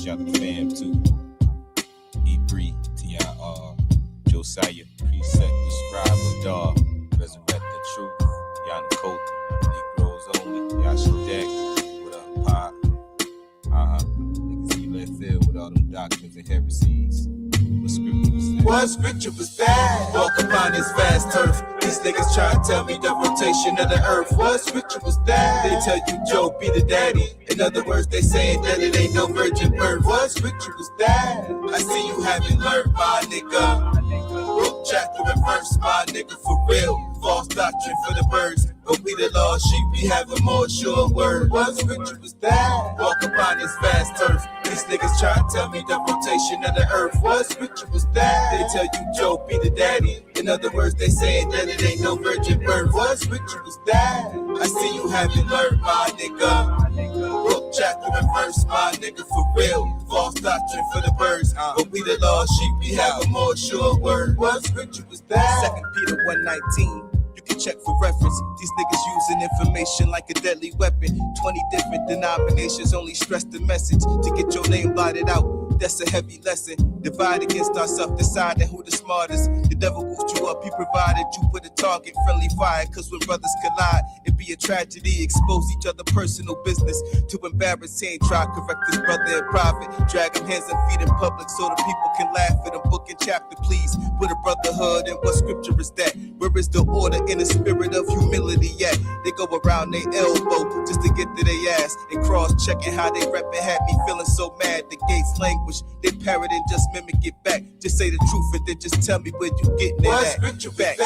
Shout out to fam too. E3, T.I.R, Josiah, Preset, Describe, Dog, Resurrect the Truth, Yana Coat, Negroes Only, Yasha Deck, what up, Pop? Niggas left field with all them doctrines and heresies. What scripture was that? Walk upon this vast turf. These niggas try to tell me the rotation of the earth. What scripture was that? They tell you Joe be the daddy. In other words, they saying that it ain't no virgin birth. What scripture was that? I see you haven't learned, my nigga. Book, chapter, and verse, my nigga, for real. False doctrine for the birds. But we the lost sheep, we have a more sure word. What scripture was that? Walk upon this vast turf. These niggas try to tell me the rotation of the earth. What scripture was that? They tell you Joe be the daddy. In other words, they saying that it ain't no virgin birth. What scripture was that? I see you haven't learned, my nigga. Book, chapter, and verse, my nigga, for real. False doctrine for the birds. But we the lost sheep, we have a more sure word. What scripture was that? 2 Peter 1:19. Check for reference. These niggas using information like a deadly weapon. 20 different denominations only stress the message to get your name blotted out. That's a heavy lesson. Divide against ourselves, deciding who the smartest. The devil goofed you up, he provided you with a target, friendly fire. Cause when brothers collide, it be a tragedy. Expose each other personal business to embarrass. He ain't try to correct his brother in private. Drag him hands and feet in public so the people can laugh at him. Book and chapter, please. Put a brotherhood in. What scripture is that? Where is the order in the spirit of humility at? They go around their elbow just to get to their ass and cross-checking how they rep it. Had me feeling so mad. The gates language, they parrot and just mimic it back. Just say the truth and then just tell me where you getting it what at. Scripture back.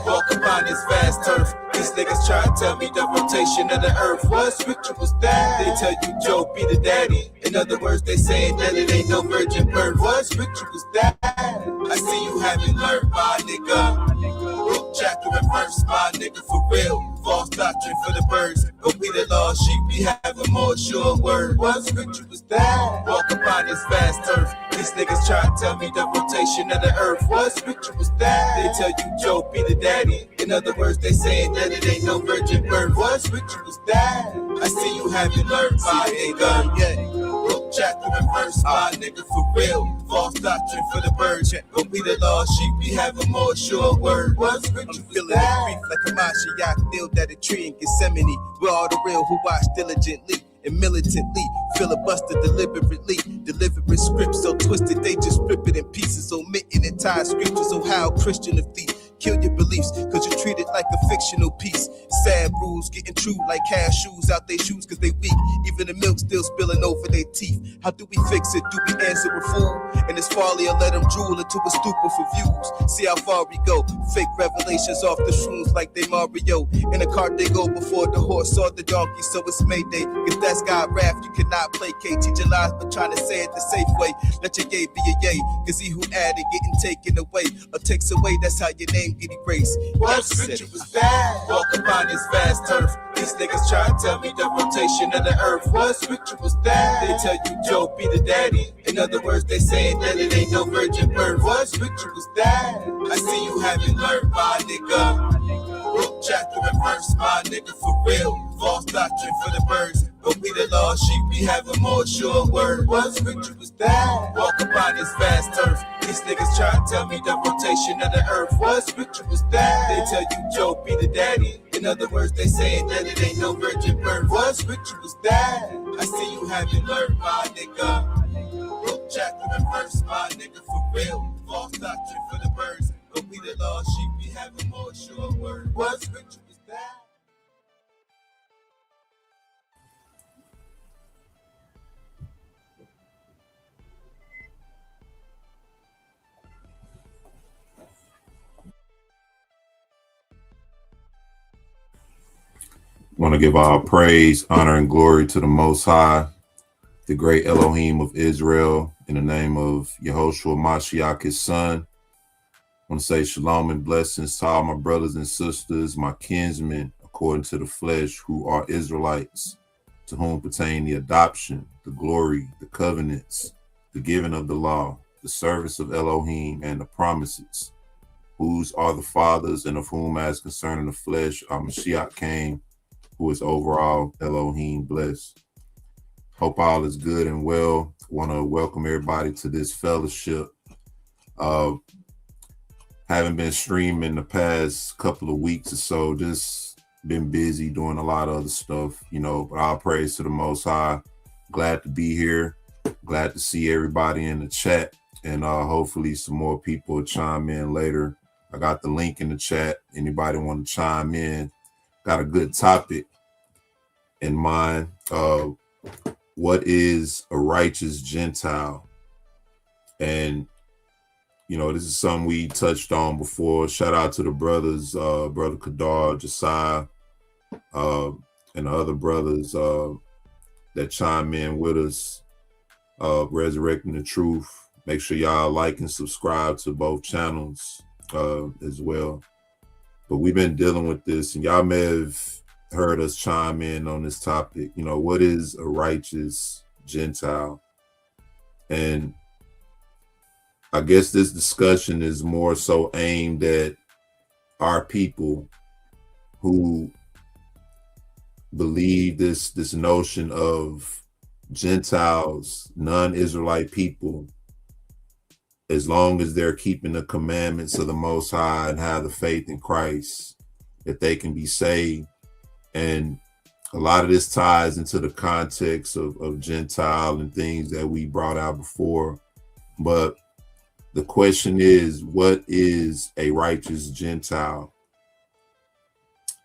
Walk upon this vast turf. These niggas try to tell me the rotation of the earth. What scripture was that? They tell you Joe be the daddy. In other words, they saying that it ain't no virgin birth. What scripture was that? I see you haven't learned, my nigga. Book, chapter, and verse, my nigga, for real. False doctrine for the birds. But we the lost sheep, we have a more sure word. What scripture was that? Walk upon this vast turf. These niggas try to tell me the rotation of the earth. What scripture was that? They tell you Joe be the daddy. In other words, they saying that it ain't no virgin birth. What scripture was that? I see you haven't learned, my nigga. Book, chapter, and verse, my nigga, for real. False doctrine for the birds. But we the lost sheep, we have a more sure word. What scripture was that? Grief like a Mashiach kneeled at a tree in Gethsemane. We're all the real who watch diligently and militantly, filibuster deliberately, delivering scripts so twisted they just rip it in pieces, omitting entire scriptures. Oh, how Christian of thee kill your beliefs, cause you treat it like a fictional piece. Sad rules getting true like cashews out they shoes cause they weak. Even the milk still spilling over their teeth. How do we fix it? Do we answer a fool? And it's folly or let them drool into a stupor for views. See how far we go. Fake revelations off the shrooms like they Mario. In a cart they go before the horse or the donkey, so it's Mayday. If that's God wrath, you cannot placate. Teach your lies but trying to say it the safe way. Let your yay be a yay, cause he who added getting taken away or takes away, that's how your name get erased. What scripture was that? Walk upon this vast turf. These niggas try to tell me the rotation of the earth. What scripture was that? They tell you Joe be the daddy. In other words, they saying that it ain't no virgin birth. What scripture was that? I see you haven't learned, my nigga. Book, chapter, and verse, my nigga, for real. False doctrine for the birds, but we the lost sheep, we have a more sure word. What scripture was that? Walk upon this vast turf. These niggas try to tell me the rotation of the earth. What scripture was that? They tell you Joe be the daddy. In other words, they saying that it ain't no virgin birth. What scripture was that? I see you haven't learned, my nigga. Book, chapter, and verse, my nigga, for real. False doctrine for the birds, but we the lost sheep, we have a more sure word. What scripture was that? I want to give all praise, honor, and glory to the Most High, the great Elohim of Israel, in the name of Yehoshua Mashiach, his son. I want to say shalom and blessings to all my brothers and sisters, my kinsmen, according to the flesh, who are Israelites, to whom pertain the adoption, the glory, the covenants, the giving of the law, the service of Elohim, and the promises, whose are the fathers, and of whom, as concerning the flesh, our Mashiach came, who is overall Elohim blessed. Hope all is good and well. Want to welcome everybody to this fellowship. Haven't been streaming the past couple of weeks or so, just been busy doing a lot of other stuff, but all praise to the Most High. Glad to be here. Glad to see everybody in the chat, and hopefully some more people will chime in later. I got the link in the chat. Anybody want to chime in? Got a good topic in mind. What is a righteous Gentile? And this is something we touched on before. Shout out to the brothers, Brother Kadar, Josiah, and the other brothers that chime in with us, Resurrecting the Truth. Make sure y'all like and subscribe to both channels as well. But we've been dealing with this, and y'all may have heard us chime in on this topic. What is a righteous Gentile? And I guess this discussion is more so aimed at our people who believe this notion of Gentiles, non-Israelite people, as long as they're keeping the commandments of the Most High and have the faith in Christ, that they can be saved. And a lot of this ties into the context of Gentile and things that we brought out before. But the question is, what is a righteous Gentile?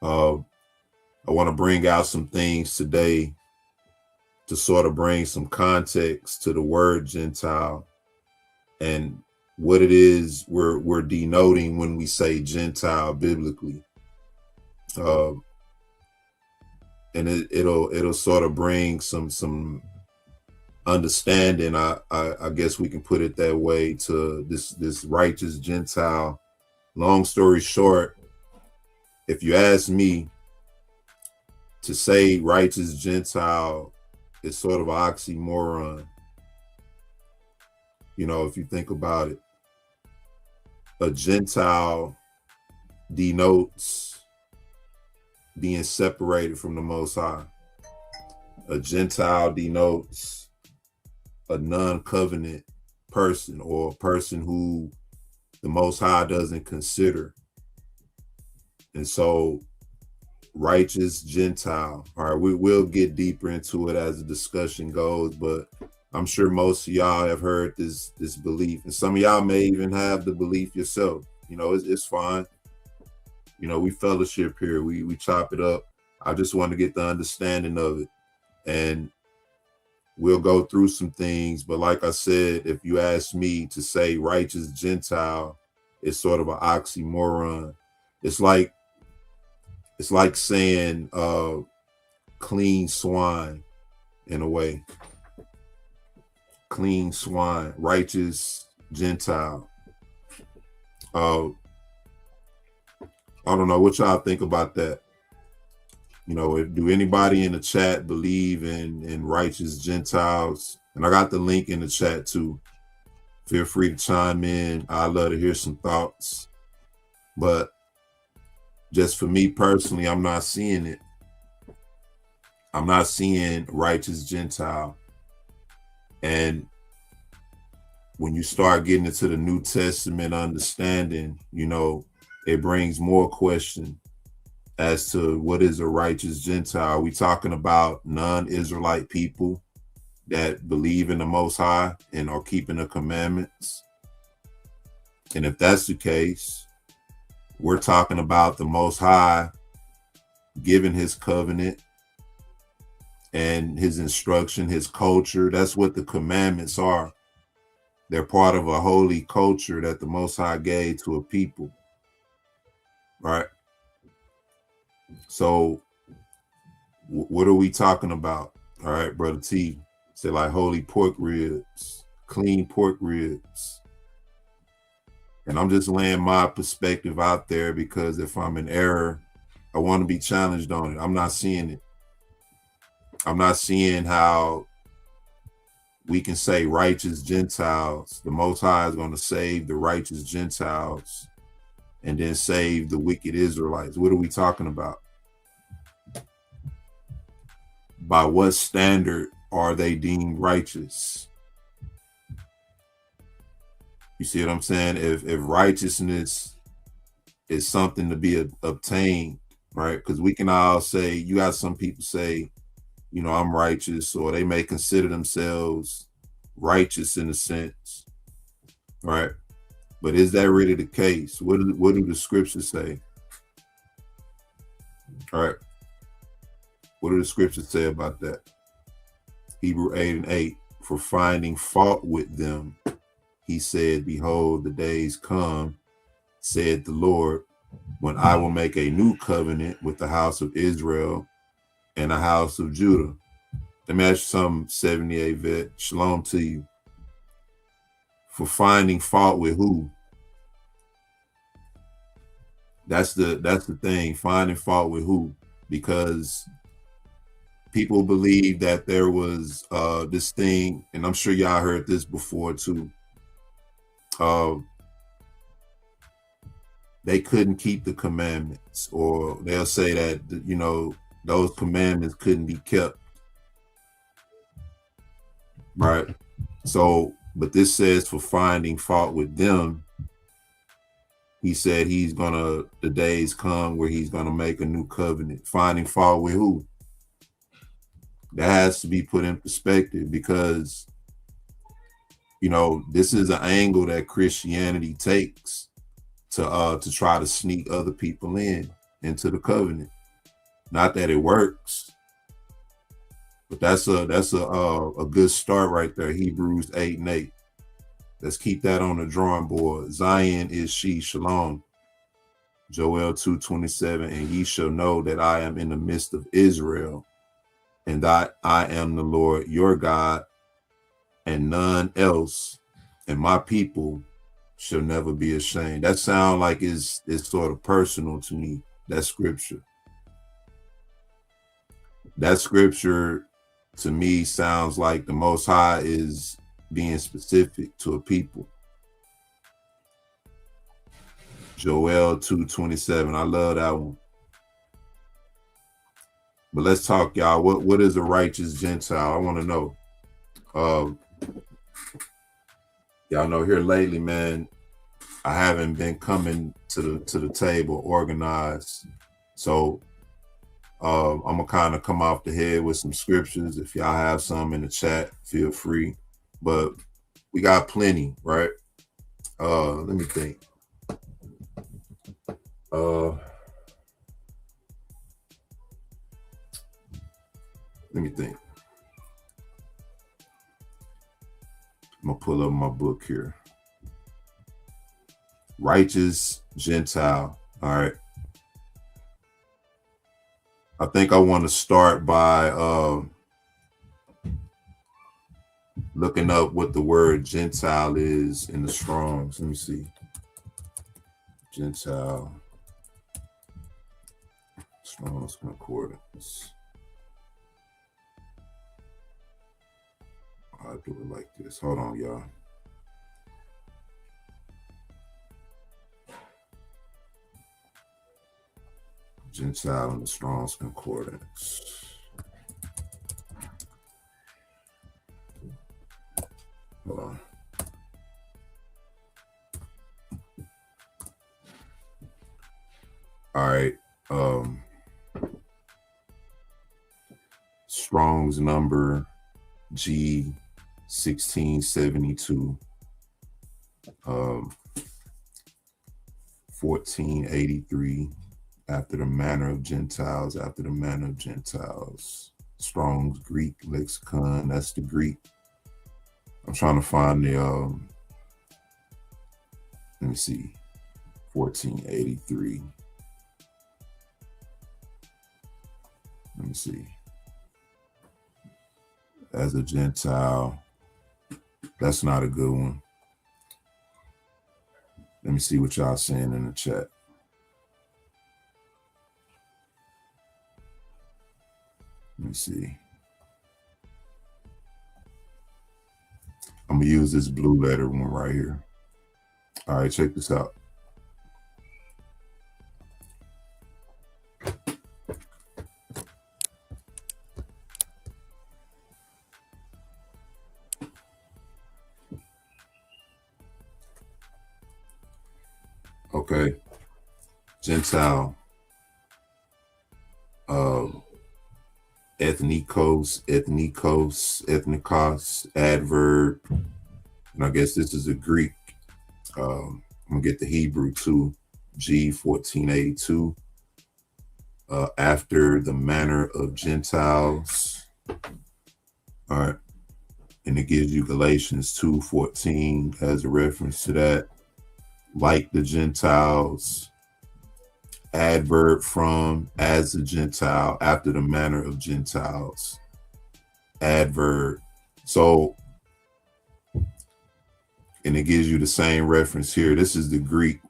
I want to bring out some things today to sort of bring some context to the word Gentile and what it is we're denoting when we say Gentile biblically. And it'll sort of bring some understanding, I guess we can put it that way, to this righteous Gentile. Long story short, if you ask me, to say righteous Gentile is sort of an oxymoron. If you think about it, a Gentile denotes being separated from the Most High. A Gentile denotes a non-covenant person, or a person who the Most High doesn't consider. And so, righteous Gentile. All right, we will get deeper into it as the discussion goes, but I'm sure most of y'all have heard this belief, and some of y'all may even have the belief yourself. It's fine. You know, we fellowship here. We chop it up. I just want to get the understanding of it. And we'll go through some things. But like I said, if you ask me to say righteous Gentile, it's sort of an oxymoron. It's like saying clean swine in a way. Clean swine, righteous Gentile. I don't know what y'all think about that. You know, do anybody in the chat believe in righteous Gentiles? And I got the link in the chat too. Feel free to chime in. I'd love to hear some thoughts. But just for me personally, I'm not seeing it. I'm not seeing righteous Gentile. And when you start getting into the New Testament understanding, you know, it brings more question as to what is a righteous Gentile. Are we talking about non-Israelite people that believe in the Most High and are keeping the commandments? And if that's the case, we're talking about the Most High giving his covenant and his instruction, his culture. That's what the commandments are. They're part of a holy culture that the Most High gave to a people, right? So what are we talking about? All right, Brother T, say like holy pork ribs, clean pork ribs. And I'm just laying my perspective out there because if I'm in error, I want to be challenged on it. I'm not seeing it. I'm not seeing how we can say righteous Gentiles. The Most High is going to save the righteous Gentiles and then save the wicked Israelites. What are we talking about? By what standard are they deemed righteous? You see what I'm saying? If righteousness is something to be obtained, right? Because we can all say, you got some people say, you know, I'm righteous, or they may consider themselves righteous in a sense, right? But is that really the case? What do the scriptures say? All right. What do the scriptures say about that? Hebrew 8:8, for finding fault with them, he said, behold, the days come, said the Lord, when I will make a new covenant with the house of Israel and the house of Judah. Let me ask you something, 78 vet. Shalom to you. For finding fault with who? That's the thing. Finding fault with who? Because people believe that there was this thing, and I'm sure y'all heard this before too. They couldn't keep the commandments, or they'll say that, you know, those commandments couldn't be kept. Right. So, but this says for finding fault with them, he said the days come where he's gonna make a new covenant. Finding fault with who? That has to be put in perspective, because, you know, this is an angle that Christianity takes to try to sneak other people into the covenant. Not that it works, but that's a good start right there. Hebrews 8:8. Let's keep that on the drawing board. Zion is she, shalom. Joel 2:27, and ye shall know that I am in the midst of Israel, and that I am the Lord your God, and none else, and my people shall never be ashamed. That sounds like it's sort of personal to me, that scripture. That scripture to me sounds like the Most High is being specific to a people. Joel 2:27. I love that one. But let's talk, y'all. What is a righteous Gentile? I want to know. Y'all know here lately, man, I haven't been coming to the table organized. So I'm gonna kind of come off the head with some scriptures. If y'all have some in the chat, feel free. But we got plenty, right? Let me think. Let me think. I'm gonna pull up my book here. Righteous Gentile. All right. I think I want to start by looking up what the word Gentile is in the Strongs. Let me see. Gentile. Strong's Concordance. I'll do it like this. Hold on, y'all. Gentile in the Strong's Concordance. Hold on. All right. Strong's number G 1672. 1483. After the manner of Gentiles, after the manner of Gentiles. Strong's Greek lexicon, that's the Greek. I'm trying to find the, let me see, 1483. Let me see. As a Gentile, that's not a good one. Let me see what y'all saying in the chat. Let me see. I'm gonna use this blue letter one right here. All right, check this out. Okay, Gentile, ethnikos, adverb, and I guess this is a Greek. I'm gonna get the Hebrew too. G 1482. After the manner of Gentiles. All right, and it gives you Galatians 2:14 as a reference to that. Like the Gentiles, adverb from, as a Gentile, after the manner of Gentiles, adverb. So, and it gives you the same reference here. This is the Greek,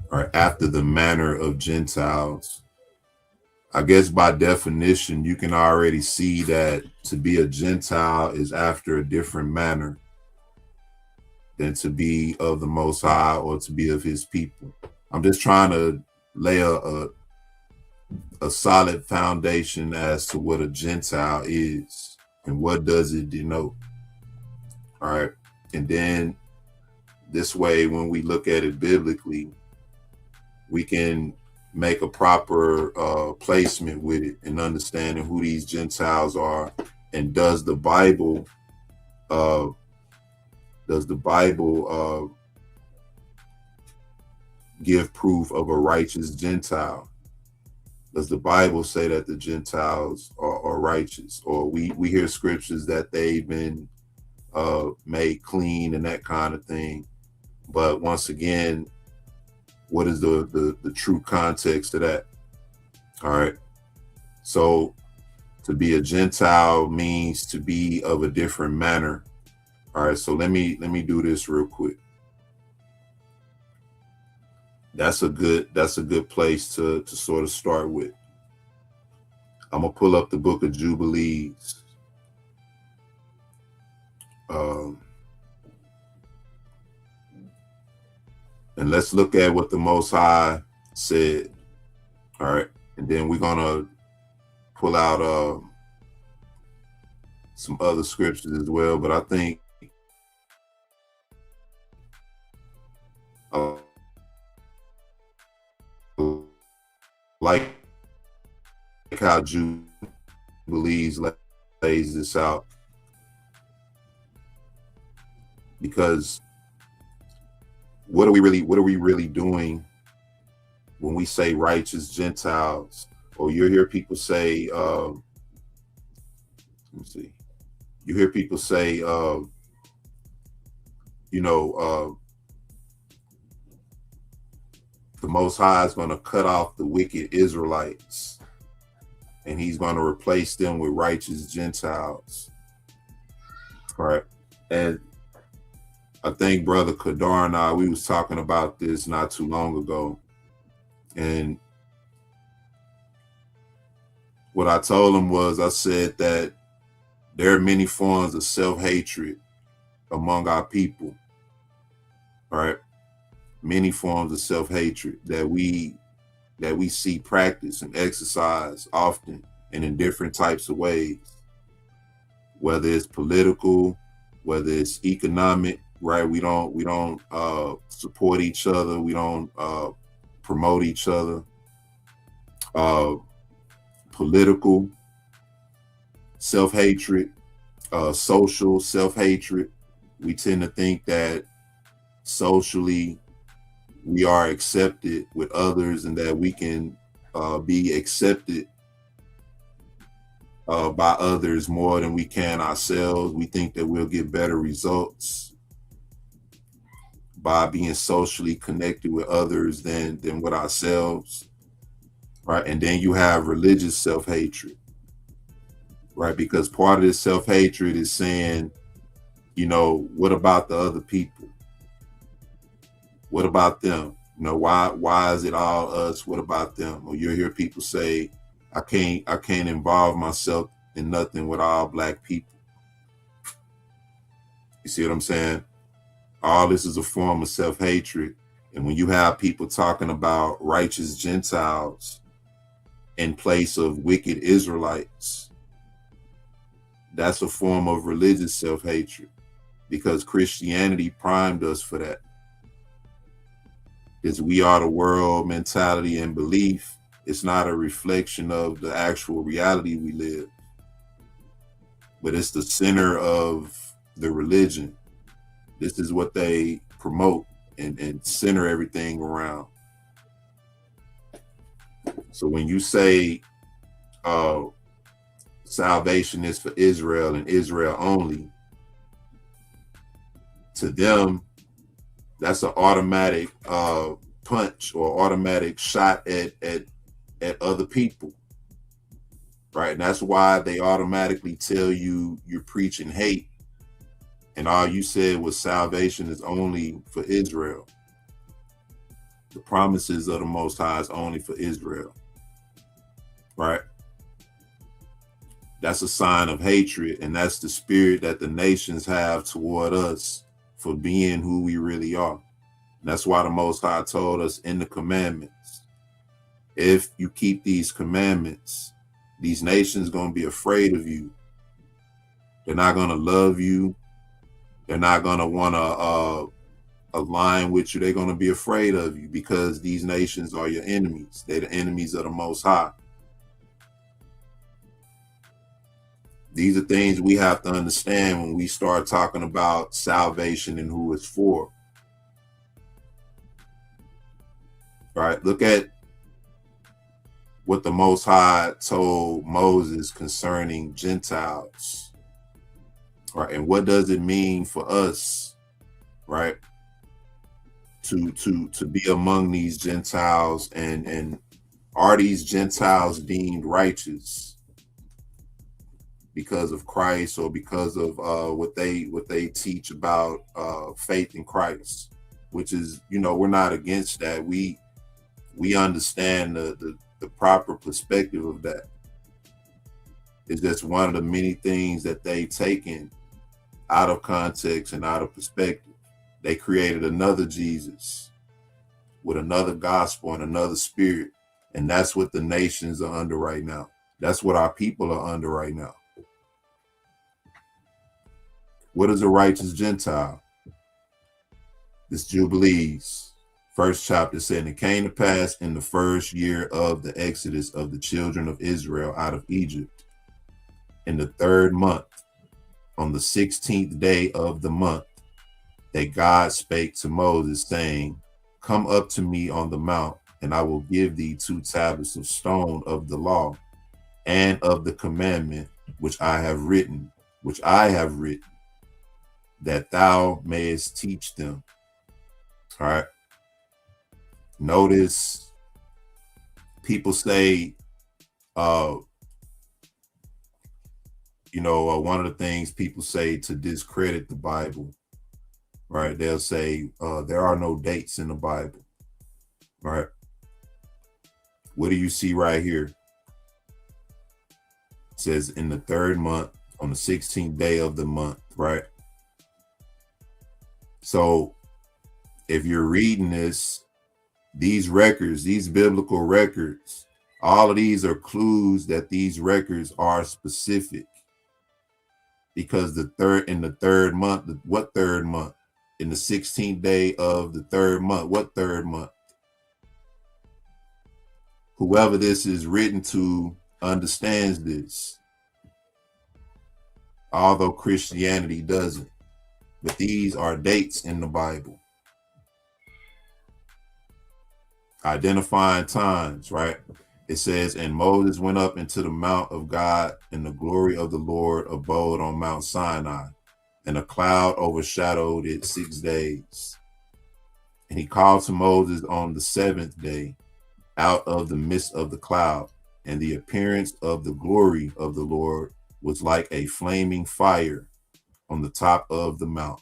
or after the manner of Gentiles. I guess by definition, you can already see that to be a Gentile is after a different manner than to be of the Most High or to be of his people. I'm just trying to lay a solid foundation as to what a Gentile is and what does it denote. All right. And then this way, when we look at it biblically, we can make a proper placement with it and understanding who these Gentiles are. And does the Bible give proof of a righteous Gentile? Does the Bible say that the Gentiles are righteous? Or we hear scriptures that they've been made clean and that kind of thing. But once again, what is the true context of that? All right. So to be a Gentile means to be of a different manner. All right, so let me do this real quick. That's a good place to sort of start with. I'm gonna pull up the book of Jubilees. And let's look at what the Most High said. All right, and then we're gonna pull out some other scriptures as well, but I think like how Jubilees lays this out, because what are we really doing when we say righteous Gentiles? Or you hear people say Let me see. You hear people say, the Most High is going to cut off the wicked Israelites, and he's going to replace them with righteous Gentiles. All right. And I think Brother Kadar and I, we was talking about this not too long ago. And what I told him was, I said that there are many forms of self-hatred among our people. All right. Many forms of self-hatred that we see practiced and exercised often and in different types of ways, whether it's political, whether it's economic, right? We don't support each other. We don't promote each other. Political self-hatred, social self-hatred. We tend to think that socially we are accepted with others and that we can be accepted by others more than we can ourselves. We think that we'll get better results by being socially connected with others than with ourselves, right? And then you have religious self-hatred, right? Because part of this self-hatred is saying, what about the other people? What about them? Why is it all us? What about them? Or you'll hear people say, I can't involve myself in nothing with all black people. You see what I'm saying? All this is a form of self-hatred. And when you have people talking about righteous Gentiles in place of wicked Israelites, that's a form of religious self-hatred, because Christianity primed us for that. It's we are the world mentality and belief. It's not a reflection of the actual reality we live, but it's the center of the religion. This is what they promote and center everything around. So when you say salvation is for Israel and Israel only, to them, that's an automatic punch or automatic shot at other people, right? And that's why they automatically tell you you're preaching hate, and all you said was salvation is only for Israel. The promises of the Most High is only for Israel, right? That's a sign of hatred, and that's the spirit that the nations have toward us for being who we really are. And that's why the Most High told us in the commandments, if you keep these commandments, these nations going to be afraid of you. They're not going to love you. They're not going to want to align with you. They're going to be afraid of you because these nations are your enemies. They're the enemies of the Most High. These are things we have to understand when we start talking about salvation and who it's for. All right, look at what the Most High told Moses concerning Gentiles. All right, and what does it mean for us, right, to be among these Gentiles, and are these Gentiles deemed righteous because of Christ or because of what they teach about faith in Christ, which is, we're not against that. We understand the proper perspective of that. It's just one of the many things that they've taken out of context and out of perspective. They created another Jesus with another gospel and another spirit, and that's what the nations are under right now. That's what our people are under right now. What is a righteous Gentile? This Jubilees, first chapter said, it came to pass in the first year of the exodus of the children of Israel out of Egypt, in the 3rd month, on the 16th day of the month, that God spake to Moses, saying, come up to me on the mount, and I will give thee 2 tablets of stone of the law and of the commandment which I have written, that thou mayest teach them. All right. Notice people say, one of the things people say to discredit the Bible, right? They'll say there are no dates in the Bible, right? What do you see right here? It says in the 3rd month on the 16th day of the month, right? So if you're reading this, these records, these biblical records, all of these are clues that these records are specific. Because in the 3rd month, what 3rd month? In the 16th day of the 3rd month, what 3rd month? Whoever this is written to understands this, although Christianity doesn't. But these are dates in the Bible. Identifying times, right? It says, and Moses went up into the mount of God, and the glory of the Lord abode on Mount Sinai, and a cloud overshadowed it 6 days. And he called to Moses on the 7th day out of the midst of the cloud, and the appearance of the glory of the Lord was like a flaming fire on the top of the mount.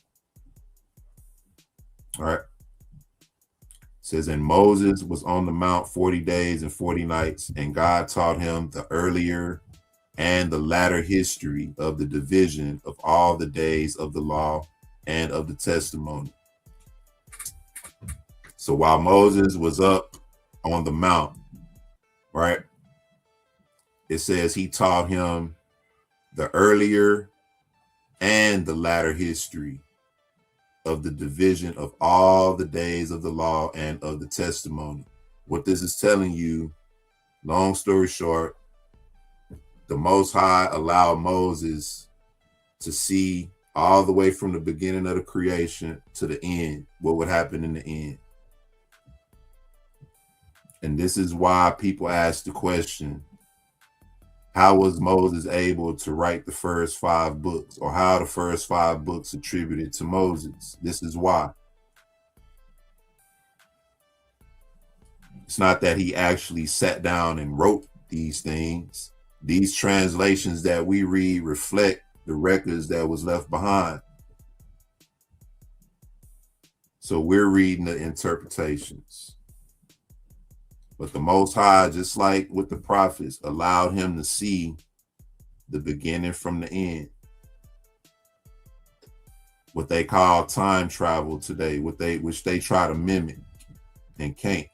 All right. It says, and Moses was on the mount 40 days and 40 nights, and God taught him the earlier and the latter history of the division of all the days of the law and of the testimony. So while Moses was up on the mount, right, it says he taught him the earlier and the latter history of the division of all the days of the law and of the testimony. What this is telling you, long story short, the Most High allowed Moses to see all the way from the beginning of the creation to the end, what would happen in the end. And this is why people ask the question, how was Moses able to write the first 5 books, or how are the first 5 books attributed to Moses? This is why. It's not that he actually sat down and wrote these things. These translations that we read reflect the records that was left behind. So we're reading the interpretations. But the Most High, just like with the prophets, allowed him to see the beginning from the end. What they call time travel today, which they try to mimic and can't.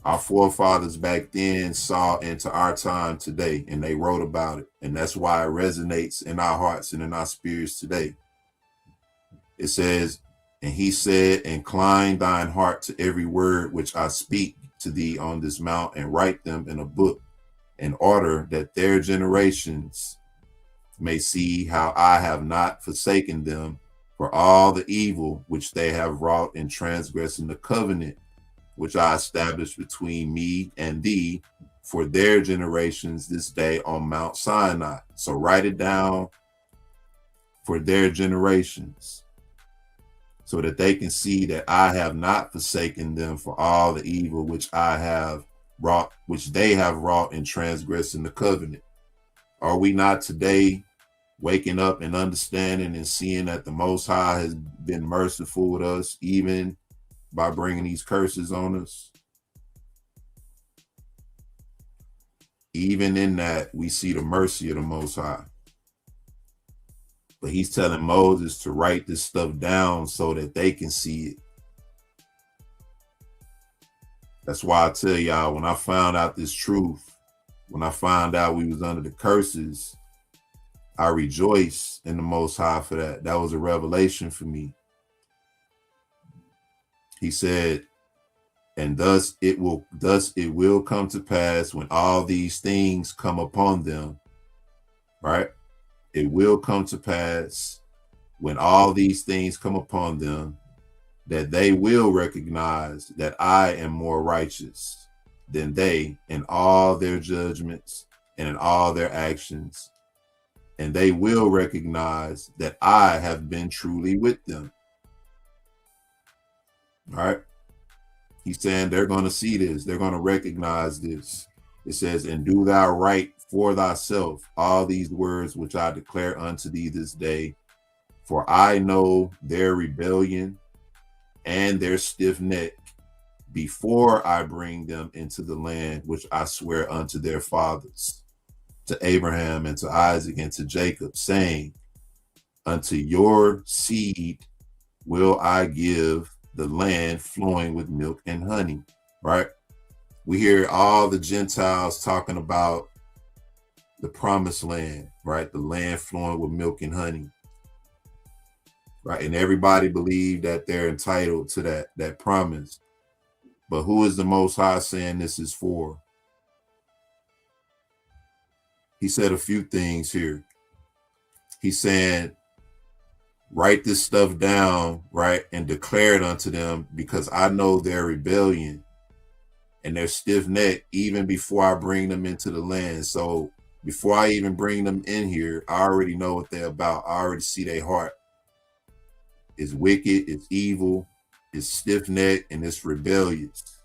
Our forefathers back then saw into our time today, and they wrote about it. And that's why it resonates in our hearts and in our spirits today. It says, and he said, incline thine heart to every word which I speak to thee on this mount, and write them in a book, in order that their generations may see how I have not forsaken them for all the evil which they have wrought in transgressing the covenant which I established between me and thee for their generations this day on Mount Sinai. So write it down, for their generations, so that they can see that I have not forsaken them for all the evil which I have wrought, which they have wrought in transgressing the covenant. Are we not today waking up and understanding and seeing that the Most High has been merciful with us, even by bringing these curses on us? Even in that, we see the mercy of the Most High. But he's telling Moses to write this stuff down so that they can see it. That's why I tell y'all, when I found out this truth, when I found out we was under the curses, I rejoice in the Most High for that. That was a revelation for me. He said, and thus it will come to pass when all these things come upon them, right? It will come to pass when all these things come upon them, that they will recognize that I am more righteous than they in all their judgments and in all their actions, and they will recognize that I have been truly with them. All right. He's saying they're going to see this. They're going to recognize this. It says, and do thou write for thyself all these words which I declare unto thee this day. For I know their rebellion and their stiff neck before I bring them into the land which I swear unto their fathers, to Abraham and to Isaac and to Jacob, saying, unto your seed will I give the land flowing with milk and honey. Right? We hear all the Gentiles talking about the promised land, right? The land flowing with milk and honey. Right? And everybody believe that they're entitled to that promise. But who is the Most High saying this is for? He said a few things here. He's saying, write this stuff down, right, and declare it unto them, because I know their rebellion and their stiff neck even before I bring them into the land. So before I even bring them in here, I already know what they're about. I already see their heart. It's wicked, it's evil, it's stiff neck, and it's rebellious.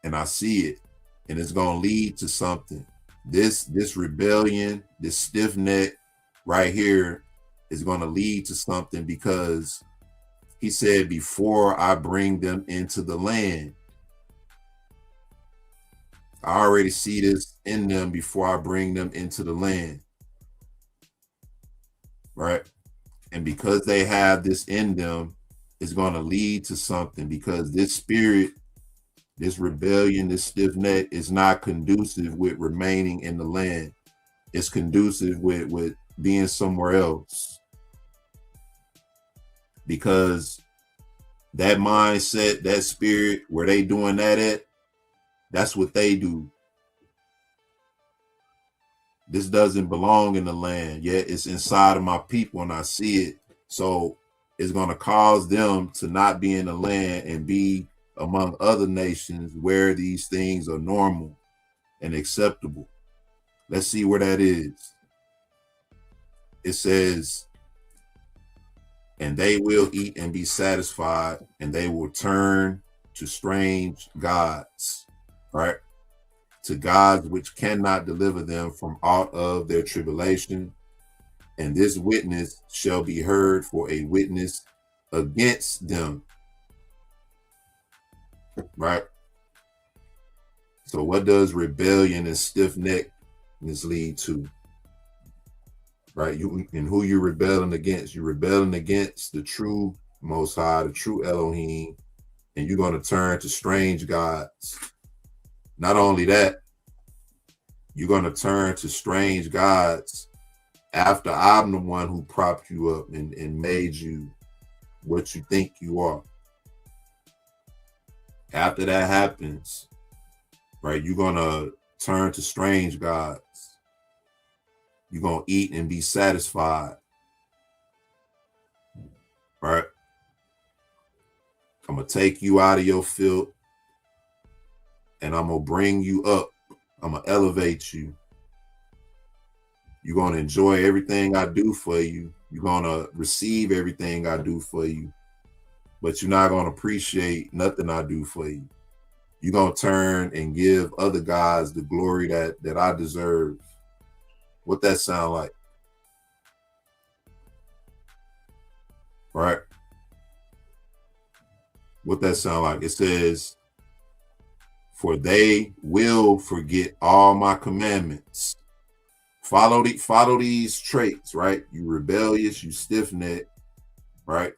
And I see it, and it's going to lead to something. This rebellion, this stiff neck right here is going to lead to something, because he said, before I bring them into the land. I already see this in them before I bring them into the land. Right? And because they have this in them, it's going to lead to something, because this spirit, this rebellion, this stiff neck is not conducive with remaining in the land. It's conducive with being somewhere else. Because that mindset, that spirit, where they doing that at, that's what they do. This doesn't belong in the land, yet it's inside of my people and I see it. So it's going to cause them to not be in the land and be among other nations where these things are normal and acceptable. Let's see where that is. It says, and they will eat and be satisfied, and they will turn to strange gods, right? To gods which cannot deliver them from aught of their tribulation. And this witness shall be heard for a witness against them. Right? So what does rebellion and stiff-neckedness lead to? Right? And who you're rebelling against? You're rebelling against the true Most High, the true Elohim, and you're going to turn to strange gods. Not only that, you're going to turn to strange gods after I'm the one who propped you up and made you what you think you are. After that happens, right, you're going to turn to strange gods. You're going to eat and be satisfied. Right? I'm going to take you out of your filth and I'm going to bring you up. I'm going to elevate you. You're going to enjoy everything I do for you. You're going to receive everything I do for you. But you're not going to appreciate nothing I do for you. You're going to turn and give other guys the glory that I deserve. What that sound like? Right? What that sound like? It says, for they will forget all my commandments. Follow these traits, right? You rebellious, you stiff-necked, right?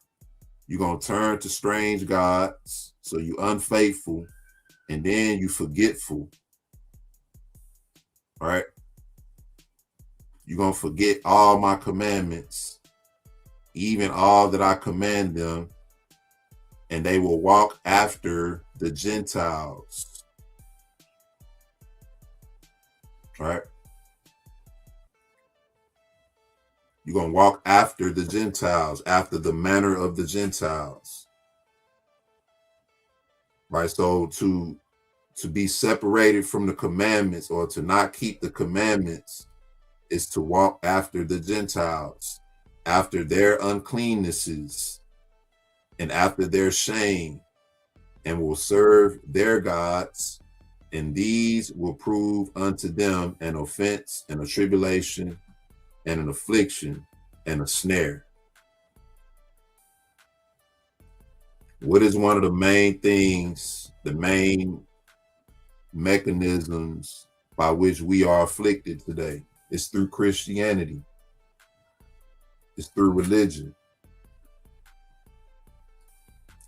You're going to turn to strange gods, so you unfaithful, and then you forgetful, right? You're going to forget all my commandments, even all that I command them, and they will walk after the Gentiles, right? You're going to walk after the Gentiles, after the manner of the Gentiles. Right? So to To be separated from the commandments or to not keep the commandments is to walk after the Gentiles, after their uncleannesses and after their shame, and will serve their gods, and these will prove unto them an offense and a tribulation and an affliction and a snare. What is one of the main things, the main mechanisms by which we are afflicted today? It's through Christianity. It's through religion.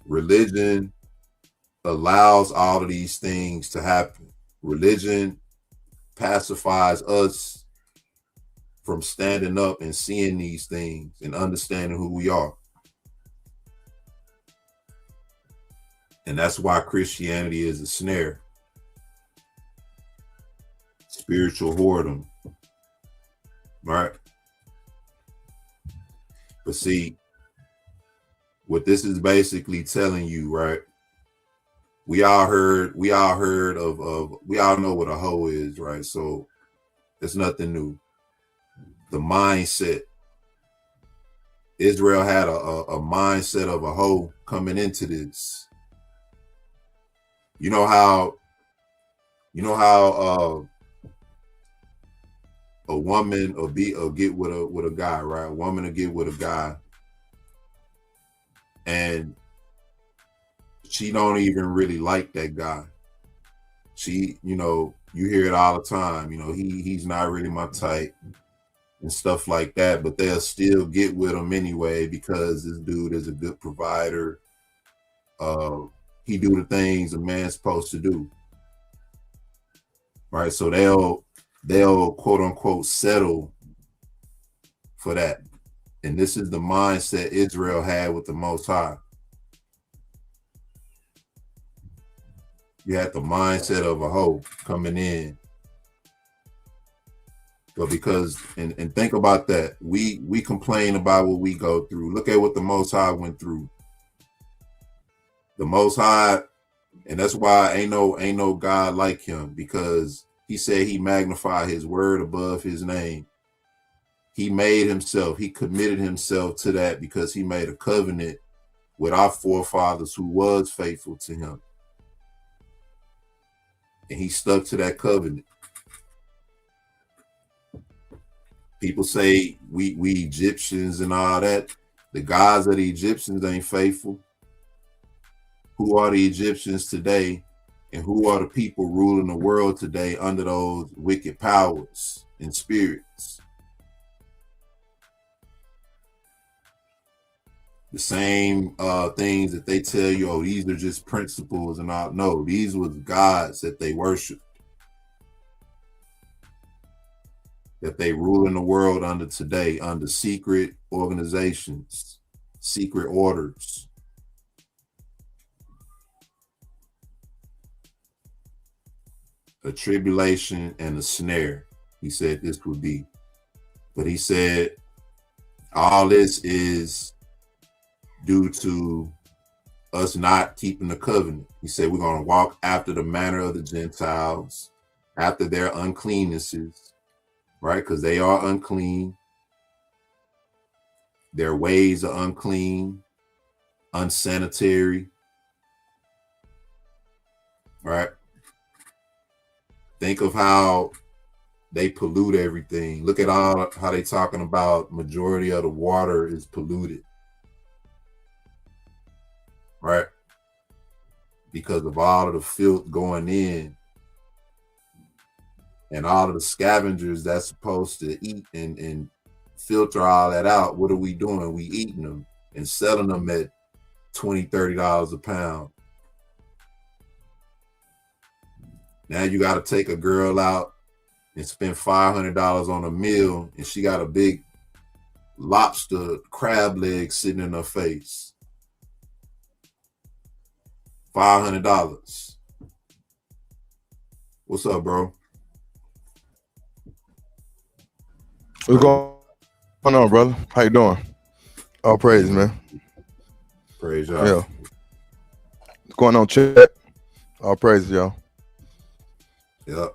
Religion allows all of these things to happen. Religion pacifies us from standing up and seeing these things and understanding who we are. And that's why Christianity is a snare. Spiritual whoredom. Right? But see, what this is basically telling you, right? We all know what a hoe is, right? So it's nothing new. The mindset. Israel had a mindset of a hoe coming into this. You know how a woman will get with a guy, right? A woman will get with a guy, and she don't even really like that guy. She, you hear it all the time. He's not really my type and stuff like that. But they'll still get with him anyway because this dude is a good provider. He do the things a man's supposed to do, right? So they'll quote unquote settle for that. And this is the mindset Israel had with the Most High. You had the mindset of a hoe coming in. But because, and think about that, we complain about what we go through. Look at what the Most High went through. The Most High, and that's why ain't no God like him, because he said he magnified his word above his name. He made himself, he committed himself to that because he made a covenant with our forefathers who was faithful to him. And he stuck to that covenant. People say we Egyptians and all that. The gods of the Egyptians ain't faithful. Who are the Egyptians today? And who are the people ruling the world today under those wicked powers and spirits? The same things that they tell you, oh, these are just principles and all. No, these was gods that they worship, that they rule in the world under today, under secret organizations, secret orders. A tribulation and a snare, he said this would be. But he said all this is due to us not keeping the covenant. He said we're going to walk after the manner of the Gentiles, after their uncleannesses, right? Because they are unclean. Their ways are unclean, unsanitary, right? Think of how they pollute everything. Look at all how they talking about majority of the water is polluted, right? Because of all of the filth going in and all of the scavengers that's supposed to eat and filter all that out. What are we doing? We eating them and selling them at $20, $30 a pound. Now you got to take a girl out and spend $500 on a meal, and she got a big lobster crab leg sitting in her face. $500. What's up, bro? What's going on, brother? How you doing? All praise, man. Praise y'all. Yeah. What's going on, chat? All praise, y'all. Yep.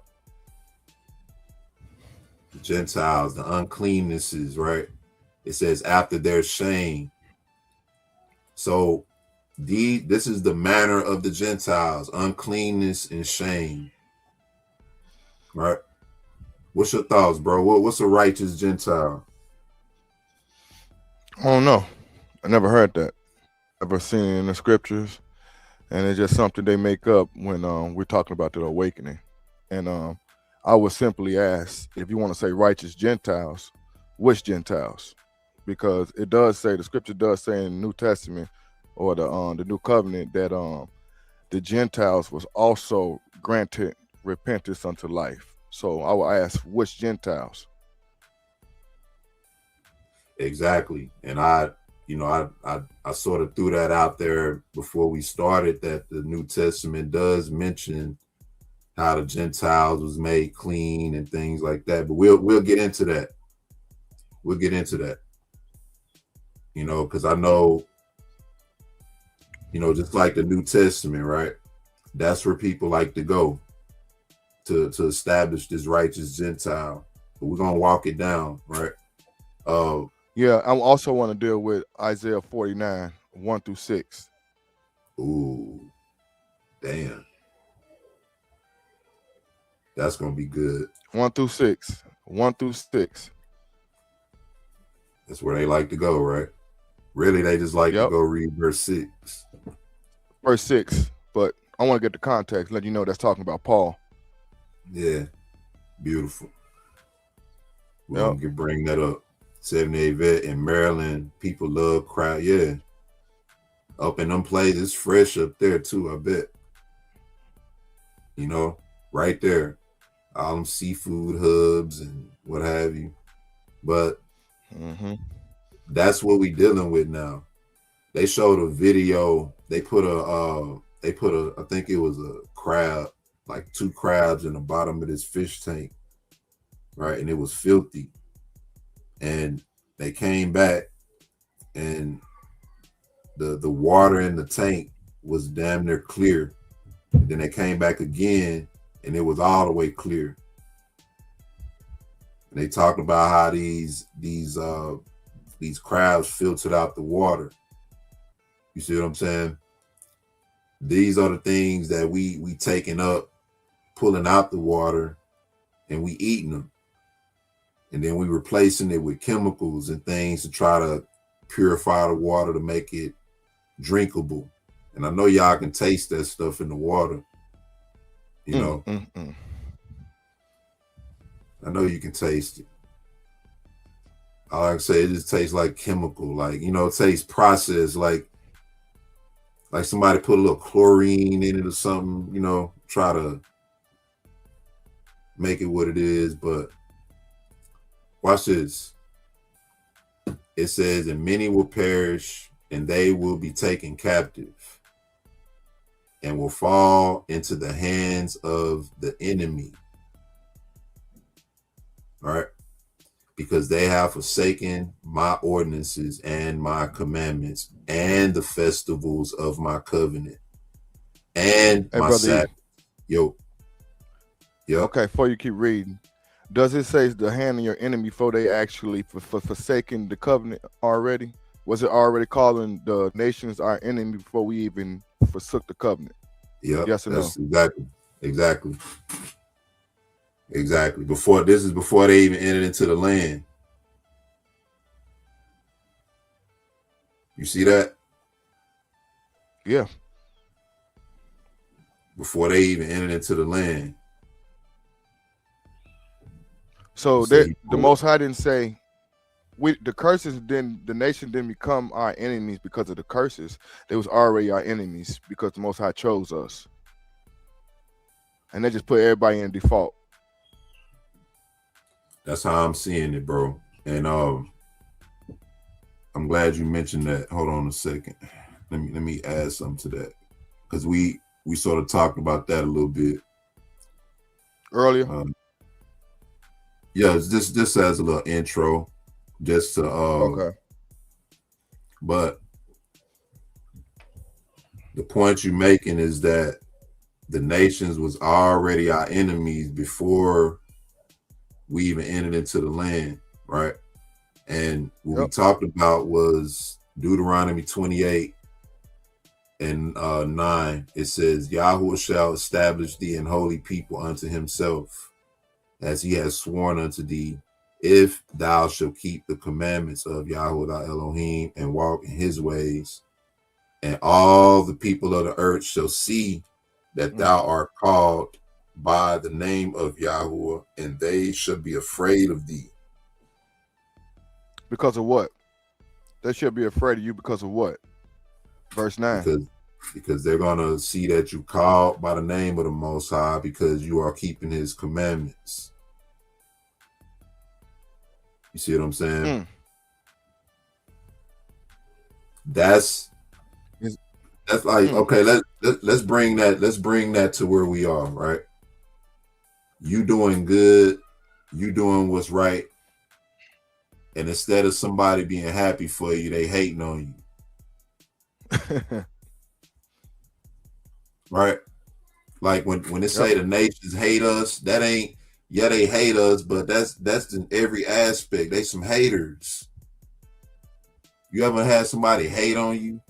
The Gentiles, the uncleannesses, right? It says after their shame. So this is the manner of the Gentiles, uncleanness and shame. Right? What's your thoughts, bro? What's a righteous Gentile? I don't know. I never heard that. Ever seen it in the scriptures, and it's just something they make up when we're talking about the awakening. And I would simply ask, if you want to say righteous Gentiles, which Gentiles? Because it does say, the scripture does say in the New Testament or the New Covenant that the Gentiles was also granted repentance unto life. So I will ask, which Gentiles? Exactly. And I sort of threw that out there before we started, that the New Testament does mention how the Gentiles was made clean and things like that. But we'll get into that. We'll get into that. Because I know, just like the New Testament, right? That's where people like to go to establish this righteous Gentile. But we're gonna walk it down, right? Yeah, I also want to deal with Isaiah 49, 1-6. Ooh, damn. That's gonna be good. 1-6. 1-6. That's where they like to go, right? Really, they just like to go read verse 6. Verse 6. But I want to get the context, let you know that's talking about Paul. Yeah, beautiful. We're gonna bring that up. 78 vet in Maryland, people love crowd. Yeah, up in them places, fresh up there too, I bet. Right there, all them seafood hubs and what have you. But that's what we dealing with now. They showed a video. They put a I think it was a crab, like 2 crabs in the bottom of this fish tank, right? And it was filthy. And they came back, and the water in the tank was damn near clear. And then they came back again, and it was all the way clear. And they talked about how these crabs filtered out the water. You see what I'm saying? These are the things that we taking up, pulling out the water, and we eating them. And then we replacing it with chemicals and things to try to purify the water to make it drinkable. And I know y'all can taste that stuff in the water. I know you can taste it. All I can say, it just tastes like chemical, like, it tastes processed, like somebody put a little chlorine in it or something, try to make it what it is. But watch this. It says, and many will perish, and they will be taken captive, and will fall into the hands of the enemy. All right? Because they have forsaken my ordinances and my commandments and the festivals of my covenant and my Sabbath. Yo. Okay, before you keep reading, does it say the hand of your enemy before they actually forsaken the covenant already? Was it already calling the nations our enemy before we even forsook the covenant? Yeah. Yes or no? Exactly. Before they even entered into the land. You see that? Yeah. Before they even entered into the land. So the Most High didn't say the nation didn't become our enemies because of the curses. They was already our enemies because the Most High chose us. And they just put everybody in default. That's how I'm seeing it, bro. And I'm glad you mentioned that. Hold on a second. Let me add something to that, because we sort of talked about that a little bit earlier. Yeah, just as a little intro, just to okay. But the point you're making is that the nations was already our enemies before we even entered into the land, right? And what we talked about was Deuteronomy 28 and 9. It says, Yahweh shall establish thee an holy people unto himself, as he has sworn unto thee, if thou shalt keep the commandments of Yahweh thy Elohim and walk in his ways. And all the people of the earth shall see that thou art called by the name of Yahweh, and they shall be afraid of thee. Because of what? They should be afraid of you because of what? Verse 9. Because they're going to see that you called by the name of the Most High, because you are keeping his commandments. You see what I'm saying? That's like, okay, let's bring that to where we are, right? You doing good, you doing what's right, and instead of somebody being happy for you, they hating on you. Right? Like when they say the nations hate us, that ain't, yeah, they hate us, but that's in every aspect. They some haters. You ever had somebody hate on you?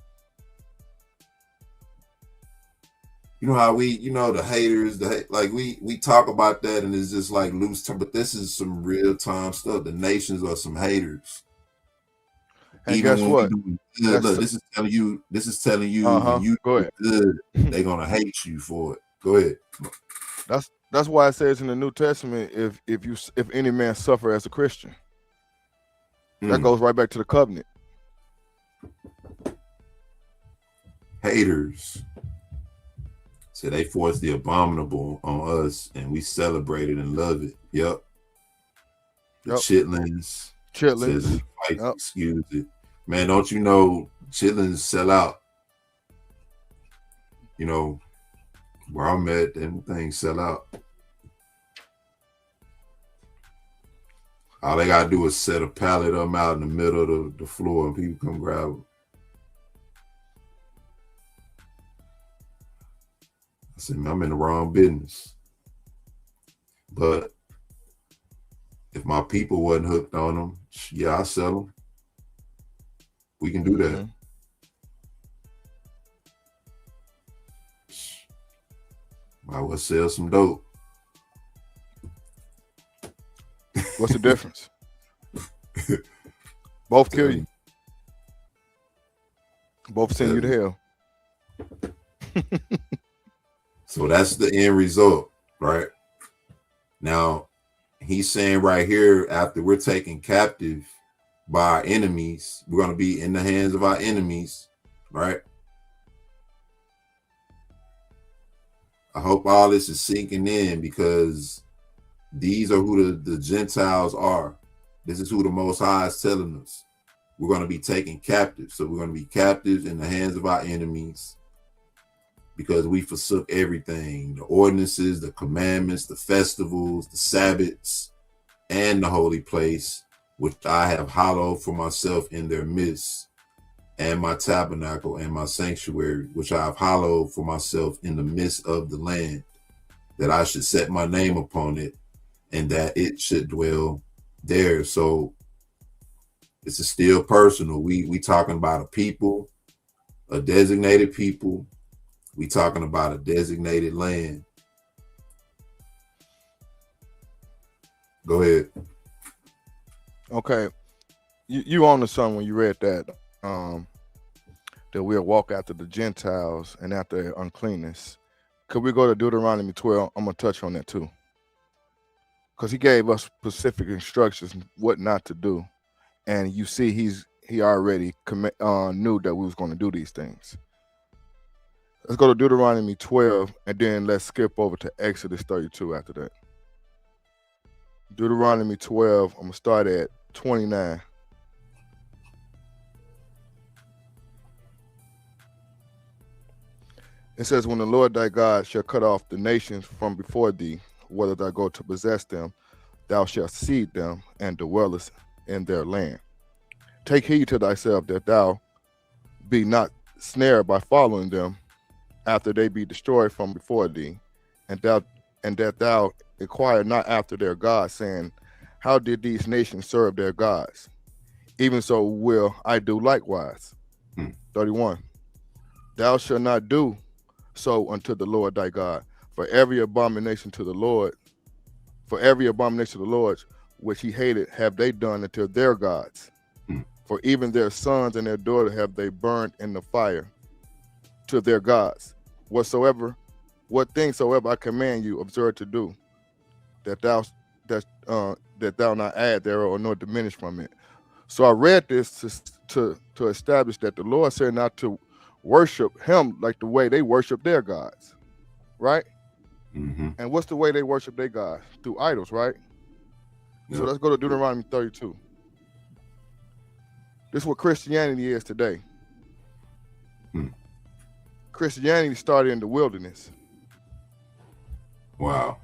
You know how the haters, like we talk about that and it's just like loose time, but this is some real time stuff. The nations are some haters. And even guess what? Look, this is telling you when you do good, they're gonna hate you for it. Go ahead. That's why it says in the New Testament, if any man suffer as a Christian, that goes right back to the covenant. Haters. So they force the abominable on us, and we celebrate it and love it. Yep. The chitlins. Says excuse it. Man, don't you know chitlins sell out? You know, where I'm at, them things sell out. All they gotta do is set a pallet of them out in the middle of the floor and people come grab them. I said, man, I'm in the wrong business. But if my people wasn't hooked on them, yeah, I sell them. We can do that. Might well sell some dope. What's the difference? Both kill you. Both send you to hell. So that's the end result, right? Now, he's saying right here, after we're taken captive by our enemies, we're going to be in the hands of our enemies, right? I hope all this is sinking in, because these are who the Gentiles are. This is who the Most High is telling us. We're going to be taken captive. So we're going to be captives in the hands of our enemies, because we forsook everything, the ordinances, the commandments, the festivals, the Sabbaths, and the holy place, which I have hallowed for myself in their midst, and my tabernacle and my sanctuary, which I have hallowed for myself in the midst of the land, that I should set my name upon it, and that it should dwell there. So this is still personal. We talking about a people, a designated people. We talking about a designated land. Go ahead. Okay. You on to something when you read that, that we'll walk after the Gentiles and after their uncleanness. Could we go to Deuteronomy 12? I'm going to touch on that too, because he gave us specific instructions what not to do. And you see he already knew that we was going to do these things. Let's go to Deuteronomy 12, and then let's skip over to Exodus 32 after that. Deuteronomy 12, I'm going to start at 29. It says, when the Lord thy God shall cut off the nations from before thee, whether thou go to possess them, thou shalt seed them and dwellest in their land. Take heed to thyself that thou be not snared by following them, after they be destroyed from before thee, and that thou inquire not after their gods, saying, how did these nations serve their gods? Even so will I do likewise. 31. Thou shalt not do so unto the Lord thy God, for every abomination to the Lord, which he hated, have they done unto their gods. For even their sons and their daughters have they burned in the fire to their gods. What things soever I command you, observe to do, that thou not add thereof nor diminish from it. So I read this to establish that the Lord said not to worship him like the way they worship their gods, right? And what's the way they worship their gods? Through idols, right? Yep. So let's go to Deuteronomy 32. This is what Christianity is today. Christianity started in the wilderness. Wow.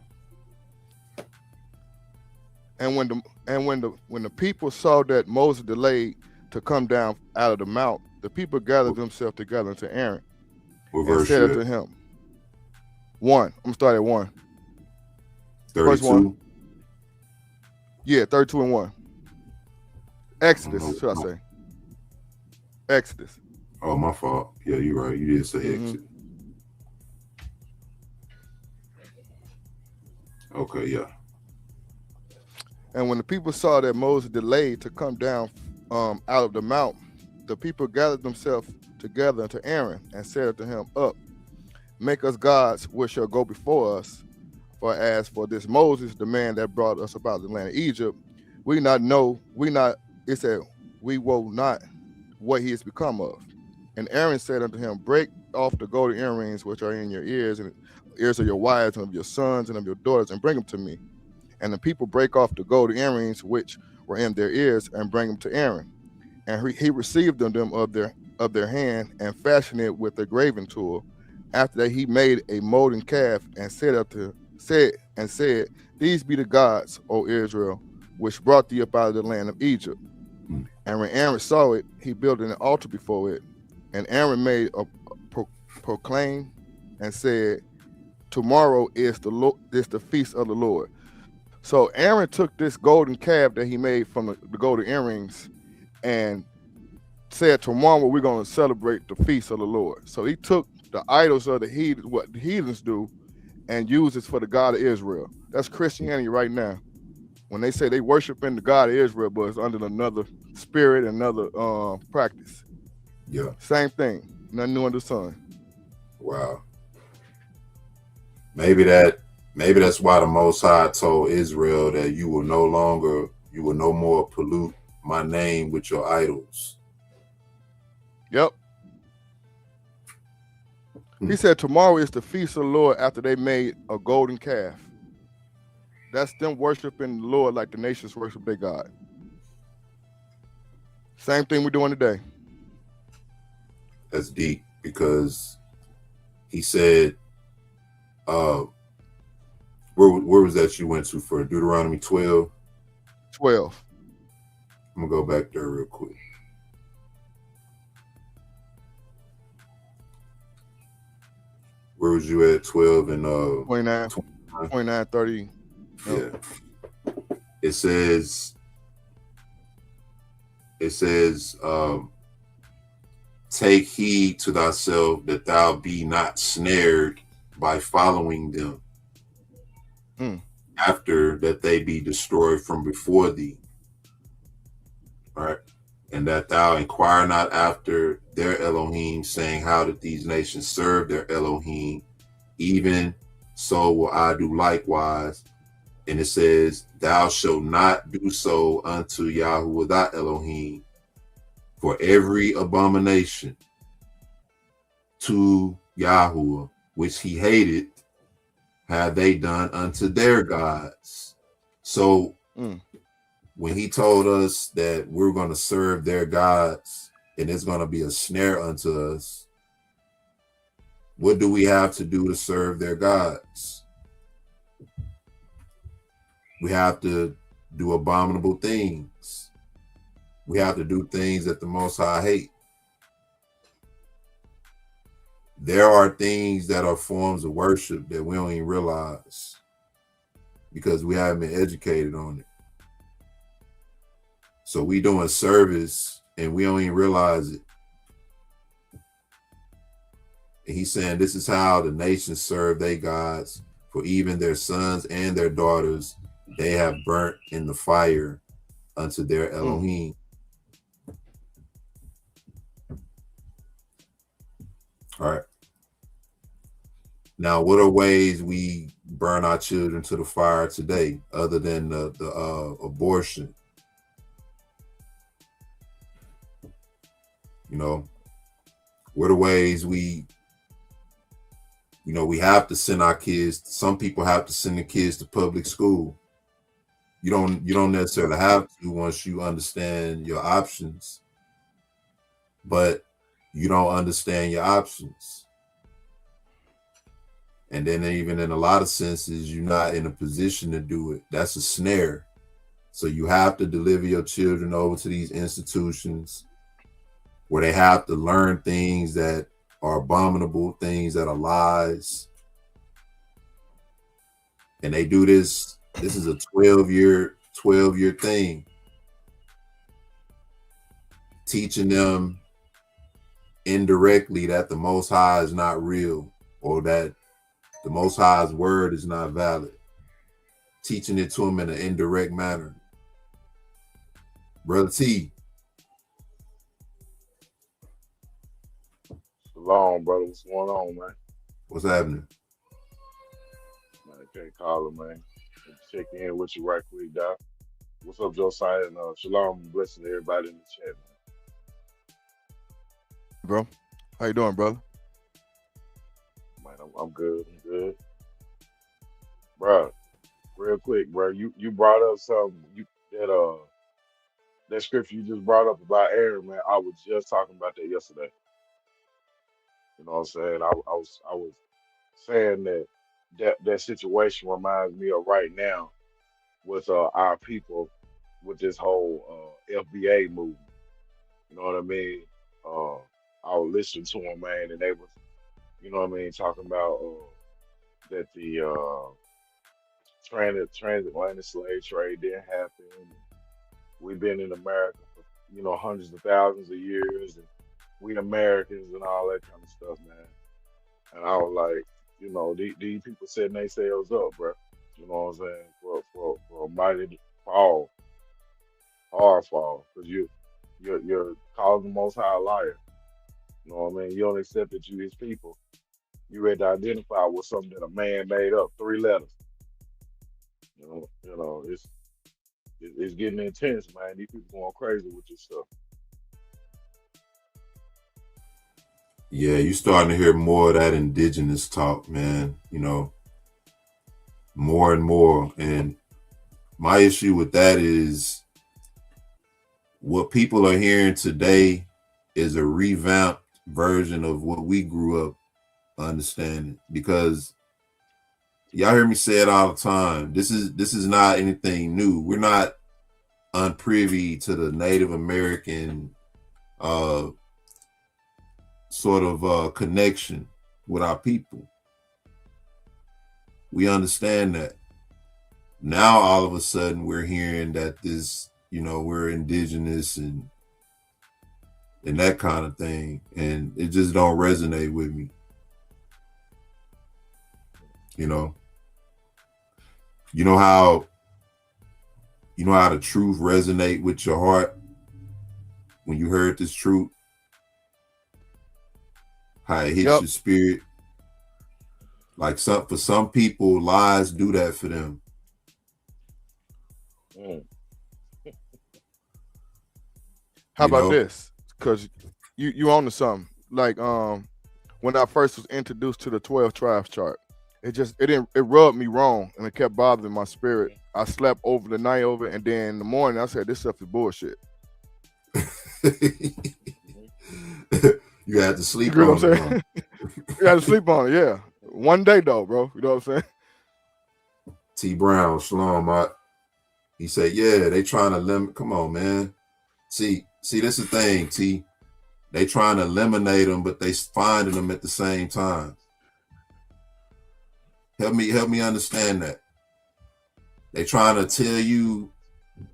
And when the people saw that Moses delayed to come down out of the mount, the people gathered themselves together unto Aaron and said unto him, 1. I'm gonna start at 1. 32. First 1. Yeah, 32 and 1. Exodus, should I say? Exodus. Oh, my fault. Yeah, you're right. You did say Exodus. Okay, yeah. And when the people saw that Moses delayed to come down out of the mount, the people gathered themselves together unto Aaron and said unto him, Up, make us gods which shall go before us. For as for this Moses, the man that brought us about the land of Egypt, we know not what he is become of. And Aaron said unto him, Break off the golden earrings which are in your ears, and ears of your wives and of your sons and of your daughters, and bring them to me. And the people break off the golden earrings which were in their ears, and bring them to Aaron. And he received them of their hand, and fashioned it with a graving tool. After that he made a molten calf, and said, These be the gods, O Israel, which brought thee up out of the land of Egypt. And when Aaron saw it, he built an altar before it. And Aaron made a proclaim and said, Tomorrow is the feast of the Lord. So Aaron took this golden calf that he made from the golden earrings and said, tomorrow we're going to celebrate the feast of the Lord. So he took the idols of the heathens, what the heathens do, and used it for the God of Israel. That's Christianity right now. When they say they worship in the God of Israel, but it's under another spirit, another practice. Yeah. Same thing. Nothing new under the sun. Wow. Maybe that's why the Most High told Israel that you will no more pollute my name with your idols. Yep. He said tomorrow is the feast of the Lord after they made a golden calf. That's them worshiping the Lord like the nations worship their God. Same thing we're doing today. That's deep, because he said, where was that you went to for Deuteronomy 12? 12. I'm gonna go back there real quick. Where was you at? 12 and 29, 30. Yeah. It says, take heed to thyself that thou be not snared by following them after that they be destroyed from before thee. All right. And that thou inquire not after their Elohim, saying, how did these nations serve their Elohim? Even so will I do likewise. And it says, thou shalt not do so unto Yahuwah thy Elohim, for every abomination to Yahuwah, which he hated, have they done unto their gods. So when he told us that we're going to serve their gods and it's going to be a snare unto us, what do we have to do to serve their gods? We have to do abominable things. We have to do things that the Most High hate. there are things that are forms of worship that we don't even realize because we haven't been educated on it. So we doing service and we don't even realize it. And he's saying this is how the nations serve their gods, for even their sons and their daughters they have burnt in the fire unto their Elohim. All right. Now, what are ways we burn our children to the fire today, other than the abortion? You know, what are ways we have to send our kids? Some people have to send the kids to public school. You don't necessarily have to once you understand your options, but you don't understand your options. And then even in a lot of senses, you're not in a position to do it. That's a snare. So you have to deliver your children over to these institutions where they have to learn things that are abominable, things that are lies. And they do this. This is a 12-year thing. Teaching them indirectly that the Most High is not real, or that the Most High's word is not valid. Teaching it to them in an indirect manner. Brother T. Shalom, brother. What's going on, man? What's happening? Man, I can't call it, man. Check in with you right quick, Doc. What's up, Josiah? And shalom and blessing to everybody in the chat, man. Bro, how you doing, brother? Man, I'm good. I'm good. Bro, real quick, bro. You brought up something that scripture you just brought up about Aaron, man. I was just talking about that yesterday. You know what I'm saying? I was saying that situation reminds me of right now with our people with this whole FBA movement. You know what I mean? I was listening to them, man, and they was, you know what I mean, talking about that the transatlantic slave trade didn't happen. We've been in America for, hundreds of thousands of years, and we Americans and all that kind of stuff, man. And I was like, these people setting themselves up, bro. You know what I'm saying? For a mighty fall, hard fall, because you're calling the Most High a liar. You know what I mean? You don't accept that you his people. You ready to identify with something that a man made up, 3 letters. It's getting intense, man. These people going crazy with this stuff. Yeah, you starting to hear more of that indigenous talk, man. More and more. And my issue with that is what people are hearing today is a revamped version of what we grew up understanding. Because y'all hear me say it all the time. This is not anything new. We're not unprivy to the Native American sort of connection with our people. We understand that. Now all of a sudden we're hearing that this, we're indigenous and that kind of thing, and it just don't resonate with me. You know how the truth resonate with your heart when you heard this truth, how it hits your spirit. Like for some people, lies do that for them. How about this? Because you on to something. Like when I first was introduced to the 12 tribes chart, it rubbed me wrong, and it kept bothering my spirit. I slept over the night over it, and then in the morning I said, this stuff is bullshit. You had to sleep on it. Huh? You had to sleep on it, yeah. One day though, bro. You know what I'm saying? T. Brown, Shalom. He said, yeah, they trying to limit. Come on, man. See, this is the thing, T. They trying to eliminate them, but they finding them at the same time. Help me understand that. They trying to tell you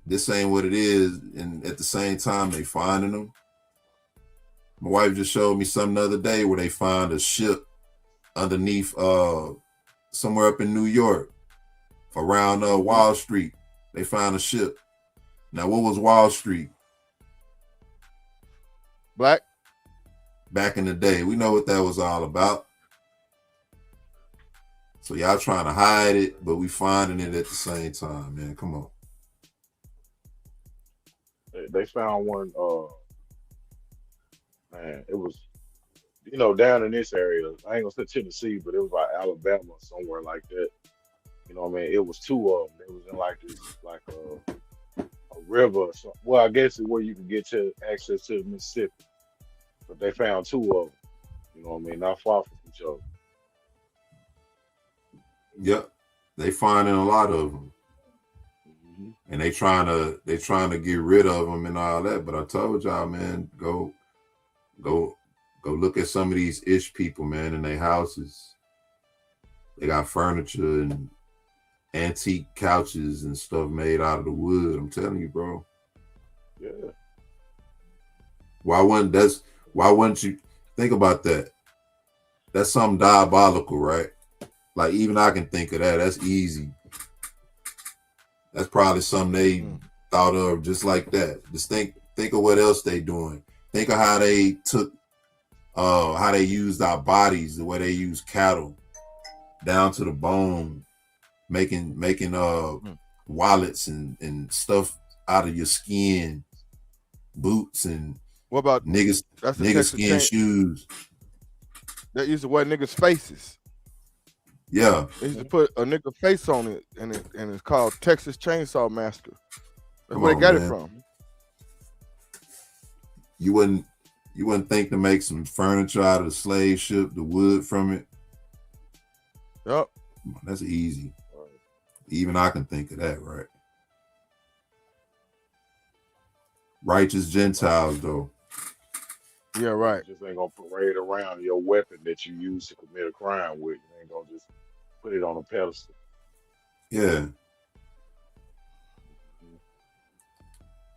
this ain't what it is, and at the same time they finding them. My wife just showed me something the other day where they found a ship underneath somewhere up in New York, around Wall Street. They found a ship. Now, what was Wall Street? Black. Back in the day. We know what that was all about. So y'all trying to hide it, but we finding it at the same time, man. Come on. They found one. Man, it was down in this area. I ain't gonna say Tennessee, but it was like Alabama, somewhere like that. You know what I mean? It was two of them. It was in like this, like a river. Or something. Well, I guess it's where you can get to access to the Mississippi. But they found two of them. You know what I mean? Not far from each other. Yep, they finding a lot of them, Mm-hmm. and they trying to get rid of them and all that. But I told y'all, man, go look at some of these ish people, man, in their houses. They got furniture and antique couches and stuff made out of the wood. I'm telling you, bro. Yeah. Why wouldn't you think about that? That's something diabolical, right? Like, even I can think of that. That's easy. That's probably something they thought of just like that. Just think of what else they doing. Think of how they took, how they used our bodies, the way they use cattle, down to the bone, making wallets and stuff out of your skin, boots and what about nigga skin shoes. That used to wear niggas' faces. Yeah. They used to put a nigga face on it, and it's called Texas Chainsaw Massacre. That's where they got it from. You wouldn't think to make some furniture out of the slave ship, the wood from it. Yep. That's easy. Even I can think of that, right? Righteous Gentiles, though. Yeah, right. You just ain't gonna parade around your weapon that you use to commit a crime with. You ain't gonna just put it on a pedestal. Yeah.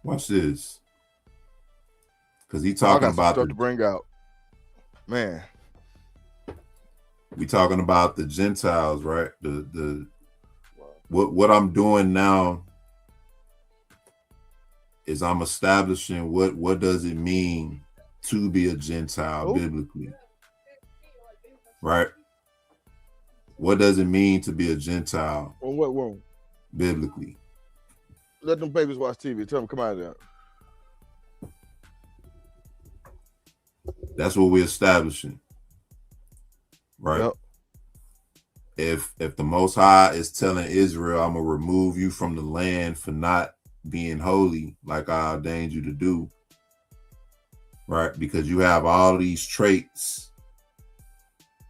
Watch this. Because he talking about stuff to bring out. Man. We talking about the Gentiles, right? What I'm doing now is I'm establishing what does it mean to be a Gentile biblically, right? What does it mean to be a Gentile? On what room? Biblically. Let them babies watch TV. Tell them come out of there. That's what we're establishing, right? Yep. If the Most High is telling Israel, I'm gonna remove you from the land for not being holy like I ordained you to do, right? Because you have all these traits,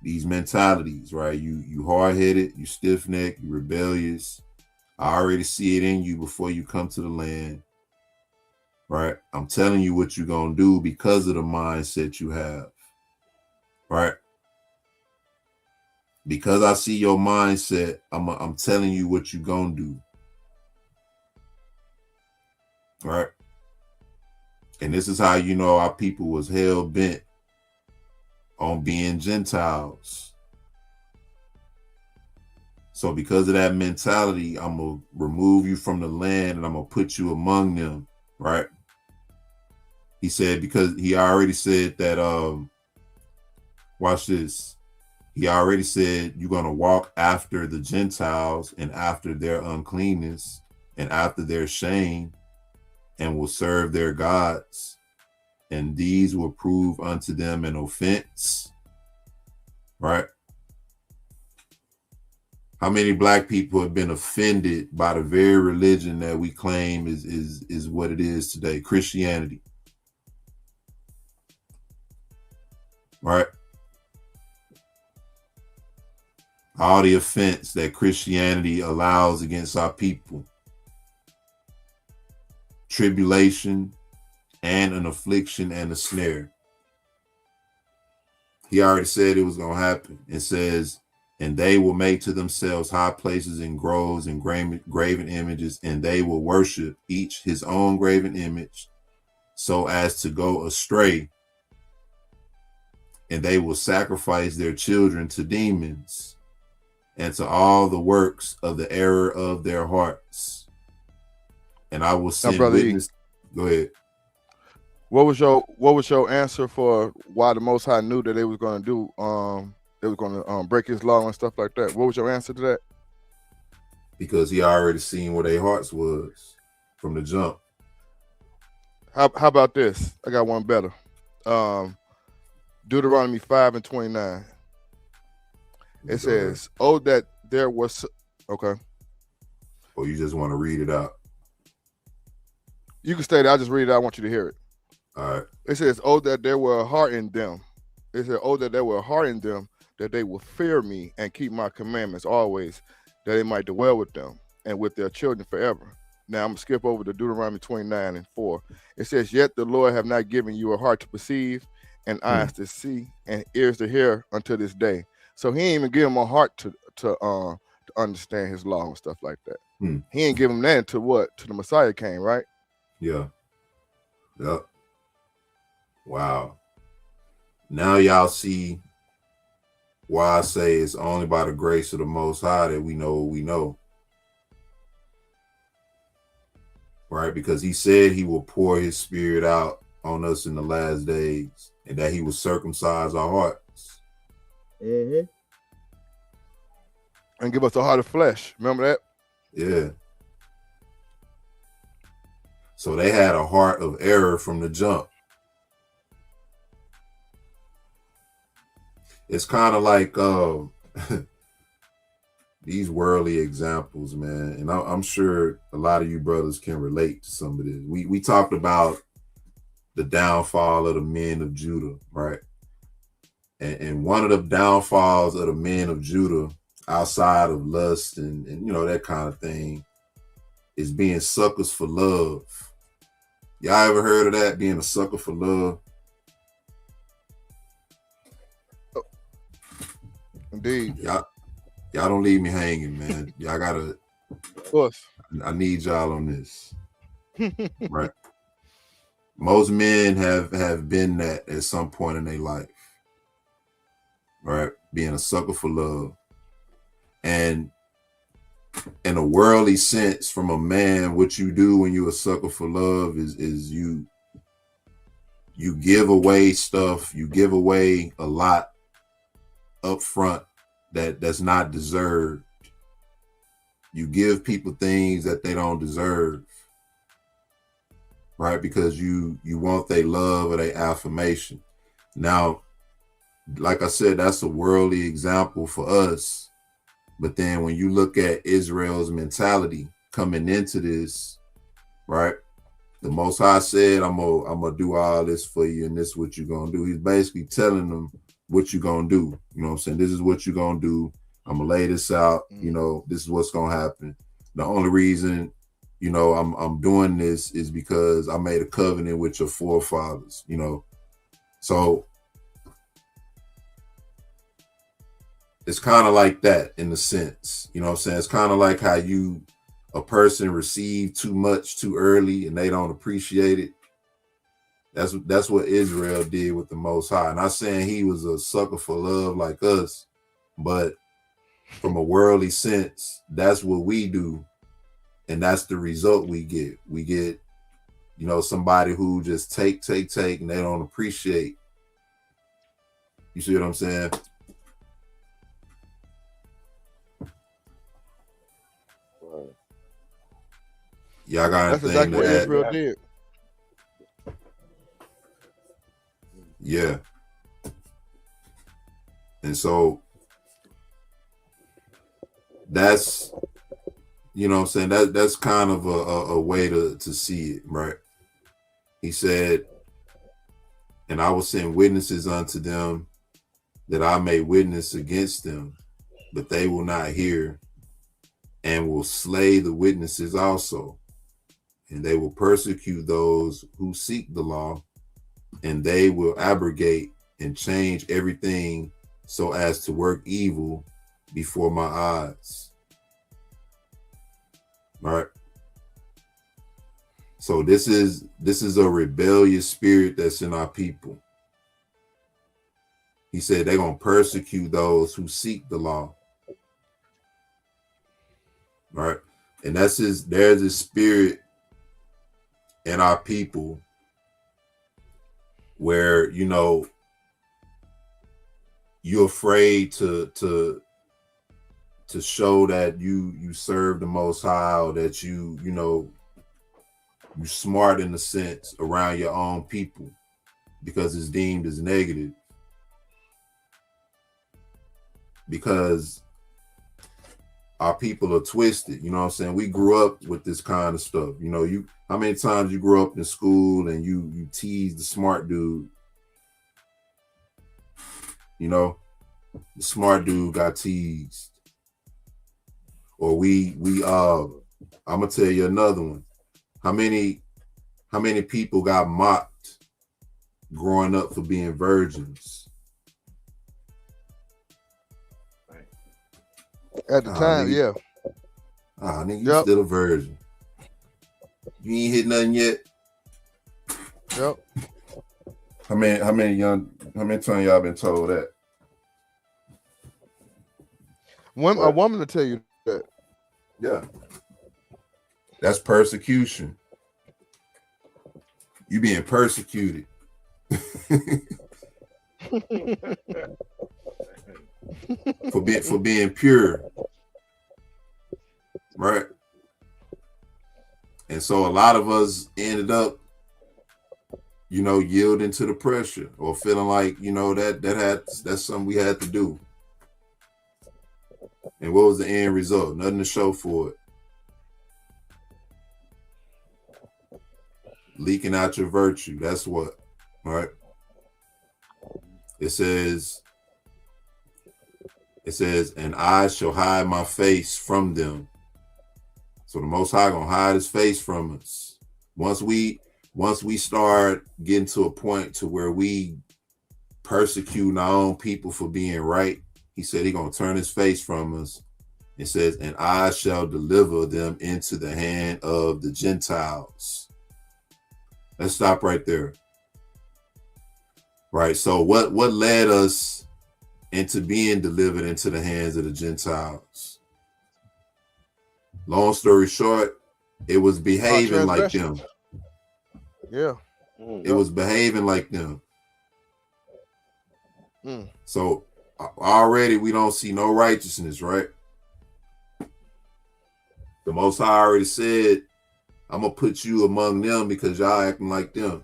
these mentalities, right? You hard-headed, you stiff-necked, you rebellious. I already see it in you before you come to the land, right? I'm telling you what you're gonna do because of the mindset you have, right? Because I see your mindset, I'm telling you what you're gonna do, right? And this is how you know our people was hell bent on being Gentiles. So because of that mentality, I'm gonna remove you from the land and I'm gonna put you among them, right? He said, because he already said that, watch this. He already said you're gonna walk after the Gentiles and after their uncleanness and after their shame, and will serve their gods, and these will prove unto them an offense, right? How many black people have been offended by the very religion that we claim is what it is today, Christianity, right? All the offense that Christianity allows against our people. Tribulation and an affliction and a snare. He already said it was going to happen. It says, and they will make to themselves high places and groves and graven images, and they will worship each his own graven image so as to go astray. And they will sacrifice their children to demons and to all the works of the error of their hearts. And I will send witness. Go ahead. What was your answer for why the Most High knew that they was going to do they was going to break his law and stuff like that? What was your answer to that? Because he already seen where their hearts was from the jump. How about this? I got one better. Deuteronomy 5:29. It says, "Oh, that there was." Okay. Or you just want to read it out? You can stay there. I'll just read it. I want you to hear it. All right. It says, "Oh, that there were a heart in them." It said, "Oh, that there were a heart in them, that they will fear me and keep my commandments always, that they might dwell with them and with their children forever." Now I'm gonna skip over to Deuteronomy 29:4. It says, "Yet the Lord have not given you a heart to perceive, and eyes to see, and ears to hear until this day." So he ain't even give him a heart to understand his law and stuff like that. He ain't give him that until what? Till the Messiah came, right? Yeah. Yep. Wow. Now y'all see why I say it's only by the grace of the Most High that we know what we know. Right? Because he said he will pour his spirit out on us in the last days, and that he will circumcise our hearts. Mm-hmm. And give us a heart of flesh. Remember that? Yeah. So they had a heart of error from the jump. It's kind of like these worldly examples, man. And I'm sure a lot of you brothers can relate to some of this. We talked about the downfall of the men of Judah, right? And one of the downfalls of the men of Judah, outside of lust and you know, that kind of thing, is being suckers for love. Y'all ever heard of that, being a sucker for love? Indeed. Y'all don't leave me hanging, man. Y'all gotta, of course. I need y'all on this. Right? Most men have been that at some point in their life. Right? Being a sucker for love. And in a worldly sense, from a man, what you do when you're a sucker for love is you give away stuff, you give away a lot up front that's not deserved. You give people things that they don't deserve, right? Because you want their love or their affirmation. Now, like I said, that's a worldly example for us. But then when you look at Israel's mentality coming into this, right? The Most High said, I'm gonna do all this for you, and this is what you're gonna do. He's basically telling them what you're gonna do. You know what I'm saying? This is what you're gonna do. I'm gonna lay this out. You know, this is what's gonna happen. The only reason, you know, I'm doing this is because I made a covenant with your forefathers, you know. So it's kind of like that in a sense, you know what I'm saying? It's kind of like how a person received too much too early and they don't appreciate it. That's what Israel did with the Most High. Not saying he was a sucker for love like us, but from a worldly sense, that's what we do. And that's the result we get. We get, you know, somebody who just take, and they don't appreciate. You see what I'm saying? Y'all got That's exactly what Israel did. Yeah. And so that's, you know what I'm saying, that's kind of a way to see it, right? He said, and I will send witnesses unto them that I may witness against them, but they will not hear, and will slay the witnesses also. And they will persecute those who seek the law, and they will abrogate and change everything so as to work evil before my eyes. All right. So this is a rebellious spirit that's in our people. He said they're going to persecute those who seek the law. All right. And there's a spirit in our people where, you're afraid to show that you serve the Most High, or that you smart in a sense around your own people, because it's deemed as negative. Because our people are twisted, you know what I'm saying? We grew up with this kind of stuff. How many times you grew up in school and you tease the smart dude? The smart dude got teased. Or I'm gonna tell you another one. How many people got mocked growing up for being virgins? At the time, nigga, yeah. Nigga, you still a virgin. You ain't hit nothing yet. Yep. How many times y'all been told that? A woman to tell you that. Yeah. That's persecution. You being persecuted. for being pure. Right? And so a lot of us ended up, yielding to the pressure, or feeling like, that's something we had to do. And what was the end result? Nothing to show for it. Leaking out your virtue. That's what. All right. It says, and I shall hide my face from them. So the Most High gonna hide his face from us. Once we start getting to a point to where we persecute our own people for being right, he said he gonna turn his face from us. It says, and I shall deliver them into the hand of the Gentiles. Let's stop right there. Right. So what led us into being delivered into the hands of the Gentiles? Long story short, it was behaving like them. Yeah. It was behaving like them. So already we don't see no righteousness, right? The Most High already said, I'm going to put you among them because y'all acting like them.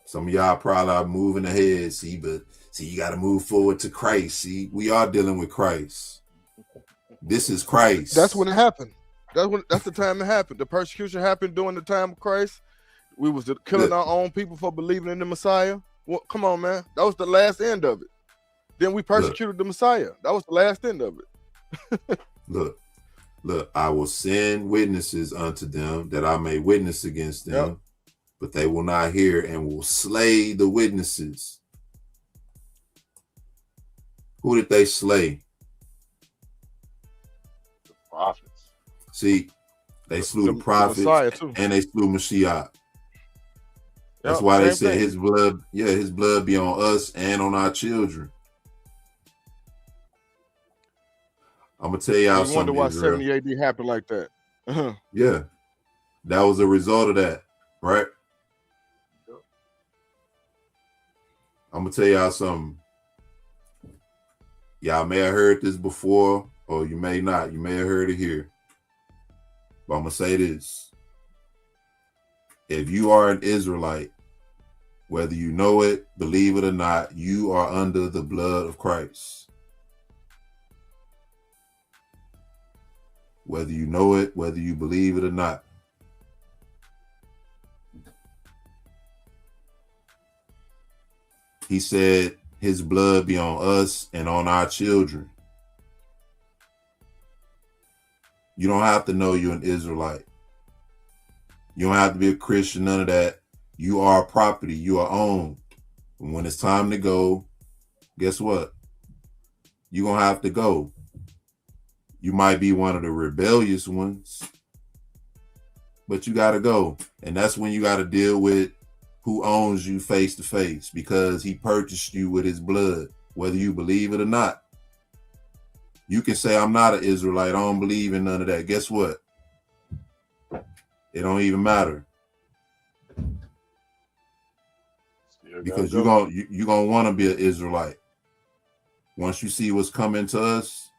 Some of y'all probably are moving ahead, but you got to move forward to Christ. See, we are dealing with Christ. This is Christ. That's when it happened. That's the time it happened. The persecution happened during the time of Christ. We was killing our own people for believing in the Messiah. Well, come on, man. That was the last end of it. Then we persecuted the Messiah. That was the last end of it. Look, I will send witnesses unto them that I may witness against them, but they will not hear, and will slay the witnesses. Who did they slay? The prophets. See, they slew the prophets and they slew Mashiach. That's why they said his blood be on us and on our children. I'm gonna tell y'all something. I wonder why 70 AD happened like that. Yeah, that was a result of that, right? I'm gonna tell y'all something. Y'all may have heard this before, or you may not. You may have heard it here. But I'm gonna say this. If you are an Israelite, whether you know it, believe it or not, you are under the blood of Christ. Whether you know it, whether you believe it or not. He said his blood be on us and on our children. You don't have to know you're an Israelite. You don't have to be a Christian, none of that. You are property. You are owned. And when it's time to go, guess what? You're going to have to go. You might be one of the rebellious ones, but you got to go. And that's when you got to deal with who owns you face to face, because he purchased you with his blood, whether you believe it or not. You can say, I'm not an Israelite. I don't believe in none of that. Guess what? It don't even matter. Because you're gonna want to be an Israelite. Once you see what's coming to us,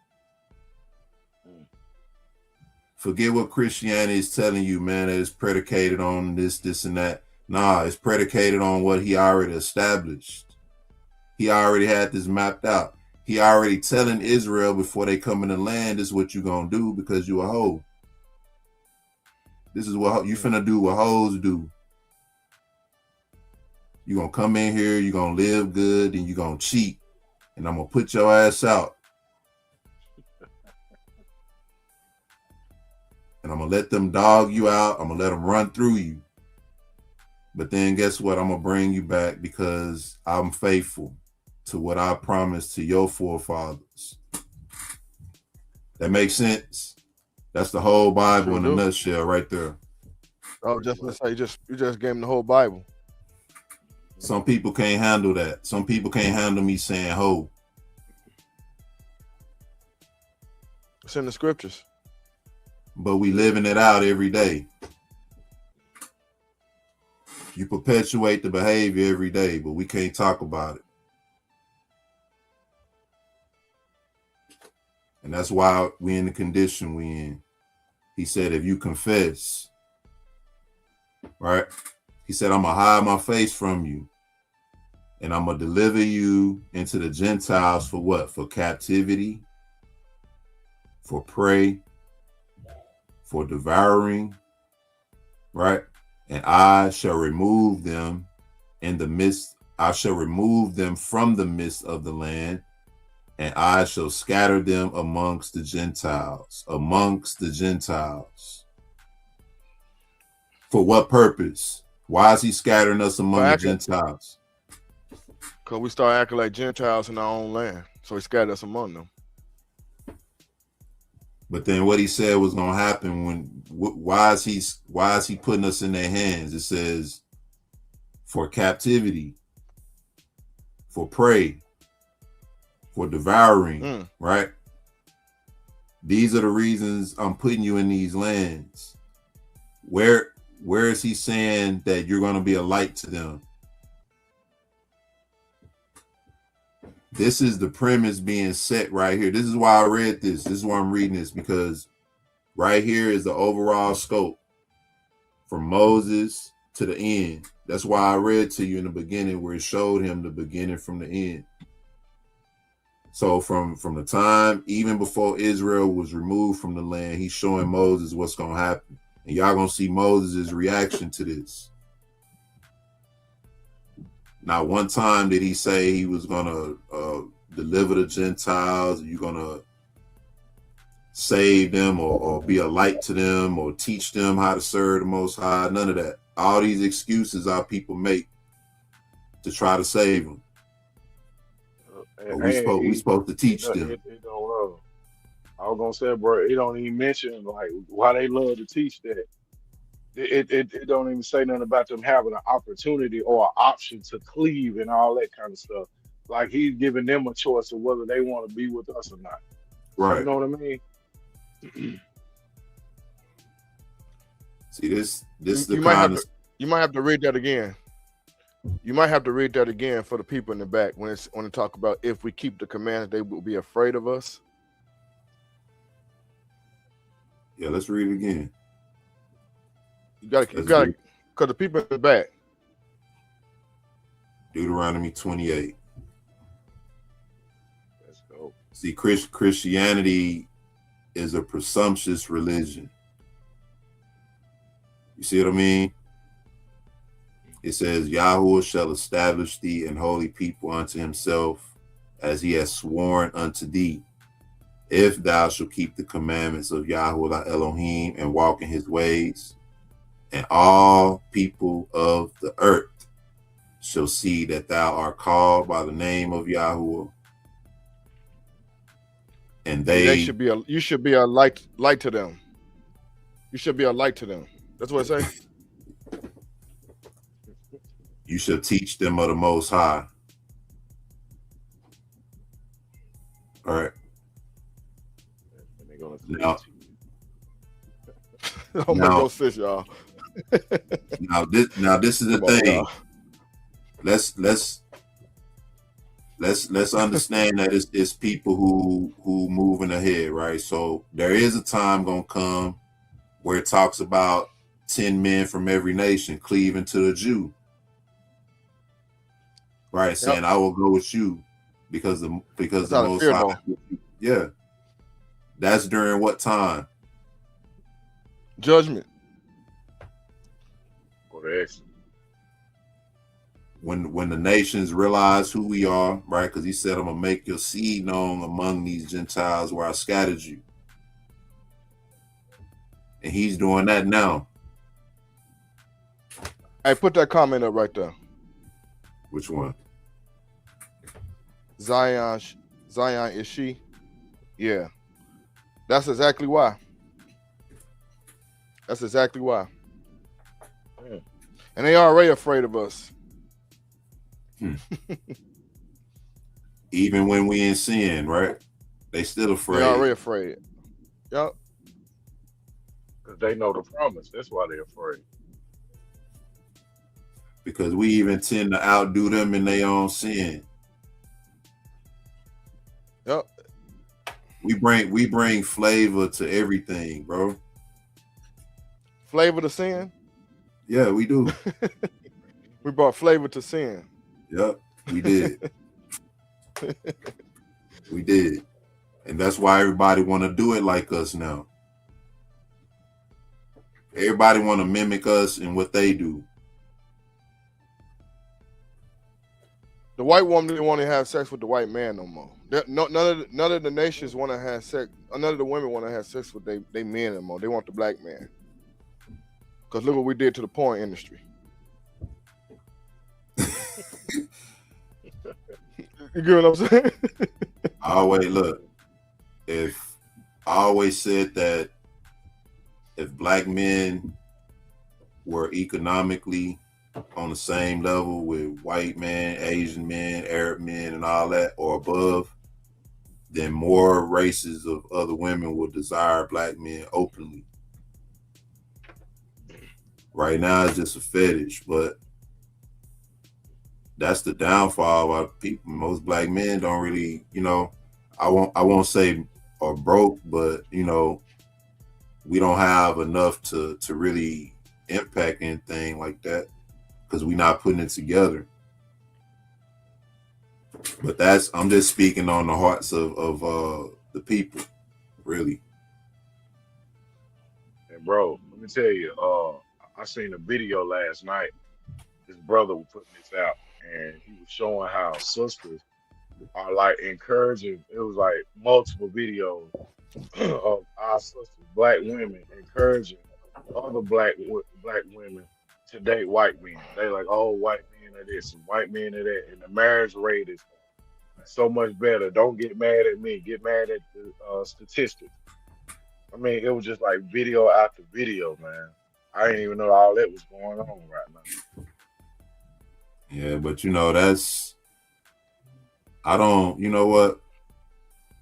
forget what Christianity is telling you, man, that it's predicated on this, and that. Nah, it's predicated on what he already established. He already had this mapped out. He already telling Israel before they come in the land, this is what you're going to do because you a hoe. This is what you finna do what hoes do. You're going to come in here, you're going to live good, and you're going to cheat. And I'm going to put your ass out. And I'm going to let them dog you out. I'm going to let them run through you. But then guess what? I'm going to bring you back because I'm faithful to what I promised to your forefathers. That makes sense? That's the whole Bible in a nutshell right there. Oh, just to say, you just gave them the whole Bible. Some people can't handle that. Some people can't handle me saying ho. It's in the scriptures. But we living it out every day. You perpetuate the behavior every day, but we can't talk about it. And that's why we in the condition we in. He said, if you confess, right? He said, I'm going to hide my face from you. And I'm going to deliver you into the Gentiles for what? For captivity, for prey, for devouring, right? And I shall remove them in the midst. I shall remove them from the midst of the land, and I shall scatter them amongst the Gentiles. Amongst the Gentiles. For what purpose? Why is he scattering us among the Gentiles? Because we start acting like Gentiles in our own land. So he scattered us among them. But then what he said was going to happen when, why is he putting us in their hands? It says for captivity, for prey, for devouring, right? These are the reasons I'm putting you in these lands. Where is he saying that you're going to be a light to them? This is the premise being set right here. This is why I read this. This is why I'm reading this, because right here is the overall scope from Moses to the end. That's why I read to you in the beginning where it showed him the beginning from the end. So from the time, even before Israel was removed from the land, he's showing Moses what's going to happen. And y'all going to see Moses' reaction to this. Not one time did he say he was going to deliver the Gentiles, you're going to save them or be a light to them or teach them how to serve the Most High. None of that. All these excuses our people make to try to save them. We supposed to teach them. I was going to say, bro, it don't even mention like why they love to teach that. It don't even say nothing about them having an opportunity or an option to cleave and all that kind of stuff. Like he's giving them a choice of whether they want to be with us or not. Right. You know what I mean? See, this is the you might have to read that again. You might have to read that again for the people in the back when they talk about if we keep the commandments, they will be afraid of us. Yeah, let's read it again. You got to, because the people in the back. Deuteronomy 28. Let's go. See, Christianity is a presumptuous religion. You see what I mean? It says, Yahweh shall establish thee an holy people unto himself, as he has sworn unto thee, if thou shalt keep the commandments of Yahweh thy Elohim and walk in his ways, and all people of the earth shall see that thou art called by the name of Yahuwah. And they should be you should be a light to them. You should be a light to them. That's what it say. You shall teach them of the Most High. All right. And they're gonna Now, don't make no sense, y'all. now this is the thing. Let's understand that it's people who moving ahead, right? So there is a time gonna come where it talks about 10 men from every nation cleaving to the Jew, right? Saying, I will go with you because the Most High. Yeah, that's during what time? Judgment. When the nations realize who we are, right? Because he said, I'm gonna make your seed known among these Gentiles where I scattered you. And he's doing that now. Hey, put that comment up right there. Which one? Zion is she? Yeah. That's exactly why. That's exactly why. And they already afraid of us. Even when we in sin, right? They still afraid. They already afraid. Yep. Because they know the promise. That's why they're afraid. Because we even tend to outdo them in their own sin. Yep. We bring flavor to everything, bro. Flavor to sin? Yeah, we do. We brought flavor to sin. Yep, we did. We did. And that's why everybody want to do it like us now. Everybody want to mimic us in what they do. The white woman didn't want to have sex with the white man no more. None of the nations want to have sex. None of the women want to have sex with they men no more. They want the black man. Because look what we did to the porn industry. You get what I'm saying? I always said that if black men were economically on the same level with white men, Asian men, Arab men, and all that, or above, then more races of other women will desire black men openly. Right now, it's just a fetish, but that's the downfall of our people. Most black men don't really, I won't say are broke, but we don't have enough to really impact anything like that because we're not putting it together. But I'm just speaking on the hearts of the people, really. And bro, let me tell you, I seen a video last night. His brother was putting this out, and he was showing how sisters are like encouraging. It was like multiple videos of our sisters, black women, encouraging other black women to date white men. They like, oh, white men are this and white men are that, and the marriage rate is so much better. Don't get mad at me. Get mad at the statistics. I mean, it was just like video after video, man. I didn't even know all that was going on right now. Yeah, but that's, I don't, you know what?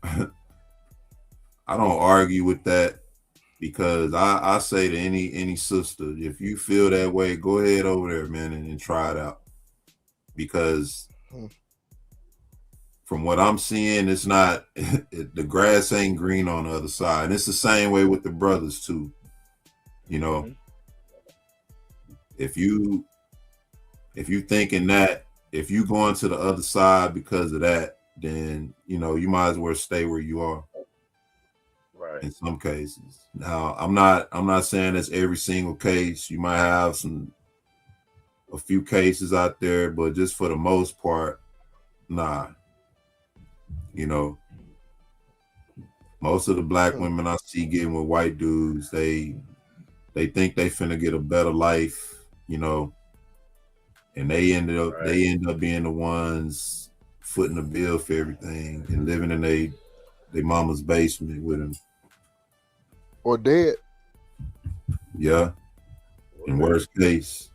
I don't argue with that because I say to any sister, if you feel that way, go ahead over there, man, and try it out. Because from what I'm seeing, it's not, the grass ain't green on the other side. And it's the same way with the brothers too. If you thinking that, if you going to the other side because of that, then, you might as well stay where you are. Right. In some cases. Now, I'm not saying that's every single case. You might have a few cases out there, but just for the most part, nah. Most of the black women I see getting with white dudes, they They think they finna get a better life, and they end up being the ones footing the bill for everything and living in their mama's basement with them. Or dead. Yeah. In worst case.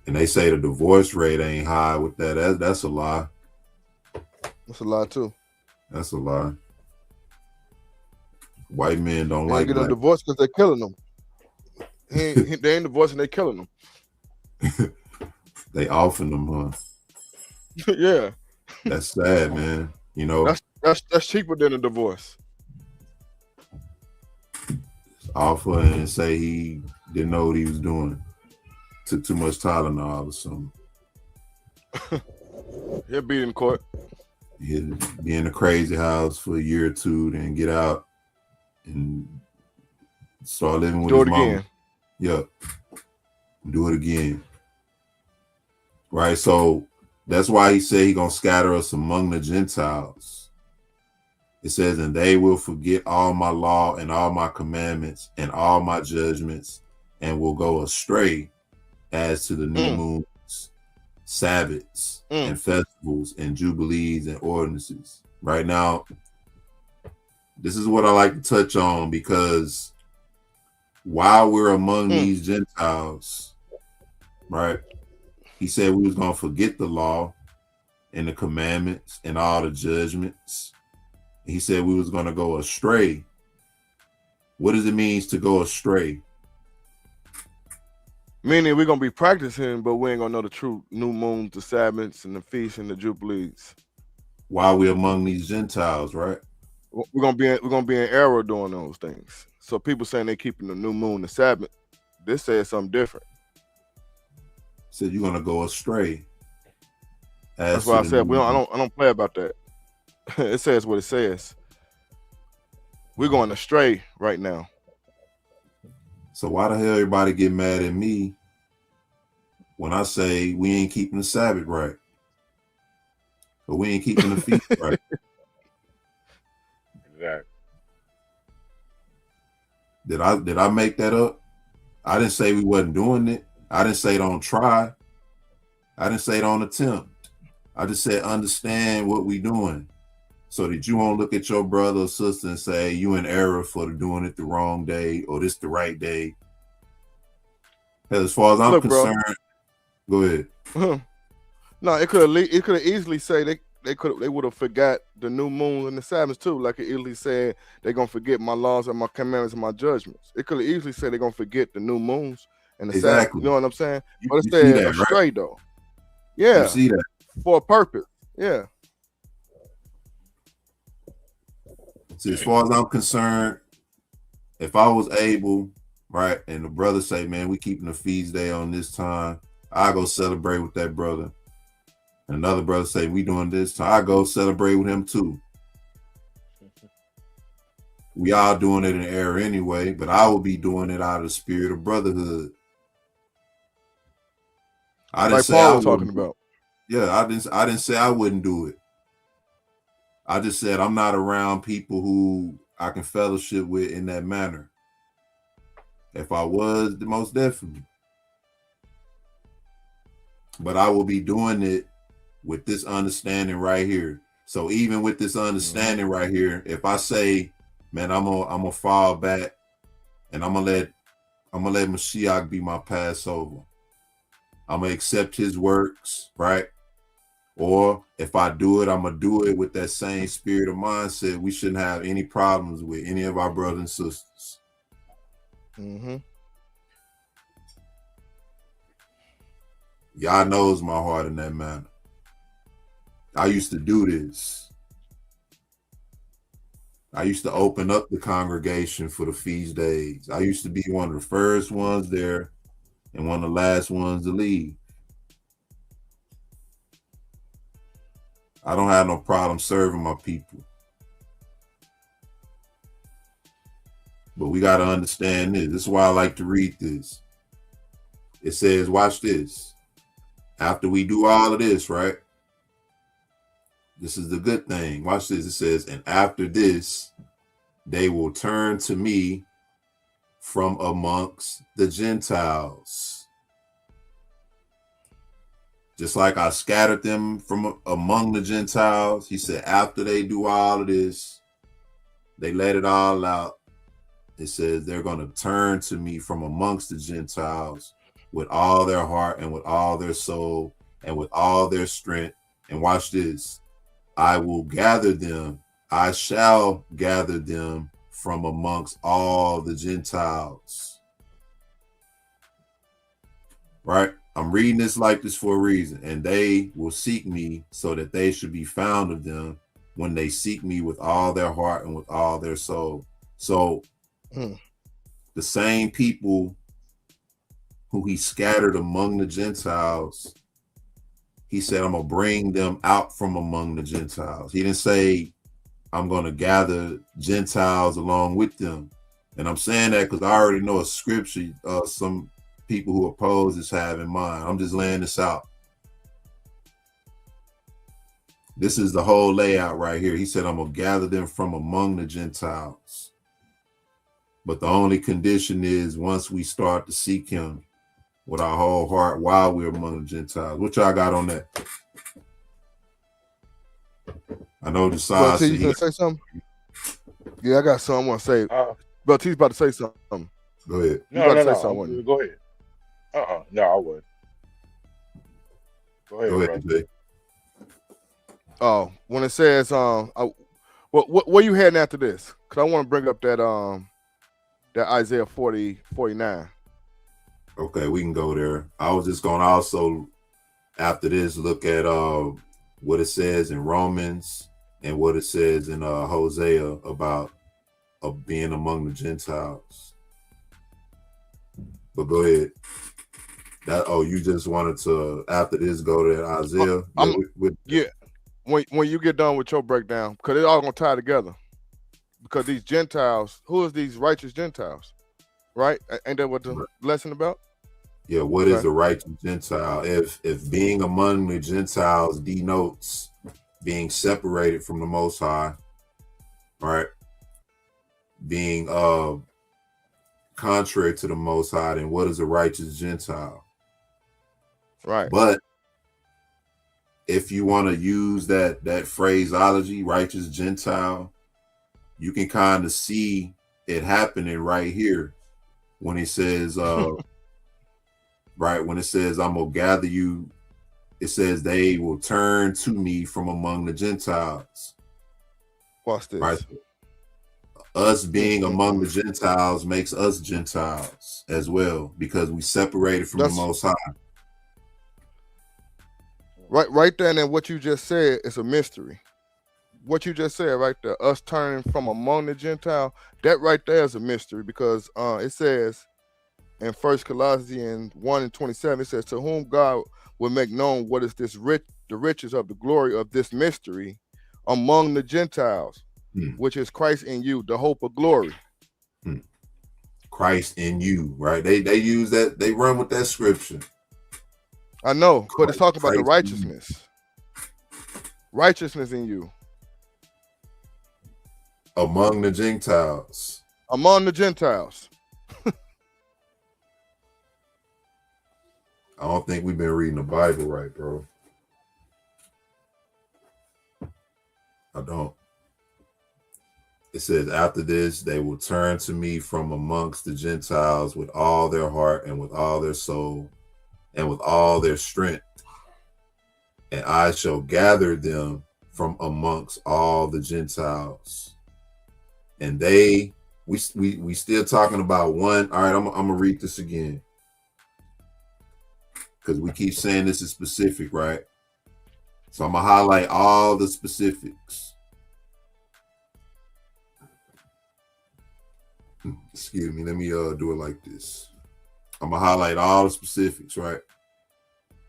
And they say the divorce rate ain't high with that. That's a lie. That's a lie too. That's a lie. White men don't they like get a divorce because they're killing them. They ain't divorcing, they killing them. They offing them, huh? Yeah. That's sad, man. That's cheaper than a divorce. Offer and say he didn't know what he was doing. Took too much Tylenol or something. He'll be in court. He'll be in a crazy house for a year or two, then get out and start living with his mama. Again. Yep. Do it again. Right. So that's why he said he gonna scatter us among the Gentiles. It says, and they will forget all my law and all my commandments and all my judgments, and will go astray as to the new moons, Sabbaths, and festivals, and jubilees, and ordinances. Right now, this is what I like to touch on, because while we're among these Gentiles, right, he said we was going to forget the law and the commandments and all the judgments. He said we was going to go astray. What does it mean to go astray? Meaning we're going to be practicing, but we ain't going to know the true new moons, the Sabbaths, and the feasts, and the jubilees. While we're among these Gentiles, right? We're gonna be in error doing those things. So people saying they keeping the new moon, the Sabbath, this says something different. Said you're gonna go astray. That's why I said I don't play about that. It says what it says. We're going astray right now. So why the hell everybody get mad at me when I say we ain't keeping the Sabbath right? But we ain't keeping the feast right. Exactly. Did I make that up? I didn't say we wasn't doing it. I didn't say don't try. I didn't say don't attempt. I just said understand what we doing, so that you won't look at your brother or sister and say you in error for doing it the wrong day or this the right day. Because as far as I'm concerned, go ahead. No, it could have easily say they would have forgot the new moon and the Sabbath too. Like it easily said they're gonna forget my laws and my commandments and my judgments. It could have easily said they're gonna forget the new moons and the Sabbath. You know what I'm saying? But it said astray right? Though. Yeah. You see that for a purpose. Yeah. So as far as I'm concerned, if I was able, right, and the brother say, man, we keeping the feast day on this time, I go celebrate with that brother. Another brother say we doing this time, I go celebrate with him too. We all doing it in error anyway, but I will be doing it out of the spirit of brotherhood. I didn't say I was talking about. Yeah, I didn't say I wouldn't do it. I just said I'm not around people who I can fellowship with in that manner. If I was, most definitely. But I will be doing it with this understanding right here. So even with this understanding right here, if I say, man, I'm gonna fall back and I'm gonna let Mashiach be my Passover. I'm gonna accept his works, right? Or if I do it, I'm gonna do it with that same spirit of mindset. We shouldn't have any problems with any of our brothers and sisters. Mm-hmm. Y'all knows my heart in that manner. I used to do this. I used to open up the congregation for the feast days. I used to be one of the first ones there and one of the last ones to leave. I don't have no problem serving my people. But we got to understand this. This is why I like to read this. It says, watch this. After we do all of this, right? This is the good thing. Watch this. It says, and after this, they will turn to me from amongst the Gentiles. Just like I scattered them from among the Gentiles, he said, after they do all of this, they let it all out. It says they're going to turn to me from amongst the Gentiles with all their heart and with all their soul and with all their strength. And watch this. I will gather them. I shall gather them from amongst all the Gentiles. Right? I'm reading this like this for a reason. And they will seek me so that they should be found of them when they seek me with all their heart and with all their soul. So the same people who he scattered among the Gentiles, he said, I'm going to bring them out from among the Gentiles. He didn't say, I'm going to gather Gentiles along with them. And I'm saying that because I already know a scripture some people who oppose this have in mind. I'm just laying this out. This is the whole layout right here. He said, I'm going to gather them from among the Gentiles. But the only condition is once we start to seek him with our whole heart while we're among the Gentiles. What y'all got on that? I know the size. Bro, T, you gonna say something? Yeah, I got something I want to say. Bro, T's about to say something. Go ahead. No. Go ahead. No, I wouldn't. Go ahead, Jay. Oh, when it says where you heading after this? Because I want to bring up that Isaiah 49. Okay, we can go there. I was just going to also, after this, look at what it says in Romans and what it says in Hosea about being among the Gentiles. But go ahead. You just wanted to, after this, go to Isaiah? Yeah. When you get done with your breakdown, because it's all going to tie together. Because these Gentiles, who is these righteous Gentiles? Right? Ain't that what the lesson about? Yeah, what is a righteous Gentile? If being among the Gentiles denotes being separated from the Most High, right? Being contrary to the Most High, then what is a righteous Gentile? Right. But if you want to use that phraseology, righteous Gentile, you can kind of see it happening right here when he says, right, when it says, I'm going to gather you, it says they will turn to me from among the Gentiles. Watch this. Right? Us being among the Gentiles makes us Gentiles as well because we separated from the Most High. Right there, and then what you just said is a mystery. What you just said right there, us turning from among the Gentile, that right there is a mystery because it says in 1 Colossians 1:27, it says, to whom God will make known what is the riches of the glory of this mystery among the Gentiles, which is Christ in you, the hope of glory. Christ in you, right? They use that, they run with that scripture. I know, but it's talking about the righteousness. Righteousness in you. Among the Gentiles. Among the Gentiles. I don't think we've been reading the Bible right, bro. I don't. It says, after this, they will turn to me from amongst the Gentiles with all their heart and with all their soul and with all their strength. And I shall gather them from amongst all the Gentiles. And we still talking about one. All right, I'm gonna read this again. Because we keep saying this is specific, right? So I'm gonna highlight all the specifics. Excuse me, let me do it like this. I'm gonna highlight all the specifics, right?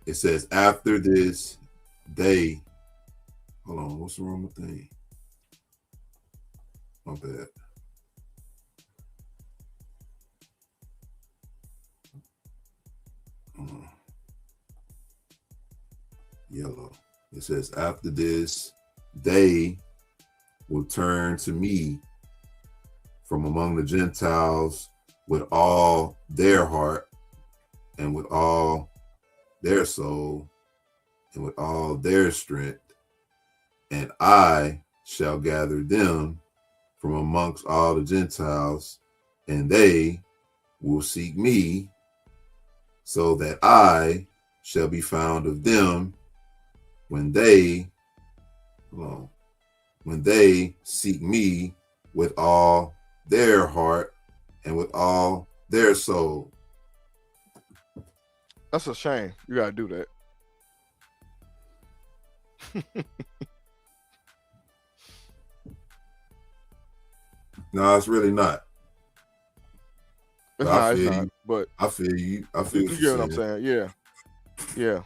It says, after this, hold on, what's the wrong with thing? My bad. Yellow. It says, after this, they will turn to me from among the Gentiles with all their heart and with all their soul and with all their strength, and I shall gather them from amongst all the Gentiles, and they will seek me, so that I shall be found of them when they seek me with all their heart and with all their soul. That's a shame. You gotta do that. No, it's really not. It's But not. But I feel you. I feel you get what I'm saying. Yeah.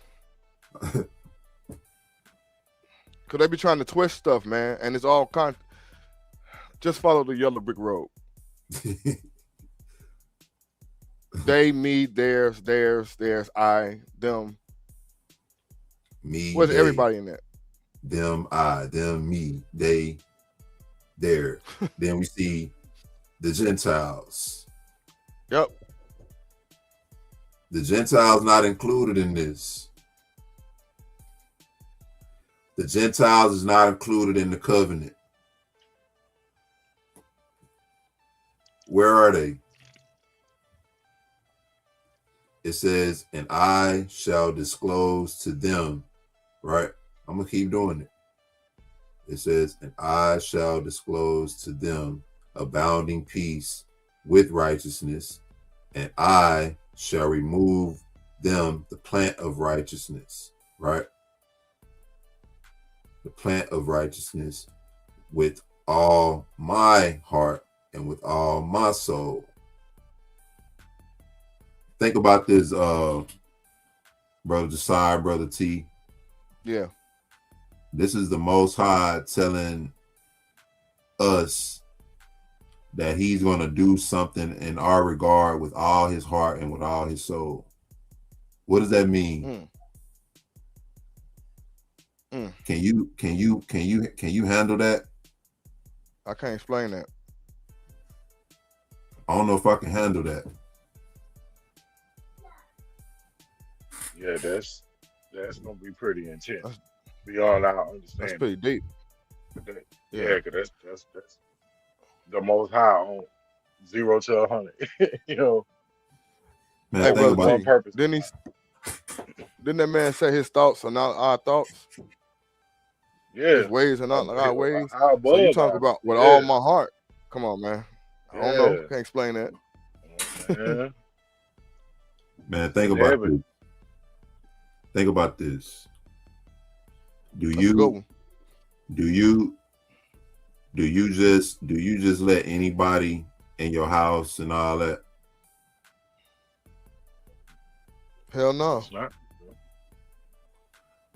Cause they be trying to twist stuff, man, and it's all just follow the yellow brick road. They, me, theirs, I, them. Me, Where's they, everybody in that? Them, I, them, me, they, there. Then we see the Gentiles. Yep. The Gentiles not included in this. The Gentiles is not included in the covenant. Where are they? It says, and I shall disclose to them, right? I'm going to keep doing it. It says, and I shall disclose to them abounding peace with righteousness, and I shall remove them the plant of righteousness, right? The plant of righteousness with all my heart and with all my soul. Think about this, Brother Josiah, Brother T. Yeah. This is the Most High telling us that he's going to do something in our regard with all his heart and with all his soul. What does that mean? Can you handle that? I can't explain that. I don't know if I can handle that. Yeah, that's gonna be pretty intense beyond our understanding. That's pretty deep. Yeah, because that's the Most High on 0 to 100. You know. Man, hey, brother, one purpose. Didn't that man say his thoughts are not our thoughts? Yeah. His ways are not like our ways. So you talk about with all my heart. Come on, man. I don't know. Can't explain that. Man, think about this. Think about this. Do you just let anybody in your house and all that? Hell no.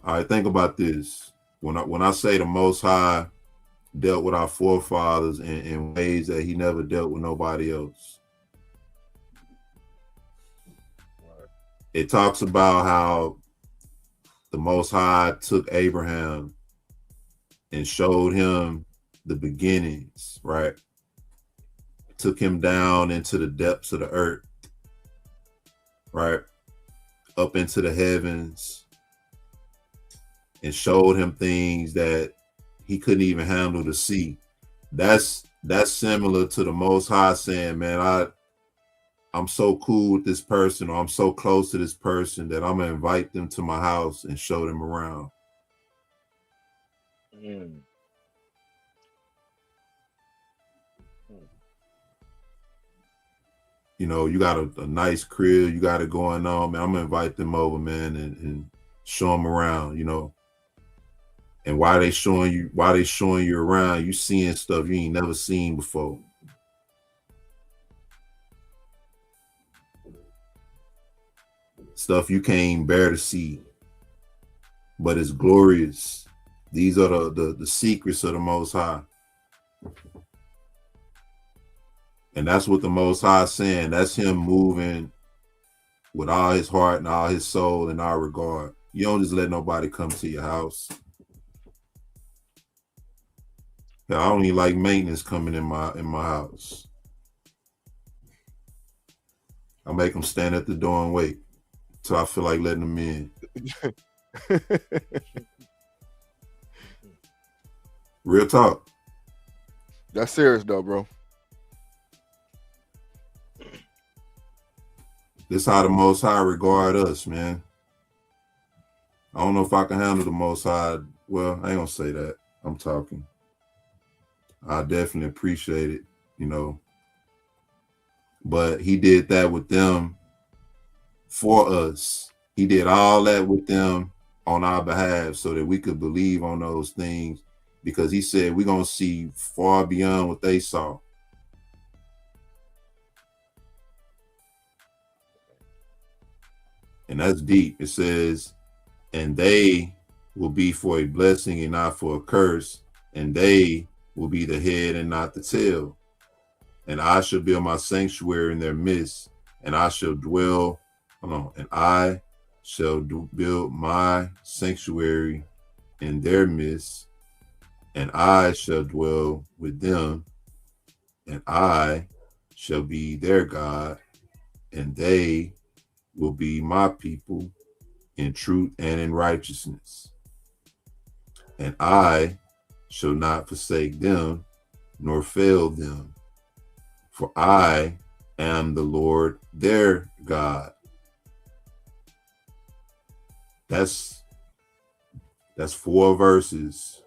All right, think about this. When I say the Most High dealt with our forefathers in ways that he never dealt with nobody else. It talks about how the Most High took Abraham and showed him the beginnings, right? Took him down into the depths of the earth, right? Up into the heavens, and showed him things that he couldn't even handle to see. That's similar to the Most High saying, man, I'm so cool with this person, or I'm so close to this person that I'm gonna invite them to my house and show them around. You know, you got a nice crib, you got it going on, man. I'm gonna invite them over, man, and show them around, you know. And while they showing you around, you seeing stuff you ain't never seen before. Stuff you can't even bear to see, but it's glorious. These are the secrets of the Most High. And that's what the Most High is saying. That's him moving with all his heart and all his soul in our regard. You don't just let nobody come to your house. I don't even like maintenance coming in my house. I make them stand at the door and wait till I feel like letting them in. Real talk. That's serious though, bro. This how the Most High regard us, man. I don't know if I can handle the Most High. Well, I ain't gonna say that. I'm talking. I definitely appreciate it, you know. But he did that with them for us. He did all that with them on our behalf so that we could believe on those things, because he said we're going to see far beyond what they saw. And that's deep. It says, and they will be for a blessing and not for a curse, and they will be the head and not the tail. And I shall build my sanctuary in their midst, and I shall dwell, and I shall build my sanctuary in their midst, and I shall dwell with them, and I shall be their God, and they will be my people in truth and in righteousness. And I shall not forsake them, nor fail them, for I am the Lord their God. That's 4 verses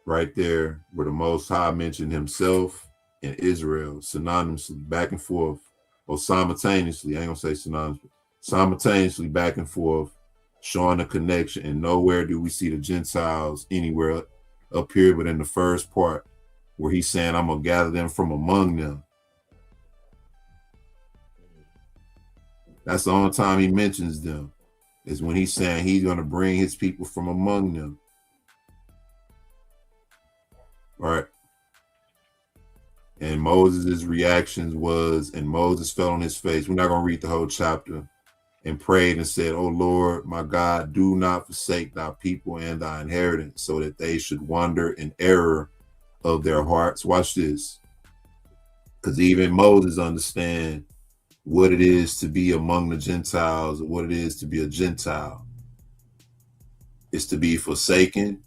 right there where the Most High mentioned himself and Israel synonymously, back and forth, or simultaneously. I ain't gonna say synonymously, simultaneously back and forth, showing a connection. And nowhere do we see the Gentiles anywhere up here but in the first part where he's saying, I'm gonna gather them from among them. That's the only time he mentions them, is when he's saying he's going to bring his people from among them. Right? And Moses' reactions was, and Moses fell on his face. We're not going to read the whole chapter. And prayed and said, O Lord, my God, do not forsake thy people and thy inheritance, so that they should wander in error of their hearts. Watch this. Because even Moses understands what it is to be among the Gentiles, or what it is to be a Gentile. It's to be forsaken,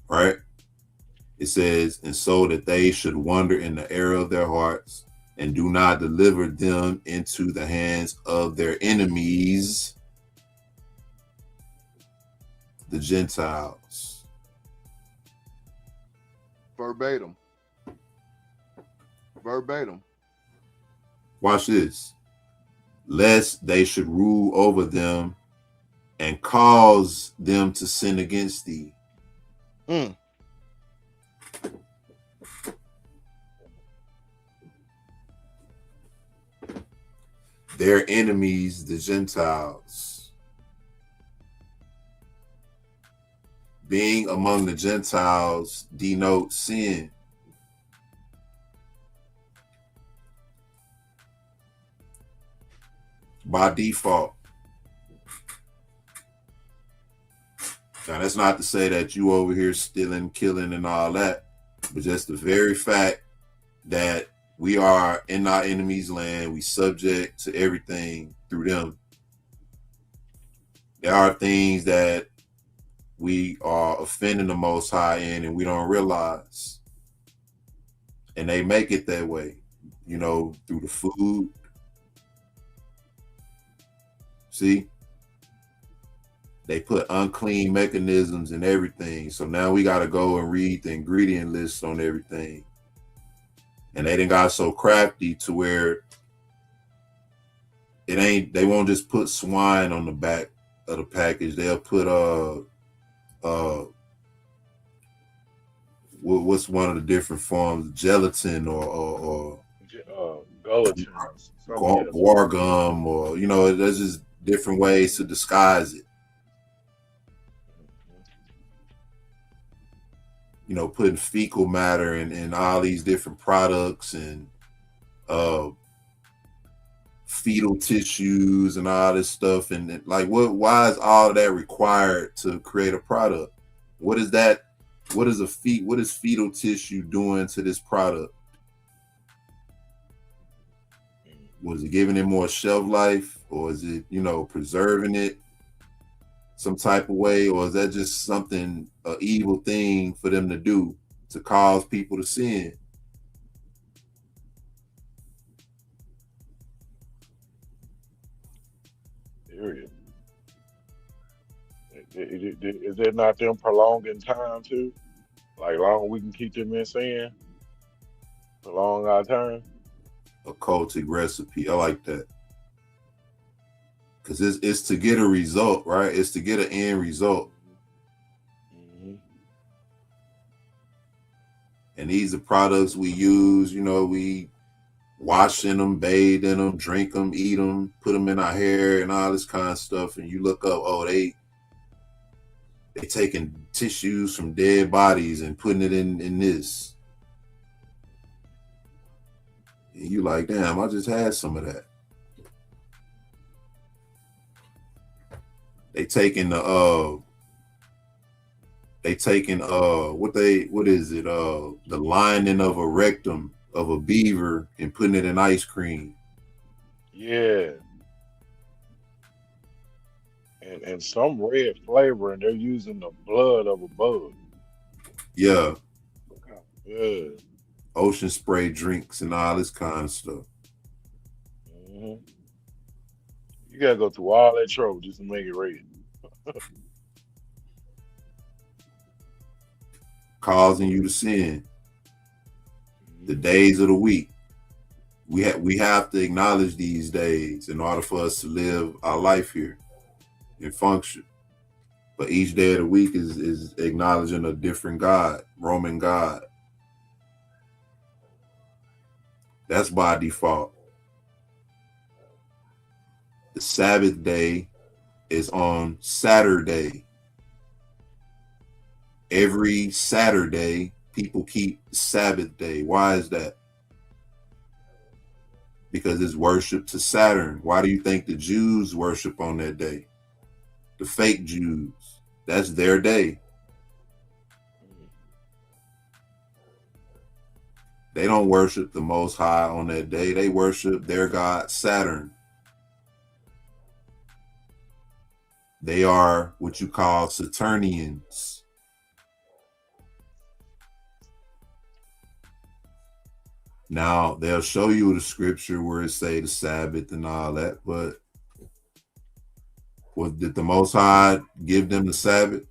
right? It says, and so that they should wander in the error of their hearts, and do not deliver them into the hands of their enemies, the Gentiles. Verbatim. Watch this. Lest they should rule over them and cause them to sin against thee. Their enemies, the Gentiles. Being among the Gentiles denotes sin. By default. Now, that's not to say that you over here stealing, killing, and all that, but just the very fact that we are in our enemy's land, we subject to everything through them. There are things that we are offending the Most High in, and we don't realize. And they make it that way, through the food. See? They put unclean mechanisms in everything. So now we got to go and read the ingredient list on everything. And they done got so crafty to where they won't just put swine on the back of the package. They'll put what's one of the different forms, gelatin or gelatin, guar gum, or there's just different ways to disguise it. Putting fecal matter in all these different products, and fetal tissues and all this stuff. And why is all that required to create a product? What is that? What is fetal tissue doing to this product? Was it giving it more shelf life, or is it, preserving it some type of way, or is that just something, a evil thing for them to do to cause people to sin? Period. Is it not them prolonging time too? Like long we can keep them in sin, prolong our time. A cultic recipe. I like that. Because it's to get a result, right? It's to get an end result. Hmm. And these are products we use, we wash in them, bathe in them, drink them, eat them, put them in our hair and all this kind of stuff. And you look up, oh, they taking tissues from dead bodies and putting it in this. And you like, damn, I just had some of that. They taking what is it? The lining of a rectum of a beaver and putting it in ice cream. Yeah, and some red flavor, and they're using the blood of a bug. Yeah. Yeah. Ocean spray drinks and all this kind of stuff. Hmm. You gotta go through all that trouble just to make it red. Causing you to sin. The days of the week. We have to acknowledge these days in order for us to live our life here and function. But each day of the week is acknowledging a different God, Roman God. That's by default. The Sabbath day is on Saturday. Every Saturday, people keep Sabbath day. Why is that? Because it's worship to Saturn. Why do you think the Jews worship on that day? The fake Jews. That's their day. They don't worship the Most High on that day. They worship their god Saturn. They are what you call Saturnians. Now, they'll show you the scripture where it say the Sabbath and all that, but did the Most High give them the Sabbath?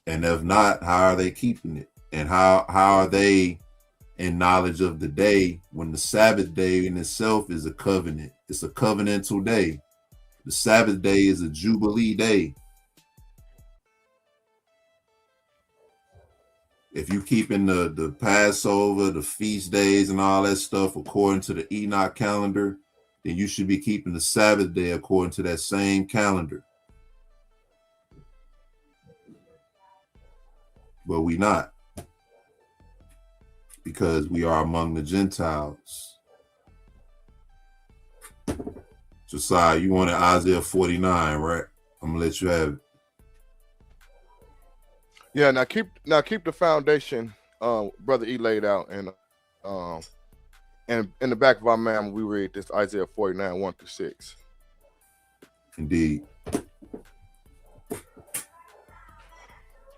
And if not, how are they keeping it? And how are they in knowledge of the day when the Sabbath day in itself is a covenant? It's a covenantal day. The Sabbath day is a Jubilee day. If you keeping the Passover, the feast days and all that stuff according to the Enoch calendar, then you should be keeping the Sabbath day according to that same calendar. But we not, because we are among the Gentiles. Josiah, you wanted Isaiah 49, right? I'm gonna let you have it. Yeah, now keep the foundation, Brother E laid out, and in the back of our mind we read this Isaiah 49, 1-6. Indeed.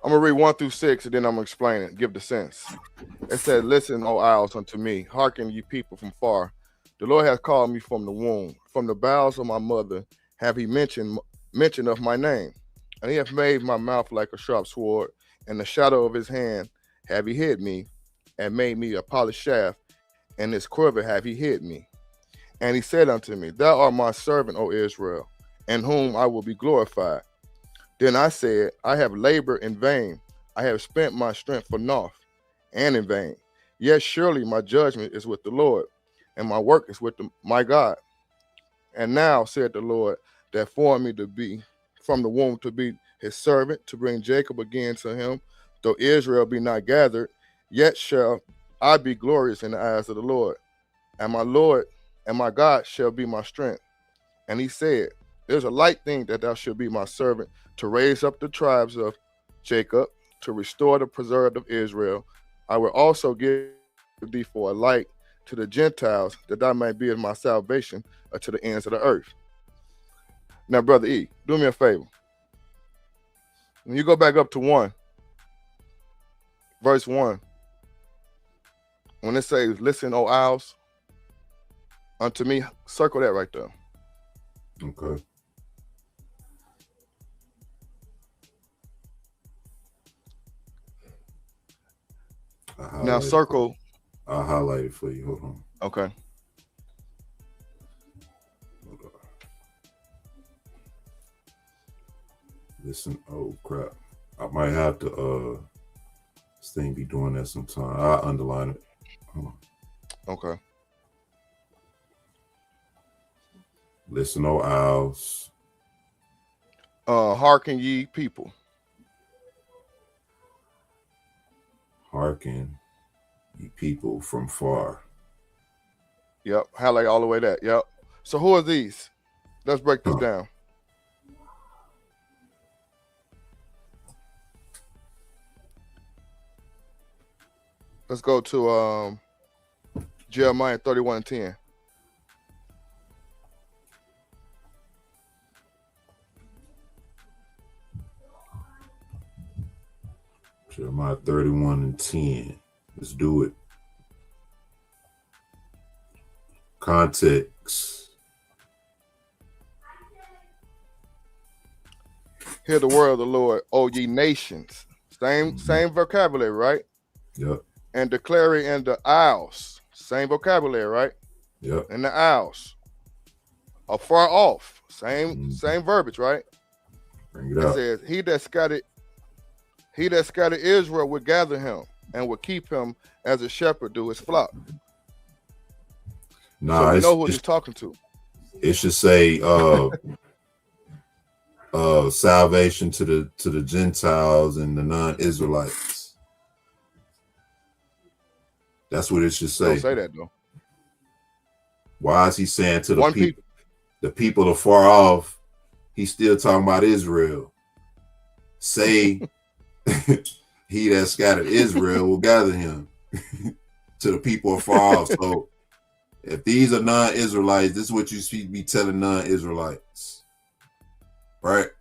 I'm gonna read 1-6, and then I'm gonna explain it, give the sense. It says, "Listen, O isles, unto me; hearken, ye people from far. The Lord hath called me from the womb, from the bowels of my mother. Have He mentioned of my name? And He hath made my mouth like a sharp sword, and the shadow of His hand have He hid me, and made me a polished shaft, and His quiver have He hid me. And He said unto me, Thou art my servant, O Israel, in whom I will be glorified. Then I said, I have labored in vain. I have spent my strength for naught and in vain. Yet surely my judgment is with the Lord, and my work is with my God. And now, said the Lord, that formed me to be from the womb to be His servant, to bring Jacob again to Him, though Israel be not gathered, yet shall I be glorious in the eyes of the Lord. And my Lord and my God shall be my strength. And He said, There's a light thing that thou shalt be my servant, to raise up the tribes of Jacob, to restore the preserved of Israel. I will also give thee for a light to the Gentiles, that thou might be my salvation to the ends of the earth. Now, Brother E, do me a favor. When you go back up to 1, verse 1, when it says, listen, O owls, unto me, circle that right there. Okay. Now circle. I'll highlight it for you. Hold on. Okay. Listen, oh crap. I might have to this thing be doing that sometime. I'll underline it. Hold on. Okay. Listen, O owls. Hearken ye people. Hearken ye people from far. Yep. Highlight all the way that. Yep. So who are these? Let's break this down. Let's go to Jeremiah 31:10. Jeremiah 31:10. Let's do it. Context. Hear the word of the Lord, O ye nations. Same vocabulary, right? Yep. And declare it in the isles. Same vocabulary, right? Yep. And the isles. Afar off. Same verbiage, right? Bring it up. Says, he that scattered Israel would gather him and would keep him as a shepherd do his flock. Nah, so we know who he's talking to. It should say salvation to the Gentiles and the non-Israelites. That's what it should say. Don't say that though. Why is he saying to the people afar off? He's still talking about Israel. Say he that scattered Israel will gather him to the people afar off. So if these are non-Israelites, this is what you should be telling non-Israelites. Right?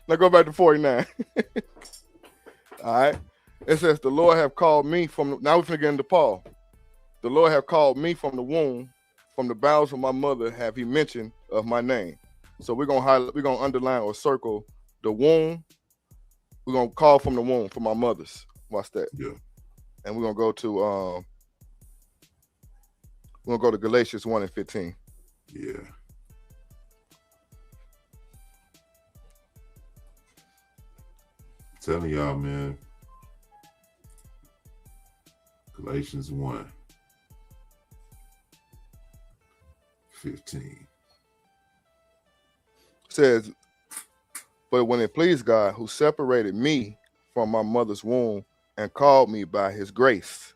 Now go back to 49. All right. It says, the Lord have called me from, now we're going to get into Paul. The Lord have called me from the womb, from the bowels of my mother have he mentioned of my name. So we're going to highlight, we're going to underline or circle the womb. We're going to call from the womb, from my mother's. Watch that. Yeah. And we're going to go to Galatians 1:15. Yeah. Telling y'all, man. Galatians 1:15 says, but when it pleased God, who separated me from my mother's womb and called me by his grace.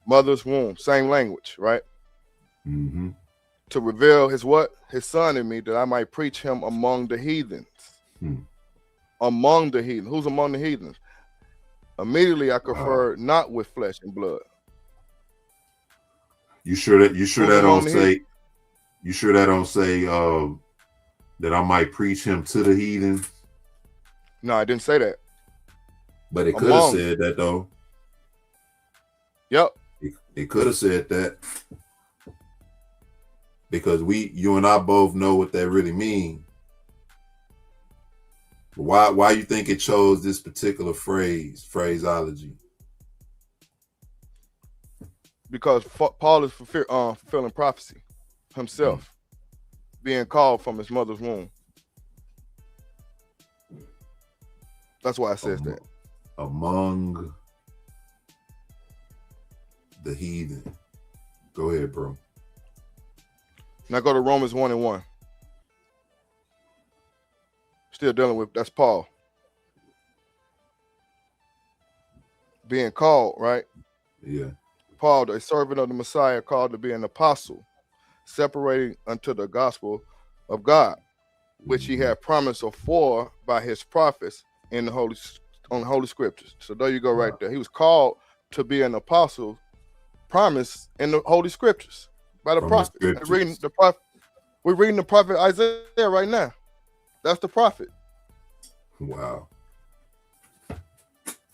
Mother's womb, same language, right? Mm-hmm. To reveal his what? His son in me, that I might preach him among the heathens. Among the heathens. Who's among the heathens? Immediately I confer not with flesh and blood. You sure that don't say that I might preach him to the heathen? No, I didn't say that. But it could have said that though. Yep. It could have said that. Because you and I both know what that really means. Why you think it chose this particular phraseology? Because Paul is fulfilling prophecy himself, being called from his mother's womb. That's why it says that. Among the heathen. Go ahead, bro. Now go to Romans 1:1. Still dealing with, that's Paul. Being called, right? Yeah. Paul, a servant of the Messiah, called to be an apostle, separating unto the gospel of God, which he had promised afore by his prophets in the on the Holy Scriptures. So there you go, right there. He was called to be an apostle, promised in the Holy Scriptures by the From the prophets. And reading scriptures. the prophet, we're reading the prophet Isaiah right now. That's the prophet. Wow.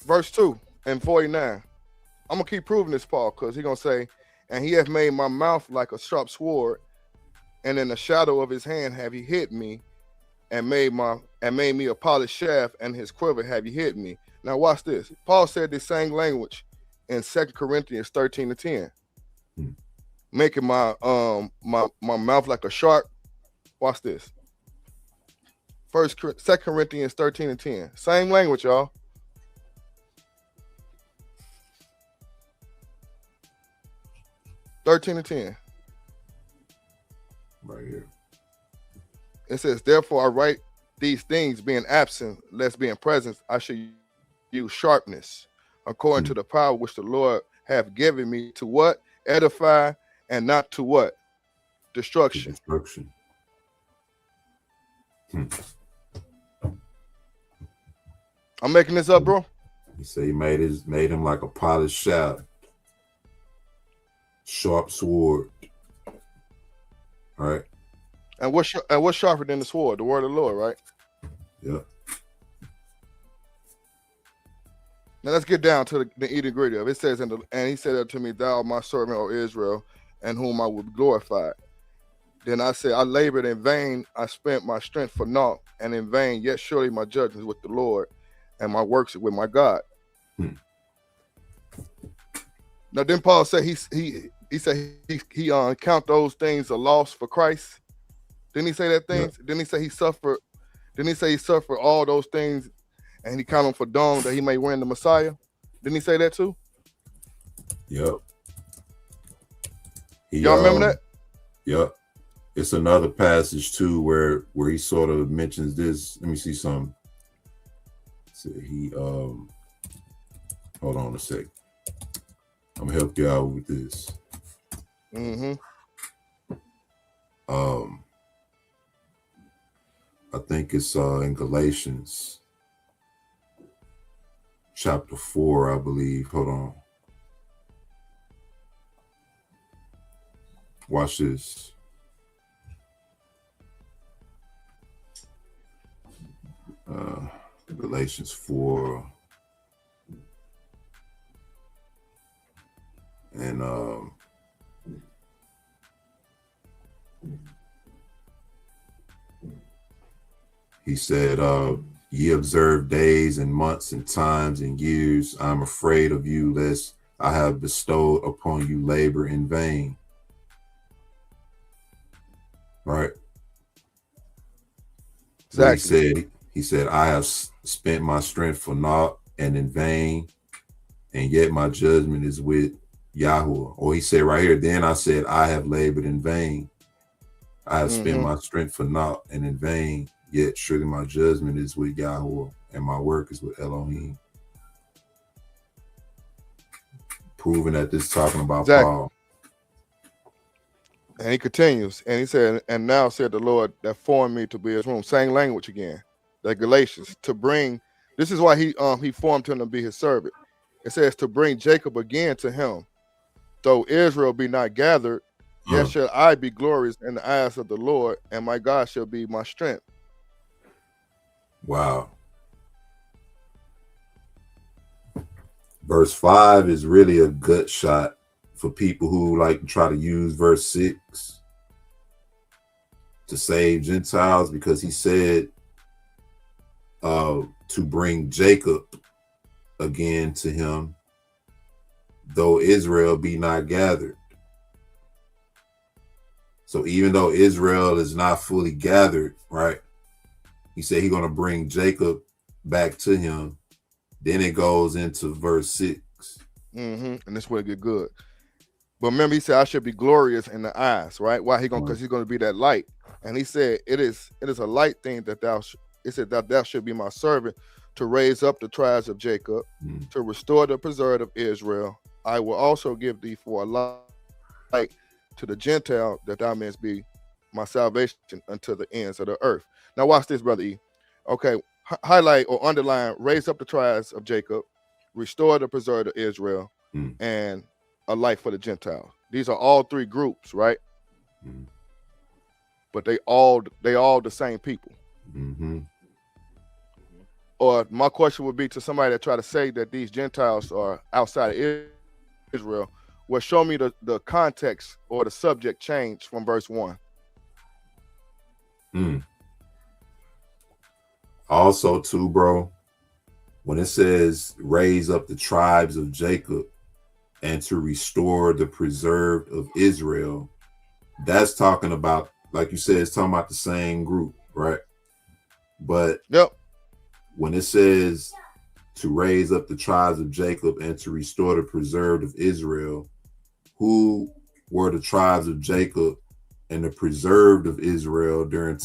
Verse 2 and 49. I'm gonna keep proving this, Paul, because he's gonna say, and he hath made my mouth like a sharp sword, and in the shadow of his hand have he hid me, and made me a polished shaft, and his quiver have he hid me. Now watch this. Paul said this same language in 2 Corinthians 13 and 10. Hmm. Making my mouth like a sharp. Watch this. 2 Corinthians 13 and 10. Same language, y'all. (13 and 10). Right here. It says, therefore I write these things being absent, lest being present I should use sharpness, according to the power which the Lord hath given me to what? Edify, and not to what? Destruction. Destruction. I'm making this up, bro. He said he made him like a polished shaft, sharp sword. All right. And what's sharper than the sword? The word of the Lord, right? Yeah. Now let's get down to the nitty gritty of it. It says, and he said unto me, thou art my servant, O Israel, and whom I will glorify. Then I said, I labored in vain, I spent my strength for naught, and in vain, yet surely my judgments with the Lord, and my works with my God. Now then Paul said he said he count those things a loss for Christ. Didn't he say that things? Yeah. Didn't he say he suffered? Didn't he say he suffered all those things and he counted them for dung that he may win the Messiah? Didn't he say that too? Yep. Y'all remember that? Yep. It's another passage too where he sort of mentions this. Let me see something. So he hold on a sec. I'm gonna help you out with this. I think it's in Galatians chapter 4, I believe. Hold on. Watch this. Galatians 4. And he said, ye observe days and months and times and years. I'm afraid of you, lest I have bestowed upon you labor in vain. Right. Exactly. So he said, I have spent my strength for naught and in vain, and yet my judgment is with Yahweh. Or he said right here, then I said, I have labored in vain. I have spent my strength for naught and in vain, yet surely my judgment is with Yahweh, and my work is with Elohim. Proving that this is talking about Paul. And he continues, and he said, and now said the Lord that formed me to be his womb. Same language again, that Galatians, to bring, this is why he formed him to be his servant. It says to bring Jacob again to him. Though Israel be not gathered, yet shall I be glorious in the eyes of the Lord, and my God shall be my strength. Wow. Verse 5 is really a gut shot for people who like to try to use verse 6 to save Gentiles, because he said to bring Jacob again to him, though Israel be not gathered. So even though Israel is not fully gathered, right? He said he's going to bring Jacob back to him. Then it goes into verse 6. And this will get good. But remember, he said, I should be glorious in the eyes, right? Why? Because he's going to be that light. And he said, it is a light thing that it said that thou should be my servant to raise up the tribes of Jacob, to restore the preserved of Israel. I will also give thee for a light to the Gentile, that thou mayest be my salvation unto the ends of the earth. Now watch this, brother E. Okay, highlight or underline, raise up the tribes of Jacob, restore the preserved of Israel, and a light for the Gentiles. These are all three groups, right? But they all the same people. Or my question would be to somebody that try to say that these Gentiles are outside of Israel, well, show me the context or the subject change from verse 1. Also, too, bro, when it says raise up the tribes of Jacob and to restore the preserved of Israel, that's talking about, like you said, it's talking about the same group, right? But when it says to raise up the tribes of Jacob and to restore the preserved of Israel, who were the tribes of Jacob and the preserved of Israel during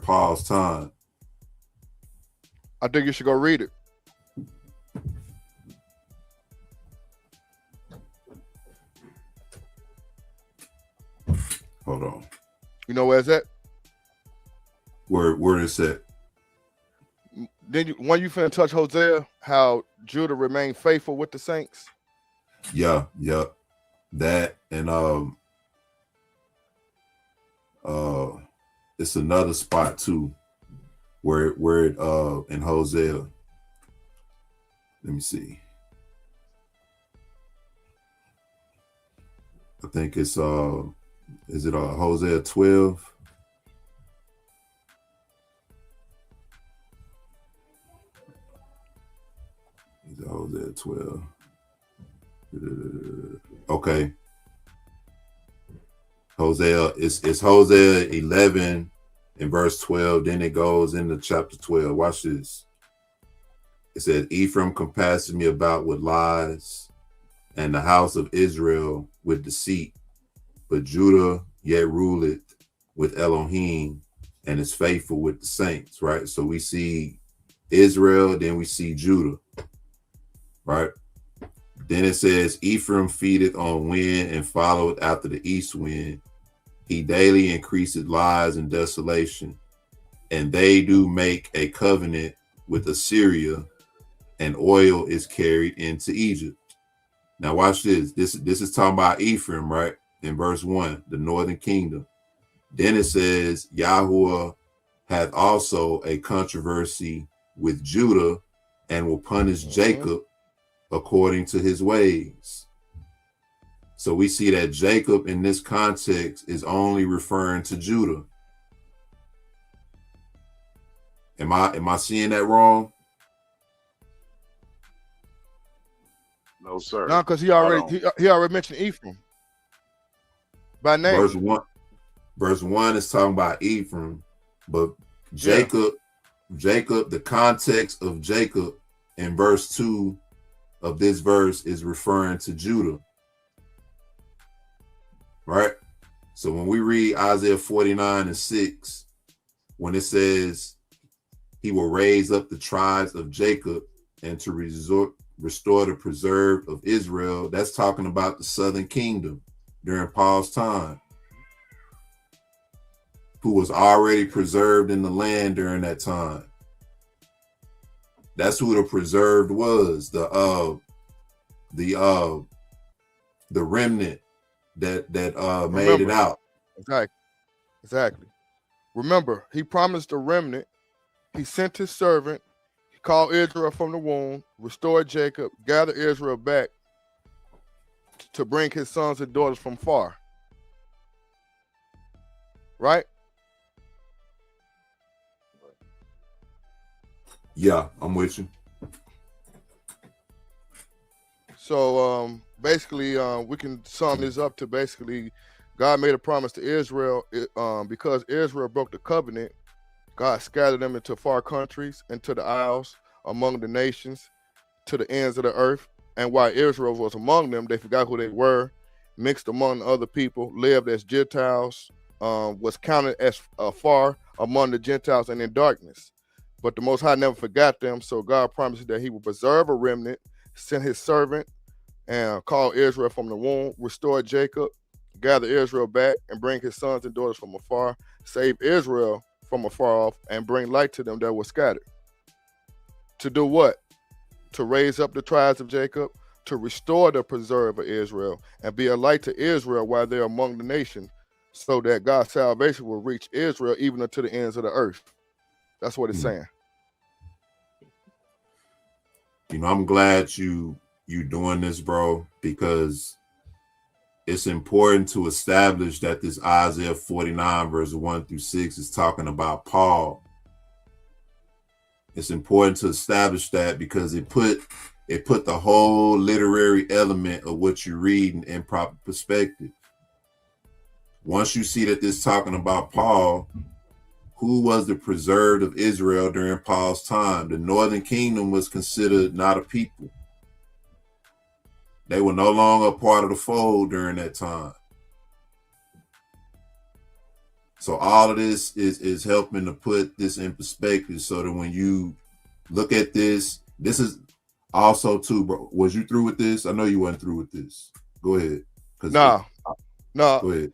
Paul's time? I think you should go read it. Hold on. You know where's that? Where is that? Then when you finna touch Hosea, how Judah remained faithful with the saints. Yeah. That and it's another spot too where it in Hosea. Let me see. I think it's is it Hosea 12? Is it Hosea 12? Okay. Hosea, it's Hosea 11 in verse 12. Then it goes into chapter 12. Watch this. It says, Ephraim compasses me about with lies, and the house of Israel with deceit. But Judah yet ruleth with Elohim and is faithful with the saints, right? So we see Israel, then we see Judah, right? Then it says, Ephraim feedeth on wind and followeth after the east wind. He daily increaseth lies and desolation. And they do make a covenant with Assyria, and oil is carried into Egypt. Now watch this. This is talking about Ephraim, right? In verse 1, the northern kingdom. Then it says, Yahuwah hath also a controversy with Judah and will punish Jacob according to his ways. So we see that Jacob in this context is only referring to Judah. Am I seeing that wrong? No, sir. No, because he already mentioned Ephraim by name. Verse 1 is talking about Ephraim, but Jacob, the context of Jacob in verse 2 of this verse is referring to Judah. Right? So when we read Isaiah 49:6, when it says he will raise up the tribes of Jacob and to restore the preserved of Israel, that's talking about the southern kingdom during Paul's time, who was already preserved in the land during that time. That's who the preserved was, the remnant that made it out. Exactly. Remember, he promised a remnant. He sent his servant. He called Israel from the womb, restored Jacob, gathered Israel back to bring his sons and daughters from far. Right? Yeah, I'm with you. So basically, we can sum this up to basically God made a promise to Israel because Israel broke the covenant. God scattered them into far countries, into the isles, among the nations, to the ends of the earth. And while Israel was among them, they forgot who they were, mixed among other people, lived as Gentiles, was counted as far among the Gentiles and in darkness. But the Most High never forgot them, so God promised that he would preserve a remnant, send his servant, and call Israel from the womb, restore Jacob, gather Israel back, and bring his sons and daughters from afar, save Israel from afar off, and bring light to them that were scattered. To do what? To raise up the tribes of Jacob, to restore the preserve of Israel, and be a light to Israel while they're among the nations, so that God's salvation will reach Israel even unto the ends of the earth. That's what it's saying. You know, I'm glad you doing this, bro, because it's important to establish that this Isaiah 49 verse 1-6 is talking about Paul. It's important to establish that because it put the whole literary element of what you're reading in proper perspective. Once you see that this is talking about Paul, who was the preserved of Israel during Paul's time? The northern kingdom was considered not a people. They were no longer a part of the fold during that time. So all of this is helping to put this in perspective so that when you look at this is also too, bro. Was you through with this? I know you weren't through with this. Go ahead. No. Go ahead.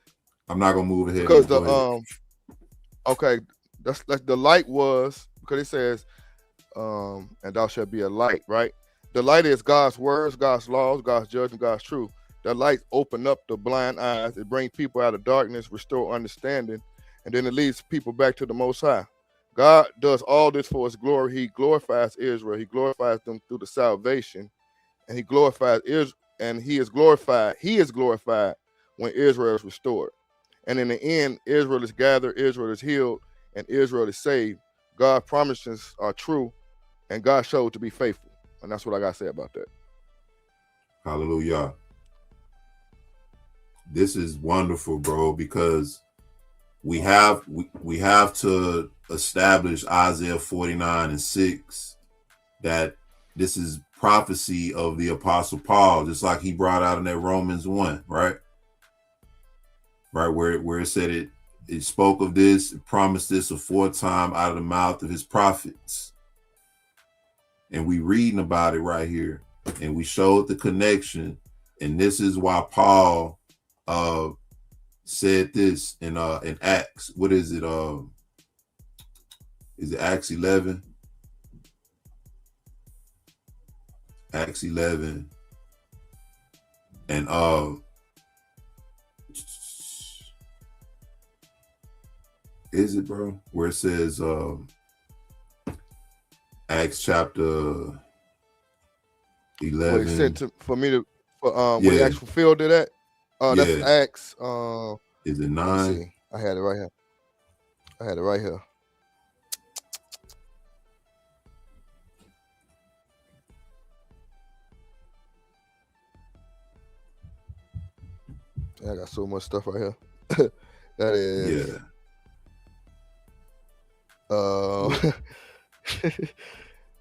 I'm not gonna move ahead. Because okay, that's the light was, because it says, and thou shalt be a light, right? The light is God's words, God's laws, God's judgment, God's truth. The light open up the blind eyes. It brings people out of darkness, restore understanding, and then it leads people back to the Most High. God does all this for his glory. He glorifies Israel. He glorifies them through the salvation, and he glorifies Israel, and he is glorified. He is glorified when Israel is restored. And in the end, Israel is gathered, Israel is healed, and Israel is saved. God's promises are true, and God showed to be faithful. And that's what I got to say about that. Hallelujah. This is wonderful, bro, because we have to establish Isaiah 49:6 that this is prophecy of the Apostle Paul, just like he brought out in that Romans 1, right? Right, where it said it spoke of this, it promised this aforetime out of the mouth of his prophets. And we reading about it right here, and we showed the connection, and this is why Paul said this in Acts. What is it? Is it Acts 11? Acts 11. And is it, bro? Where it says Acts chapter 11. What he said for me to when he actually fulfilled that. That's Acts. Is it 9? I had it right here. I got so much stuff right here. That is.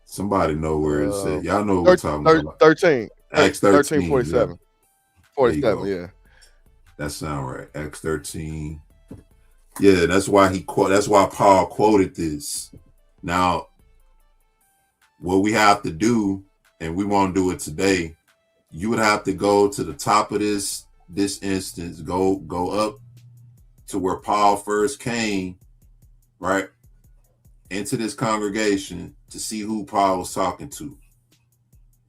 Somebody know where it's at. Y'all know what we're talking about. 13. Acts 13. 47. 47, yeah. That sound right. Acts 13. Yeah, that's why Paul quoted this. Now, what we have to do, and we won't do it today, you would have to go to the top of this instance, go up to where Paul first came, right, into this congregation to see who Paul was talking to.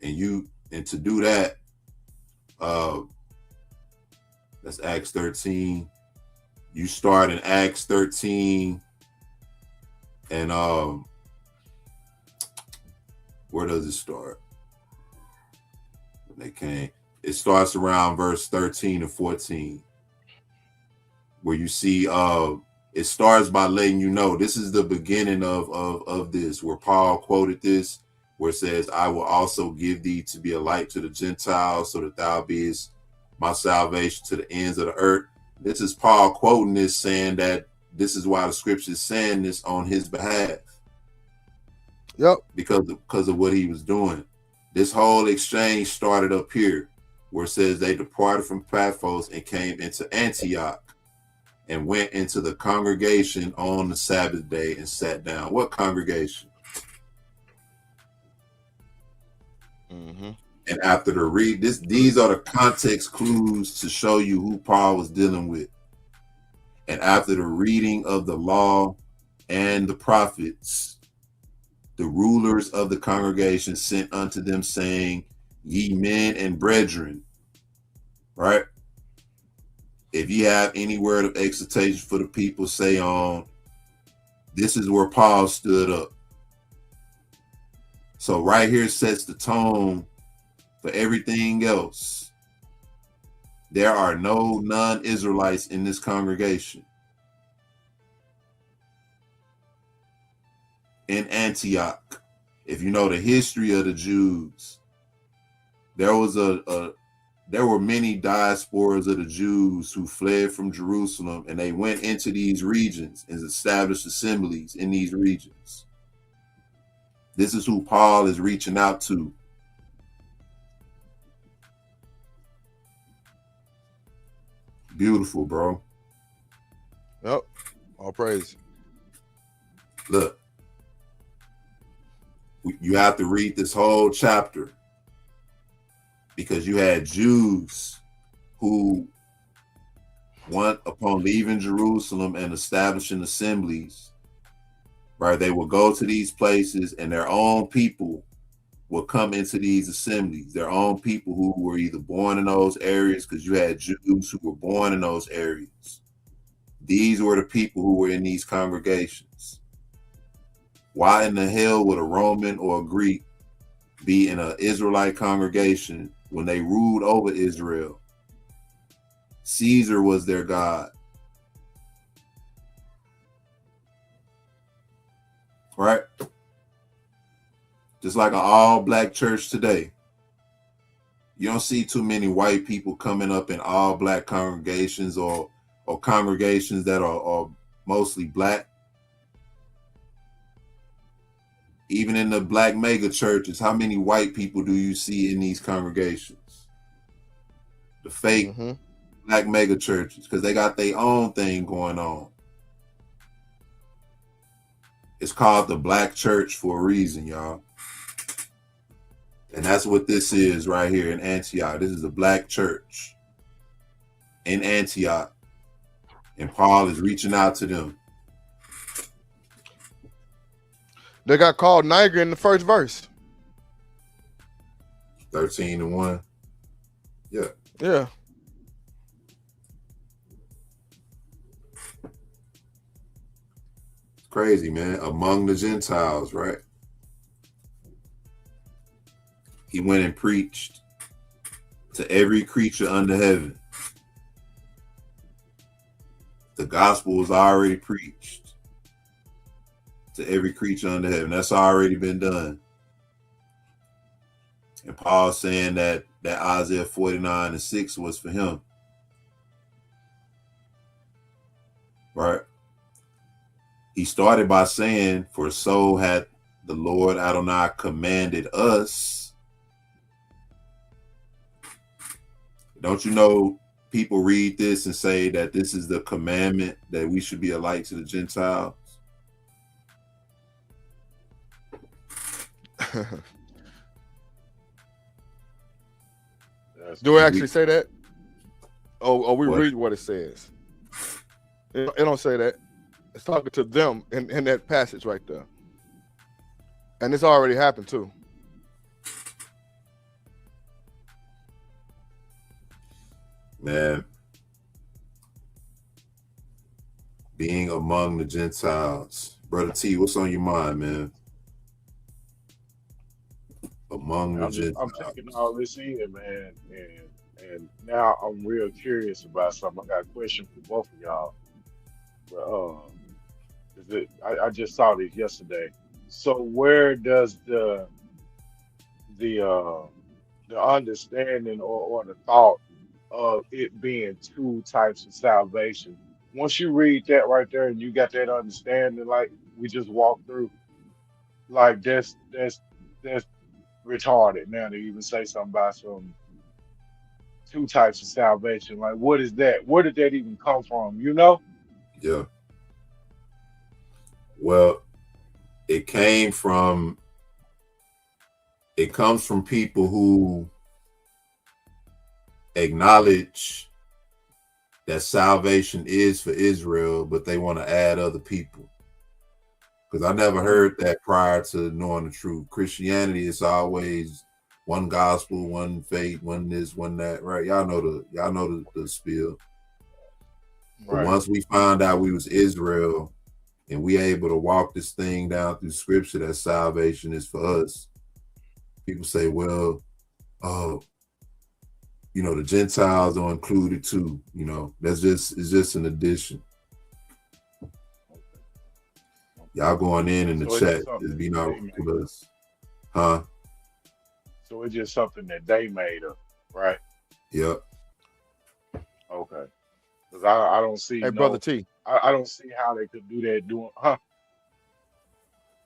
And to do that, that's Acts 13. You start in Acts 13, and where does it start? When they came, it starts around verse 13 and 14, where you see it starts by letting you know this is the beginning of this, where Paul quoted this, where it says, I will also give thee to be a light to the Gentiles, so that thou beest my salvation to the ends of the earth. This is Paul quoting this, saying that this is why the scripture is saying this on his behalf. Yep. Because of what he was doing. This whole exchange started up here, where it says they departed from Paphos and came into Antioch and went into the congregation on the Sabbath day and sat down. What congregation? Mm-hmm. And after the read, these are the context clues to show you who Paul was dealing with. And after the reading of the law and the prophets, the rulers of the congregation sent unto them, saying, ye men and brethren, right? If ye have any word of exhortation for the people, say on. This is where Paul stood up. So right here sets the tone for everything else. There are no non-Israelites in this congregation. In Antioch, if you know the history of the Jews, there were many diasporas of the Jews who fled from Jerusalem, and they went into these regions and established assemblies in these regions. This is who Paul is reaching out to. Beautiful, bro. Yep. All praise. Look, you have to read this whole chapter, because you had Jews who, upon leaving Jerusalem and establishing assemblies, right, they would go to these places and their own people would come into these assemblies, their own people who were either born in those areas, because you had Jews who were born in those areas. These were the people who were in these congregations. Why in the hell would a Roman or a Greek be in an Israelite congregation when they ruled over Israel? Caesar was their god. Right? Just like an all-black church today. You don't see too many white people coming up in all-black congregations or congregations that are mostly black. Even in the black mega churches, how many white people do you see in these congregations? The fake black mega churches, because they got their own thing going on. It's called the black church for a reason, y'all. And that's what this is right here in Antioch. This is the black church in Antioch. And Paul is reaching out to them. They got called Niger in the first verse. 13-1. Yeah. Yeah. It's crazy, man. Among the Gentiles, right? He went and preached to every creature under heaven. The gospel was already preached to every creature under heaven. That's already been done. And Paul saying that Isaiah 49:6 was for him. Right? He started by saying, for so had the Lord Adonai commanded us. Don't you know people read this and say that this is the commandment that we should be a light to the Gentiles? Do it actually say that? Oh, we What? read what it says. It don't say that. It's talking to them in that passage right there. And it's already happened too. Man, being among the Gentiles. Brother T, what's on your mind, man? Among the Gentiles. I'm taking all this in, man, and now I'm real curious about something. I got a question for both of y'all. But I just saw this yesterday. So where does the understanding or the thought of it being two types of salvation? Once you read that right there and you got that understanding, like we just walked through, like that's retarded now to even say something about some two types of salvation. Like, what is that? Where did that even come from? You know? Yeah. Well, it comes from people who acknowledge that salvation is for Israel, but they want to add other people. Because I never heard that prior to knowing the truth. Christianity is always one gospel, one faith, one this, one that, right? Y'all know the spiel. But Right. once we found out we was Israel and we able to walk this thing down through scripture that salvation is for us, people say, well, the Gentiles are included too. It's just an addition. Y'all going in the So it's chat just something is that be not they made with up. us. Huh? So it's just something that they made up, right? Yep. Okay. Because I don't see Hey, brother no, T. I don't see how they could do that doing, huh?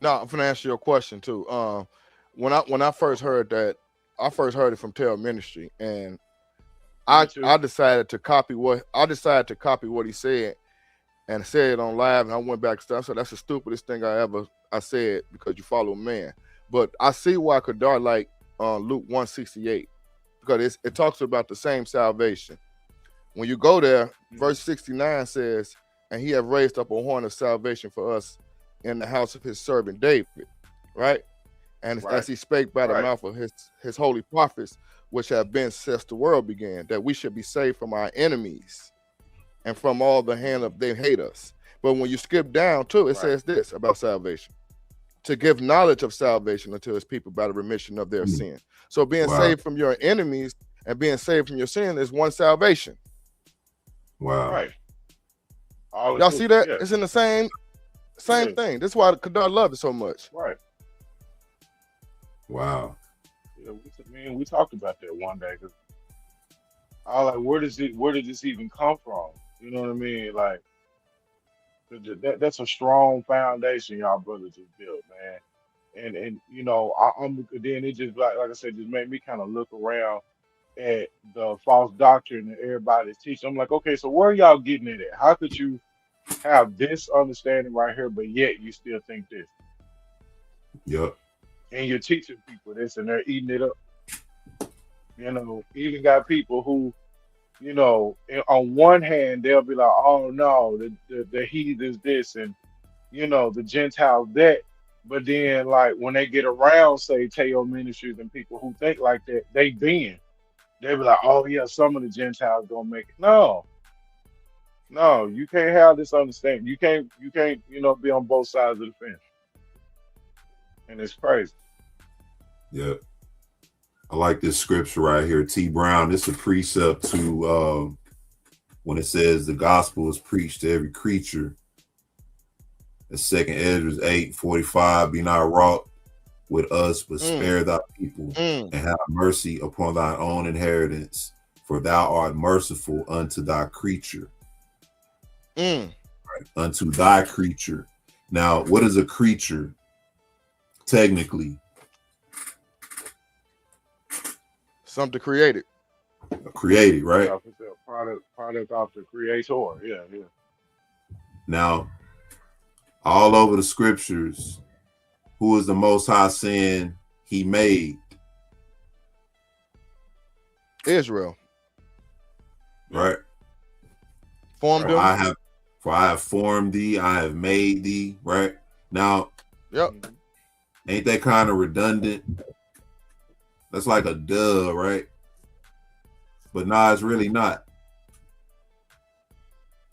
No, I'm gonna answer your question too. When I first Okay. heard that, I first heard it from T.I.R Ministry, and Me I too. decided to copy what he said and said it on live, and I went back to I said that's the stupidest thing I said because you follow man. But I see why Kadar like Luke 168 because it talks about the same salvation. When you go there, verse 69 says, "And he have raised up a horn of salvation for us in the house of his servant David," right? And as Right. he spake by the Right. mouth of his holy prophets, which have been since the world began, that we should be saved from our enemies and from all the hand of they hate us. But when you skip down to it Right. says this about salvation: to give knowledge of salvation unto his people by the remission of their sin. So being Wow. saved from your enemies and being saved from your sin is one salvation. Wow. Right. All Y'all see that? yeah. It's in the same Yeah. thing. That's why Kadar love it so much. Right. Wow. Yeah. We talked about that one day because I was like, where did this even come from? You know what I mean? Like that's a strong foundation y'all brothers just built, man. And I'm then it just like I said, just made me kind of look around at the false doctrine that everybody's teaching. I'm like, okay, so where are y'all getting it at? How could you have this understanding right here, but yet you still think this? Yep. And you're teaching people this and they're eating it up. Even got people who, on one hand, they'll be like, oh no, the heathens this and, the Gentiles that. But then, like, when they get around, say, Teo Ministries and people who think like that, they be like, oh yeah, some of the Gentiles gonna make it. No, no, you can't have this understanding. You can't, be on both sides of the fence. And it's crazy. Yep. I like this scripture right here. T. Brown, this is a precept to when it says the gospel is preached to every creature. The second Ezra 8:45, be not wrought with us, but spare thy people and have mercy upon thy own inheritance, for thou art merciful unto thy creature. Right? Unto thy creature. Now, what is a creature? Technically, Something created. Created, right? Yeah, it's a product of the creator. Yeah, yeah. Now, all over the scriptures, who is the Most High saying he made? Israel. Right? Formed them. I have formed thee, I have made thee, right? Now, Yep. Ain't that kind of redundant? That's like a duh, right? But nah, it's really not.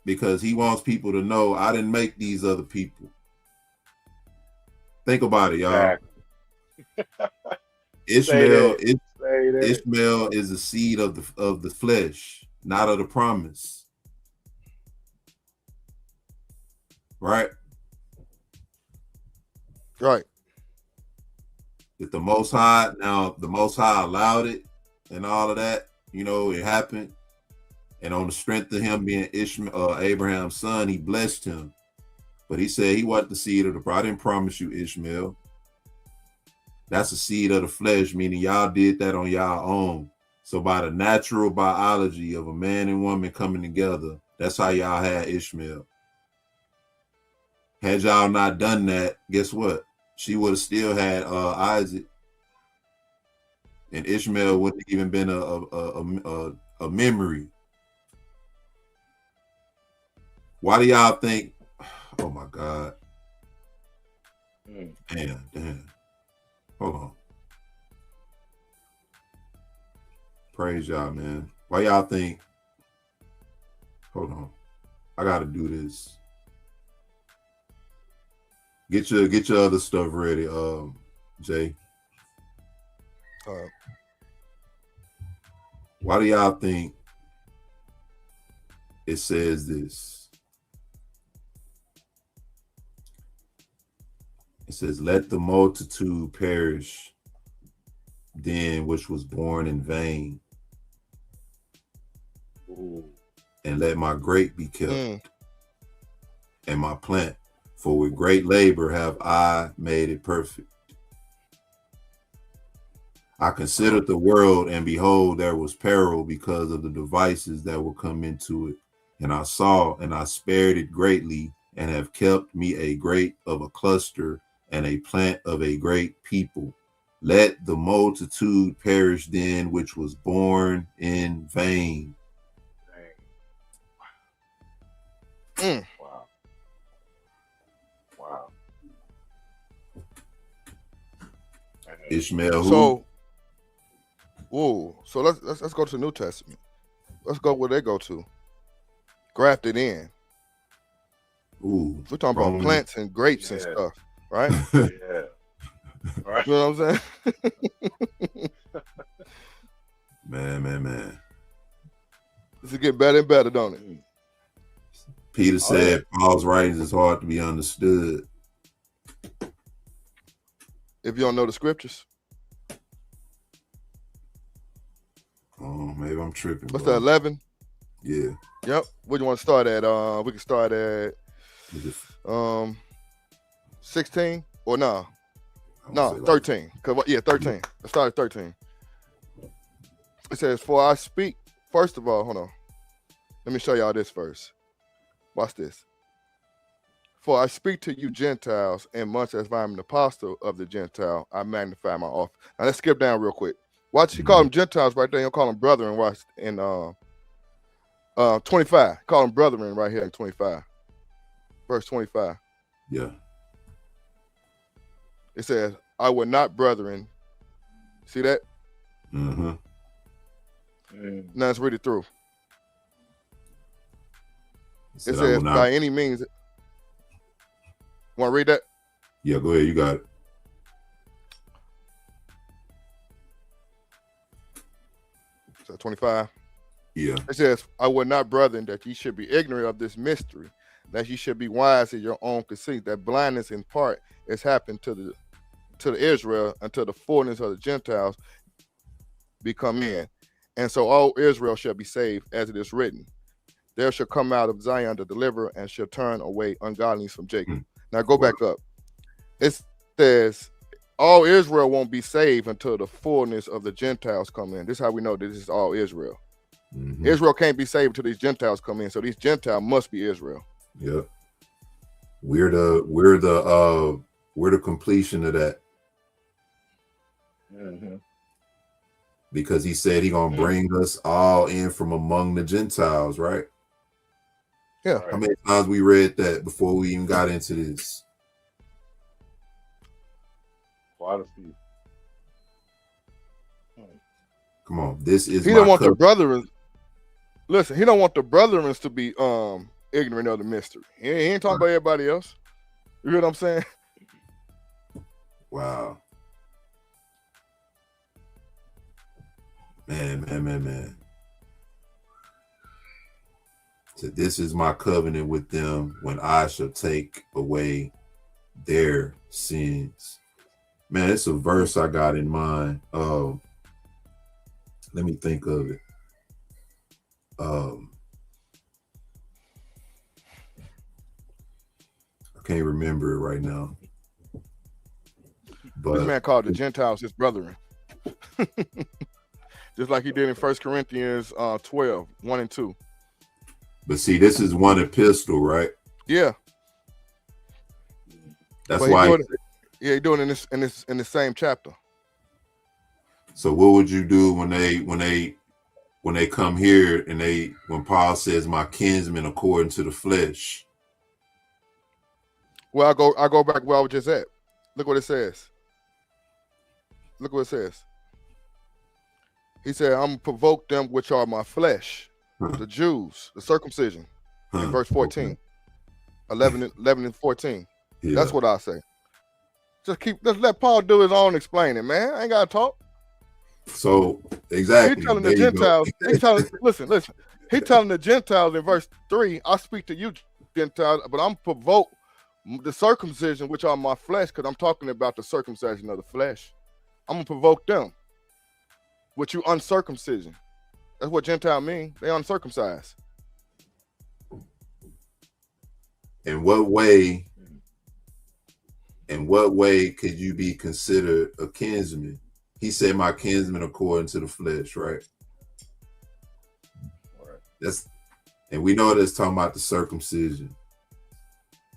Because he wants people to know I didn't make these other people. Think about it, y'all. Exactly. Ishmael is the seed of the flesh, not of the promise. Right? Right. If the Most High, now the Most High allowed it and all of that, it happened. And on the strength of him being Abraham's son, he blessed him. But he said he wasn't the seed of the promise. I didn't promise you Ishmael. That's the seed of the flesh, meaning y'all did that on y'all own. So by the natural biology of a man and woman coming together, that's how y'all had Ishmael. Had y'all not done that, guess what? She would have still had Isaac. And Ishmael wouldn't have even been a memory. Why do y'all think, oh my God, Damn. Hold on. Praise y'all, man. Why y'all think? Hold on. I gotta do this. Get your other stuff ready, Jay. Why do y'all think it says this? It says, "Let the multitude perish, then which was born in vain, and let my grape be kept, and my plant, for with great labor have I made it perfect. I considered the world, and behold, there was peril because of the devices that were come into it. And I saw, and I spared it greatly, and have kept me a great of a cluster, and a plant of a great people. Let the multitude perish then, which was born in vain." Wow. Ishmael, who? So let's go to the New Testament. Let's go where they go to. Grafted in. Ooh, we're talking about plants and grapes and stuff, right? Yeah. Right. You know what I'm saying? Man. This is getting better and better, don't it? Peter said Paul's writings is hard to be understood. If you don't know the scriptures. Oh, maybe I'm tripping. What's that, 11? Yeah. Yep. Where do you want to start at? We can start at 16 or no? No, 13. 13. Let's start at 13. It says, "For I speak." First of all, hold on. Let me show y'all this first. Watch this. "For I speak to you Gentiles, and much as I am an apostle of the Gentile, I magnify my office." Now let's skip down real quick. Watch, he called them Gentiles right there. He'll call them brethren. Watch in 25. Call them brethren right here in 25. Verse 25. Yeah. It says, "I will not brethren." See that? Mm-hmm. Now let's read it through. It says, "By any means." Want to read that? Yeah, go ahead. You got it. So 25. Yeah. It says, "I would not, brethren, that ye should be ignorant of this mystery, that ye should be wise in your own conceit, that blindness in part is happened to the Israel until the fullness of the Gentiles be come in. And so all Israel shall be saved, as it is written, there shall come out of Zion the deliverer, and shall turn away ungodliness from Jacob." Now go back up. It says all Israel won't be saved until the fullness of the Gentiles come in. This is how we know that this is all Israel. Mm-hmm. Israel can't be saved until these Gentiles come in. So these Gentiles must be Israel. Yep. We're the completion of that. Mm-hmm. Because he said he gonna bring us all in from among the Gentiles, right? Yeah. How many times we read that before we even got into this? Quite a few. Come on, this is. He didn't want the brethren. Listen, he don't want the brethren to be ignorant of the mystery. He ain't talking about everybody else. You hear what I'm saying? Wow. Man. So this is my covenant with them when I shall take away their sins. Man, it's a verse I got in mind. Let me think of it. I can't remember it right now. But this man called the Gentiles his brethren. Just like he did in 1 Corinthians 12, 1 and 2. But see, this is one epistle, right? Yeah. That's why. He's doing it in the same chapter. So what would you do when they come here and when Paul says my kinsmen according to the flesh? Well, I go back where I was just at. Look what it says. Look what it says. He said, I'm going to provoke them which are my flesh, the Jews, the circumcision, in verse 14, Okay. 11 and 14. Yeah. That's what I say. Just let Paul do his own explaining, man. I ain't got to talk. So exactly. He's telling There the you go. Gentiles, listen. He's telling the Gentiles in verse 3, I speak to you, Gentiles, but I'm provoke the circumcision, which are my flesh, because I'm talking about the circumcision of the flesh. I'm going to provoke them, which you uncircumcision. That's what Gentile mean. They uncircumcised. In what way could you be considered a kinsman? He said, my kinsman according to the flesh, right? And we know that's talking about the circumcision.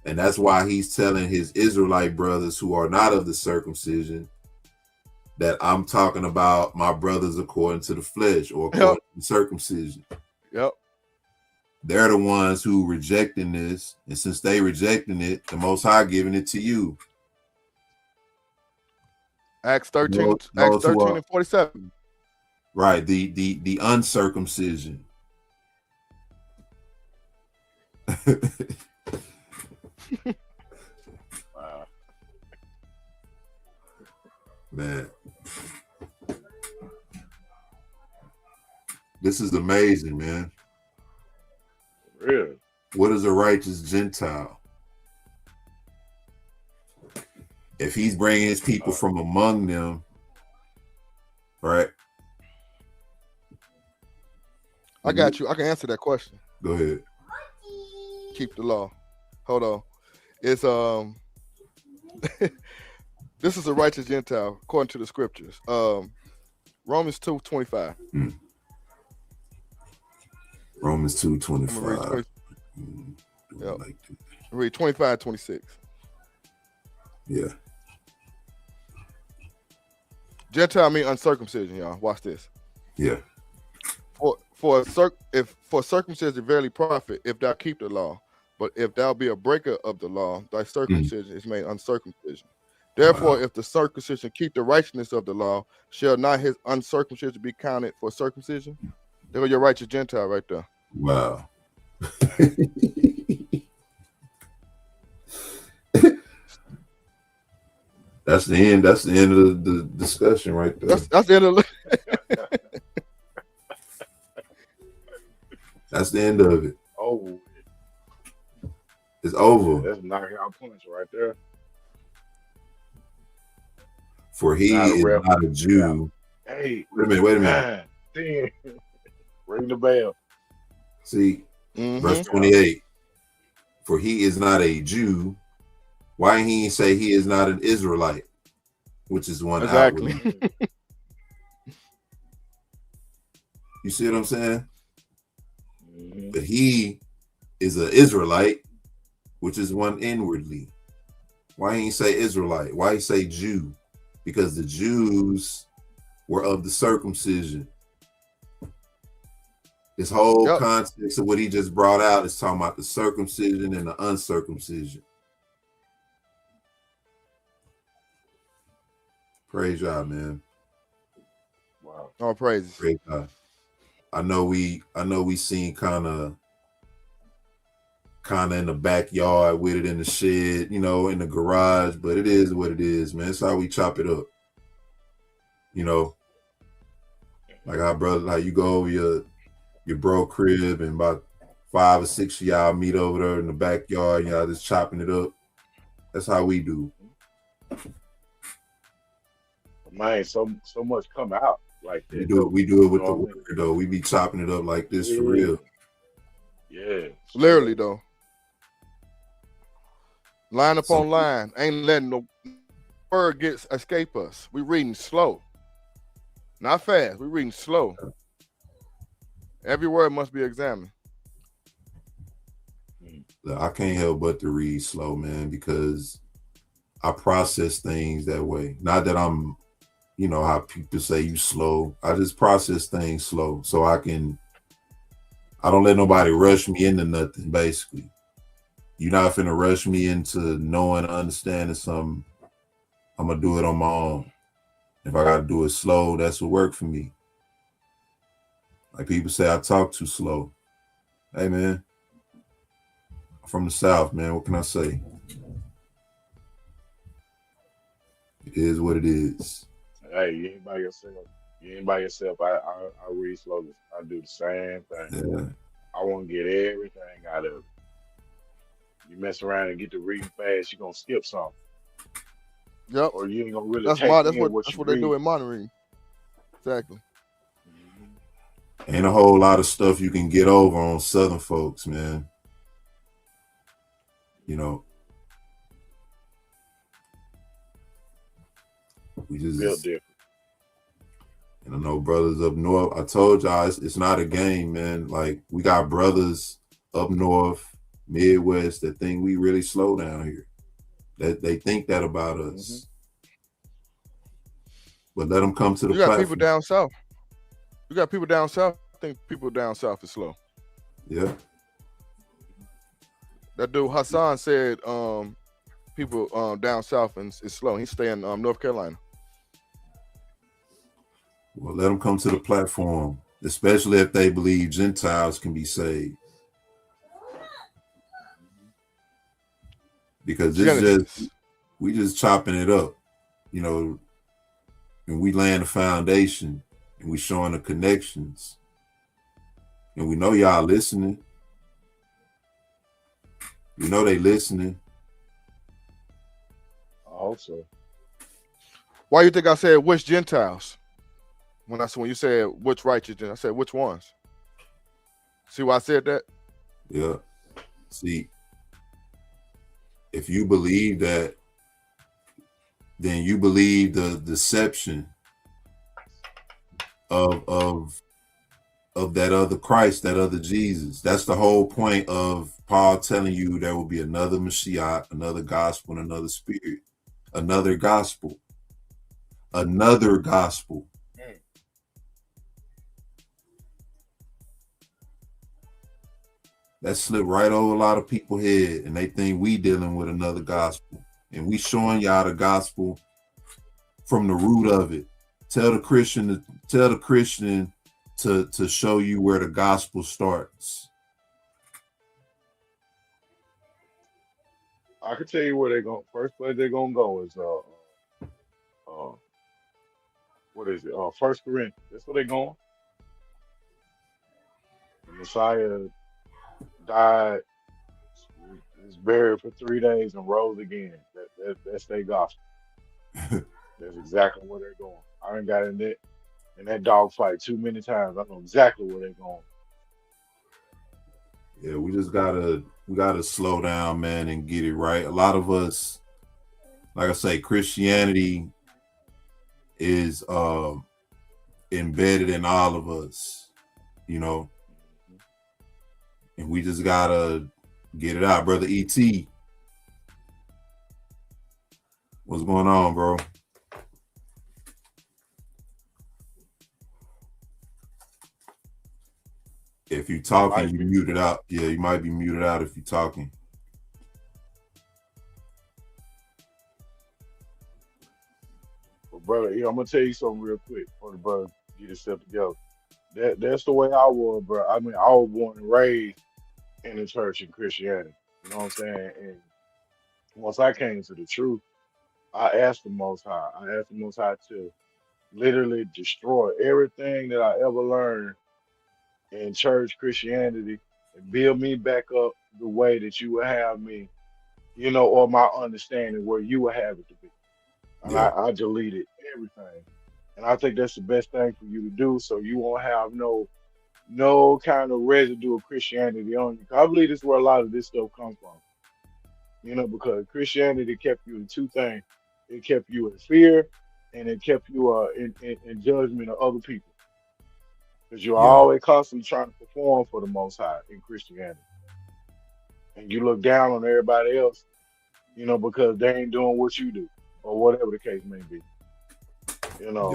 And that's why he's telling his Israelite brothers who are not of the circumcision that I'm talking about my brothers according to the flesh or according to the circumcision. Yep. They're the ones who rejecting this. And since they rejecting it, the Most High giving it to you. Acts 13 and 47. Right. The uncircumcision. Wow. Man. This is amazing, man. Really? What is a righteous Gentile? If he's bringing his people from among them, right? I got you. I can answer that question. Go ahead. Keep the law. Hold on. It's this is a righteous Gentile according to the scriptures. Romans 2:25. Romans 2:25. Yep. Read 25:26. Yeah. Gentile mean uncircumcision, y'all. Watch this. Yeah. For circumcision verily profit if thou keep the law, but if thou be a breaker of the law, thy circumcision is made uncircumcision. Therefore, if the circumcision keep the righteousness of the law, shall not his uncircumcision be counted for circumcision? There go your righteous Gentile right there. Wow. That's the end. That's the end of the discussion right there. That's the end of That's the end of it. Oh, It's over. that's a knockout punch right there. For he Not a is rep. not a Jew. Hey, Wait a minute. man, damn. Ring the bell. See, verse 28. For he is not a Jew. Why he say he is not an Israelite, which is one exactly. outwardly. You see what I'm saying? But he is an Israelite, which is one inwardly. Why he say Israelite? Why he say Jew? Because the Jews were of the circumcision. This whole context of what he just brought out is talking about the circumcision and the uncircumcision. Praise God, man. Wow. All praises. Praise God. I know we seen kind of in the backyard with it in the shed, in the garage, but it is what it is, man. It's how we chop it up. Like our brother, like you go over your bro crib and about 5 or 6 of y'all meet over there in the backyard, y'all just chopping it up. That's how we do. Man, so much come out like that. We do it with the word though. We be chopping it up like this for real. Yeah. Literally though. Line upon line. Ain't letting no word escape us. We reading slow. Not fast. We reading slow. Every word must be examined. I can't help but to read slow, man, because I process things that way. Not that I'm, how people say you slow. I just process things slow so I don't let nobody rush me into nothing, basically. You're not finna rush me into knowing, understanding something I'm gonna do it on my own. If I gotta do it slow, that's what worked for me. Like people say I talk too slow. Hey man, I'm from the South, man. What can I say? It is what it is. Hey, you ain't by yourself. You ain't by yourself. I read slowly. I do the same thing. Yeah. I want to get everything out of it. You mess around and get to reading fast, you're gonna skip something. Yep. Or you ain't gonna really That's take that's in what what you they do read. in monitoring. Exactly. Ain't a whole lot of stuff you can get over on Southern folks, man. You know, we Built just, different. and I know brothers up north. I told y'all it's not a game, man. Like we got brothers up north, Midwest that think we really slow down here. That they think that about us. But let them come to the You got platform. people down south. You got people down south. I think people down south is slow. Yeah. That dude Hassan said people down south is slow. He's staying in North Carolina. Well, let them come to the platform, especially if they believe Gentiles can be saved. Because we just chopping it up, you know, and we laying the foundation and we showing the connections. And we know y'all listening. We know they listening. I hope so. Why you think I said which Gentiles? When you said which righteous Gentiles, I said which ones? See why I said that? Yeah. See, if you believe that, then you believe the deception of that other Christ, that other Jesus. That's the whole point of Paul telling you there will be another Mashiach, another gospel, and another spirit. Another gospel. Another gospel. That slipped right over a lot of people's head, and they think we dealing with another gospel. And we showing y'all the gospel from the root of it. Tell the Christian to show you where the gospel starts. I can tell you where they're going. First place they're gonna go is what is it? First Corinthians. That's where they're going. The Messiah died, was buried for 3 days, and rose again. That's their gospel. That's exactly where they're going. I done got in that dog fight too many times. I know exactly where they're going. Yeah, we gotta slow down, man, and get it right. A lot of us, like I say, Christianity is embedded in all of us, you know, and we just gotta get it out. Brother E.T., what's going on, bro? If you talking, you muted out. Yeah, you might be muted out if you're talking. But brother, yeah, I'm gonna tell you something real quick for the brother get himself together. That's the way I was, bro. I mean, I was born and raised in the church in Christianity. You know what I'm saying? And once I came to the truth, I asked the Most High. I asked the Most High to literally destroy everything that I ever learned in church Christianity and build me back up the way that you would have me, you know, or my understanding where you would have it to be. And Yeah. I deleted everything. And I think that's the best thing for you to do so you won't have no kind of residue of Christianity on you. 'Cause I believe this is where a lot of this stuff comes from. You know, because Christianity kept you in two things. It kept you in fear and it kept you in judgment of other people. Because you're always constantly trying to perform for the Most High in Christianity. And you look down on everybody else, you know, because they ain't doing what you do, or whatever the case may be. You know.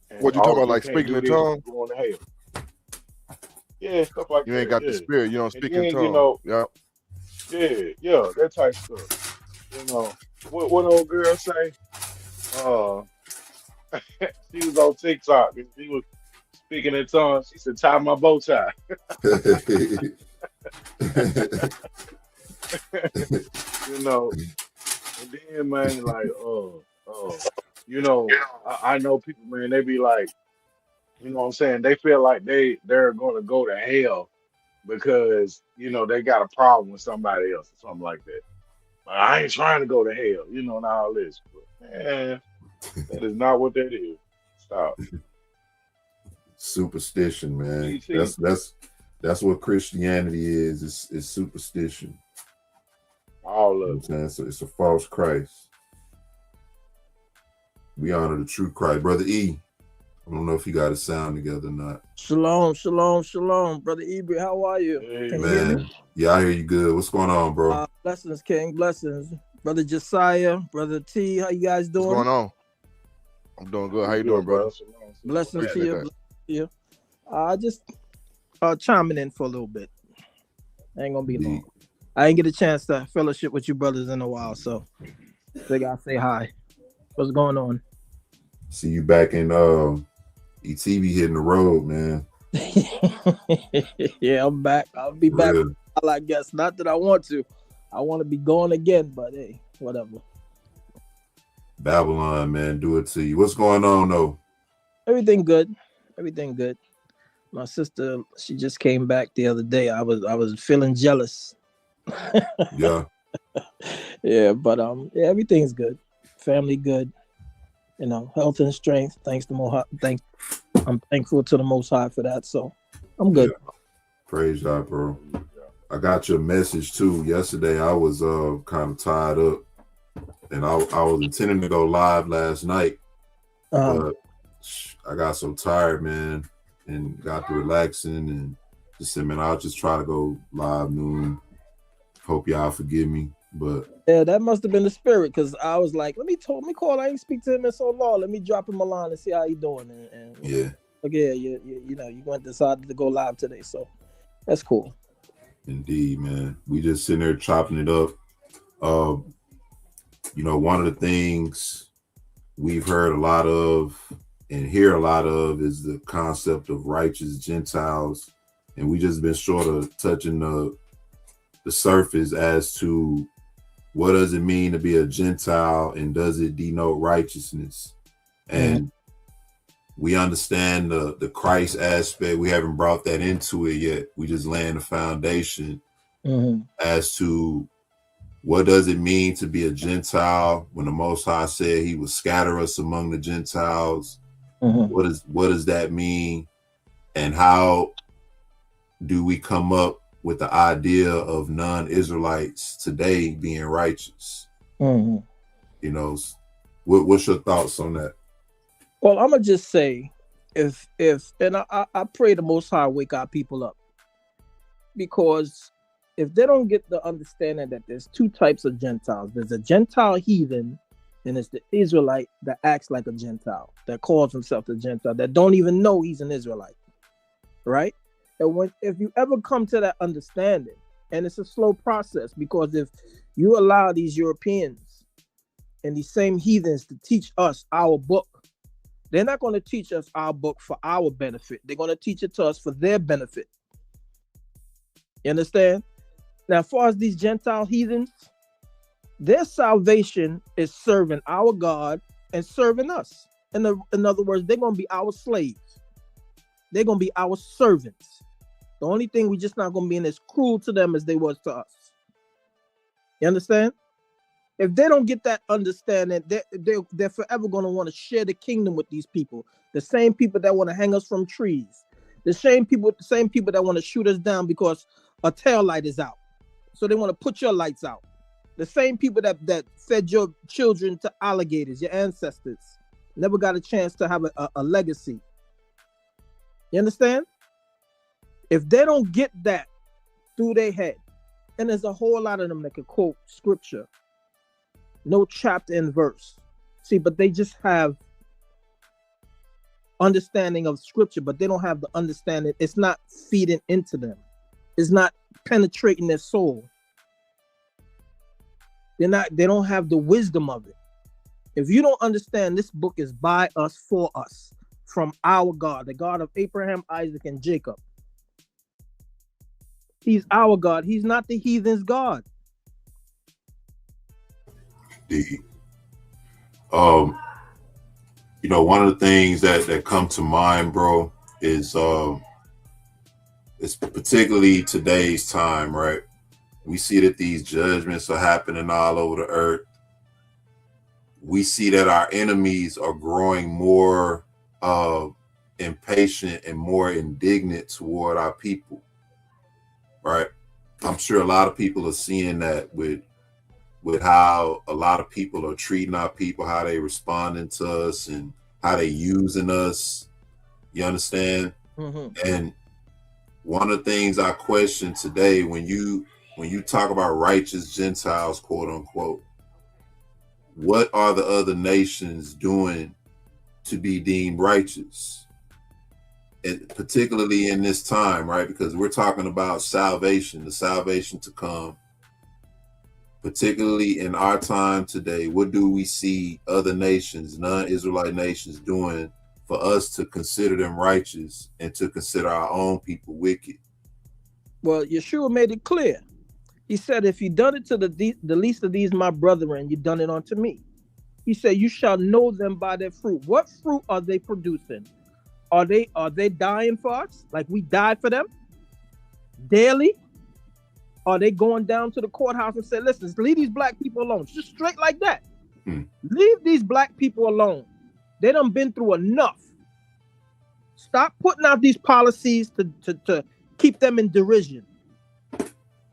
Yeah. What you talking about, like speaking in tongues? Going to hell. Yeah, stuff like that. You ain't got the spirit, you don't speak in tongues. You know, yeah, yeah, that type stuff. You know. what old girl say? Uh, she was on TikTok and she was speaking in tongues. She said, "Tie my bow tie." You know, and then man, like, I know people, man. They be like, you know what I'm saying? They feel like they're going to go to hell because they got a problem with somebody else or something like that. Like, I ain't trying to go to hell, and all this. But man, that is not what that is. Stop. Superstition, man. DT. That's what Christianity is. It's superstition. All You know what of I'm it. saying? So it's a false Christ. We honor the true Christ. Brother E, I don't know if you got a sound together or not. Shalom, shalom, shalom. Brother Ibri, how are you? Hey, Can you hear me? Man, yeah, I hear you good. What's going on, bro? Blessings, King, blessings. Brother Josiah, Brother T, how you guys What's doing? going on? I'm doing good. How we you doing, good, brother? Shalom, shalom. Blessings to Appreciate you. that. Blessings to you. Just chiming in for a little bit. Ain't gonna be Indeed. long. I ain't get a chance to fellowship with you brothers in a while, so figure I'll say hi. What's going on? See you back in ETV hitting the road, man. Yeah, I'm back. I'll be For back. real. I guess not that I want to. I want to be going again, but hey, whatever. Babylon, man, do it to you. What's going on though? Everything good. Everything good. My sister, she just came back the other day. I was feeling jealous. Yeah, Yeah, but yeah, everything's good. Family good. Health and strength. Thanks to Most High. I'm thankful to the Most High for that. So I'm good. yeah. Praise God, bro. I got your message too. Yesterday I was kind of tied up, and I was intending to go live last night, but I got so tired, man, and got to relaxing and just said, man, I'll just try to go live noon. Hope y'all forgive me, but Yeah, that must have been the spirit, because I was like, let me call. I ain't speak to him in so long. Let me drop him a line and see how he doing. And yeah, okay, you went decided to go live today, so that's cool. indeed, man. We just sitting there chopping it up. One of the things we've heard a lot of and hear a lot of is the concept of righteous Gentiles, and we just been sort of touching the surface as to what does it mean to be a Gentile, and does it denote righteousness? And we understand the Christ aspect. We haven't brought that into it yet. We just laying the foundation as to what does it mean to be a Gentile when the Most High said he would scatter us among the Gentiles. What does that mean? And how do we come up with the idea of non-Israelites today being righteous? What's your thoughts on that? Well, I'm gonna just say, if I pray the Most High wake our people up, because if they don't get the understanding that there's two types of Gentiles, there's a Gentile heathen, and it's the Israelite that acts like a Gentile, that calls himself a Gentile, that don't even know he's an Israelite, right? And if you ever come to that understanding, and it's a slow process, because if you allow these Europeans and these same heathens to teach us our book, they're not going to teach us our book for our benefit. They're going to teach it to us for their benefit. You understand? Now, as far as these Gentile heathens, their salvation is serving our God and serving us. In other words, they're going to be our slaves. They're going to be our servants. The only thing we just not going to be in as cruel to them as they was to us. You understand? If they don't get that understanding, they're forever going to want to share the kingdom with these people. The same people that want to hang us from trees. The same people that want to shoot us down because a tail light is out. So they want to put your lights out. The same people that fed your children to alligators, your ancestors, never got a chance to have a legacy. You understand? If they don't get that through their head, and there's a whole lot of them that can quote scripture, no chapter and verse. See, but they just have understanding of scripture, but they don't have the understanding. It's not feeding into them. It's not penetrating their soul. They don't have the wisdom of it. If you don't understand, this book is by us, for us, from our God, the God of Abraham, Isaac, and Jacob. He's our God. He's not the heathen's God. The you know, one of the things that come to mind, bro, is it's particularly today's time, right? We see that these judgments are happening all over the earth. We see that our enemies are growing more impatient and more indignant toward our people, right? I'm sure a lot of people are seeing that with how a lot of people are treating our people, how they responding to us, and how they using us. You understand? Mm-hmm. And one of the things I question today, when you talk about righteous Gentiles, quote unquote, what are the other nations doing to be deemed righteous? And particularly in this time, right? Because we're talking about salvation, the salvation to come. Particularly in our time today, what do we see other nations, non-Israelite nations, doing for us to consider them righteous and to consider our own people wicked? Well, Yeshua made it clear. He said, if you done it to the least of these, my brethren, you done it unto me. He said, you shall know them by their fruit. What fruit are they producing? Are they dying for us? Like we died for them daily? Are they going down to the courthouse and say, listen, leave these black people alone? Just straight like that. Leave these black people alone. They done been through enough. Stop putting out these policies to keep them in derision.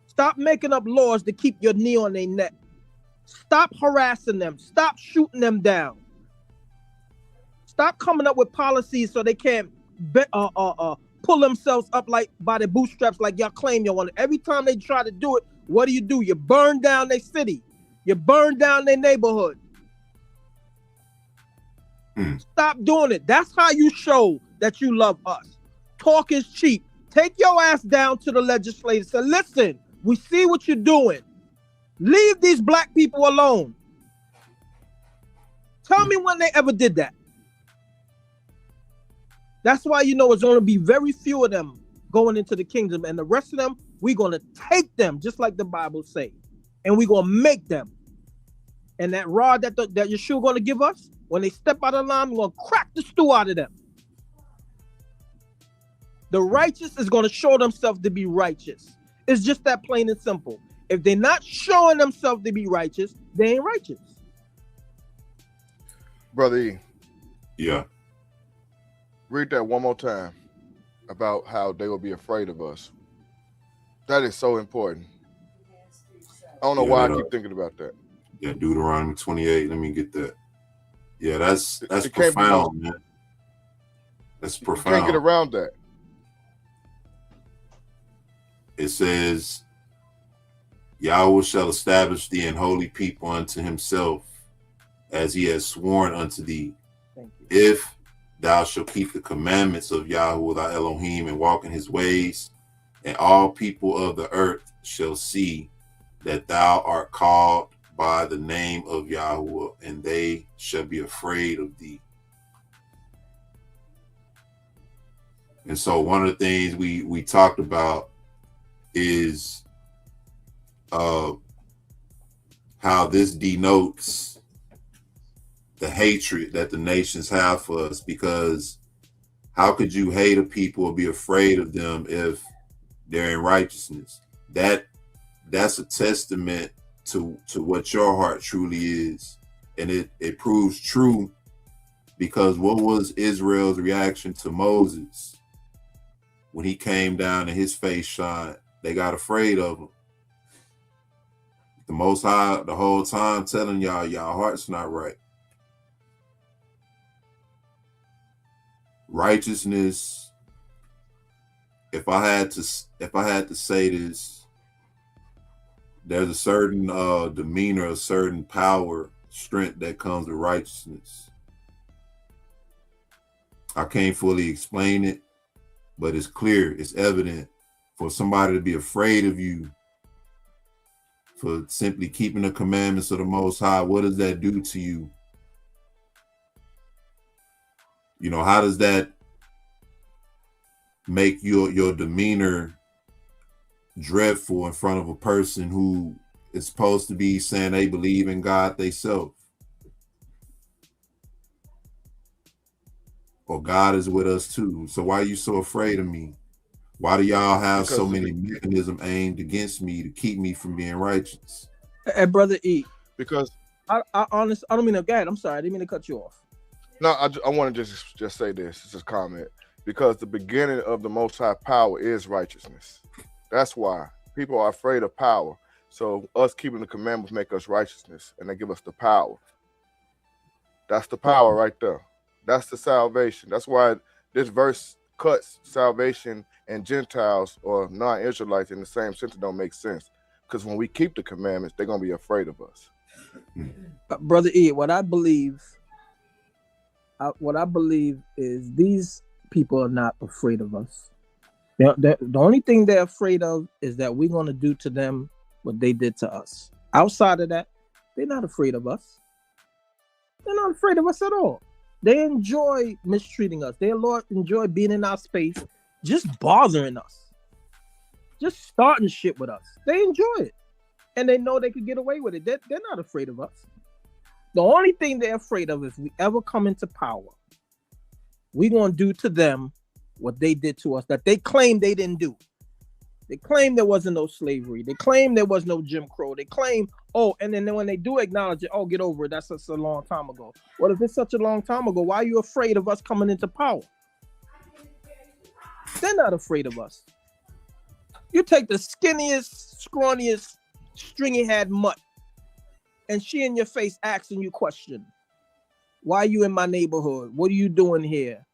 Stop making up laws to keep your knee on their neck. Stop harassing them. Stop shooting them down. Stop coming up with policies so they can't pull themselves up like by their bootstraps like y'all claim you want it. Every time they try to do it, what do? You burn down their city. You burn down their neighborhood. Stop doing it. That's how you show that you love us. Talk is cheap. Take your ass down to the legislature. Say, listen, we see what you're doing. Leave these black people alone. Tell me when they ever did that. That's why you know it's going to be very few of them going into the kingdom, and the rest of them, we're going to take them, just like the Bible say, and we're going to make them. And that rod that Yeshua going to give us, when they step out of line, we're going to crack the stew out of them. The righteous is going to show themselves to be righteous. It's just that plain and simple. If they're not showing themselves to be righteous, they ain't righteous. Brother E. Yeah. Read that one more time about how they will be afraid of us. That is so important. I don't know why I keep thinking about that. Yeah, Deuteronomy 28. Let me get that. Yeah, that's profound, man. That's profound. You can't get around that. It says, Yahweh shall establish thee an holy people unto himself, as he has sworn unto thee. If thou shalt keep the commandments of Yahweh thy Elohim and walk in his ways, and all people of the earth shall see that thou art called by the name of Yahweh, and they shall be afraid of thee. And so one of the things we talked about is how this denotes the hatred that the nations have for us, because how could you hate a people or be afraid of them if they're in righteousness? That's a testament to what your heart truly is. And it proves true, because what was Israel's reaction to Moses when he came down and his face shined? They got afraid of him. The Most High the whole time telling y'all heart's not right. Righteousness, if I had to say this, there's a certain demeanor, a certain power, strength that comes with righteousness. I can't fully explain it, but it's clear, it's evident. For somebody to be afraid of you for simply keeping the commandments of the Most High, what does that do to you? You know, how does that make your demeanor dreadful in front of a person who is supposed to be saying they believe in God themselves? Or God is with us too. So why are you so afraid of me? Why do y'all have Because so many mechanisms aimed against me to keep me from being righteous? Hey, brother E, because I don't mean to go ahead. I'm sorry, I didn't mean to cut you off. no, I want to just say this. It's a comment. Because the beginning of the Most High power is righteousness. That's why people are afraid of power. So us keeping the commandments make us righteousness, and they give us the power. That's the power right there. That's the salvation. That's why this verse cuts salvation and Gentiles or non-Israelites in the same sentence don't make sense. Because when we keep the commandments, they're gonna be afraid of us. Brother E, what I believe is these people are not afraid of us. The only thing they're afraid of is that we're going to do to them what they did to us. Outside of that, they're not afraid of us. They're not afraid of us at all. They enjoy mistreating us. They enjoy being in our space, just bothering us, just starting shit with us. They enjoy it. And they know they could get away with it. They're not afraid of us. The only thing they're afraid of is if we ever come into power, we're going to do to them what they did to us that they claim they didn't do. They claim there wasn't no slavery. They claim there was no Jim Crow. They claim, and then when they do acknowledge it, get over it. That's such a long time ago. Well, if it's such a long time ago, why are you afraid of us coming into power? They're not afraid of us. You take the skinniest, scrawniest, stringy-head mutt, and she in your face asking you question. Why are you in my neighborhood? What are you doing here?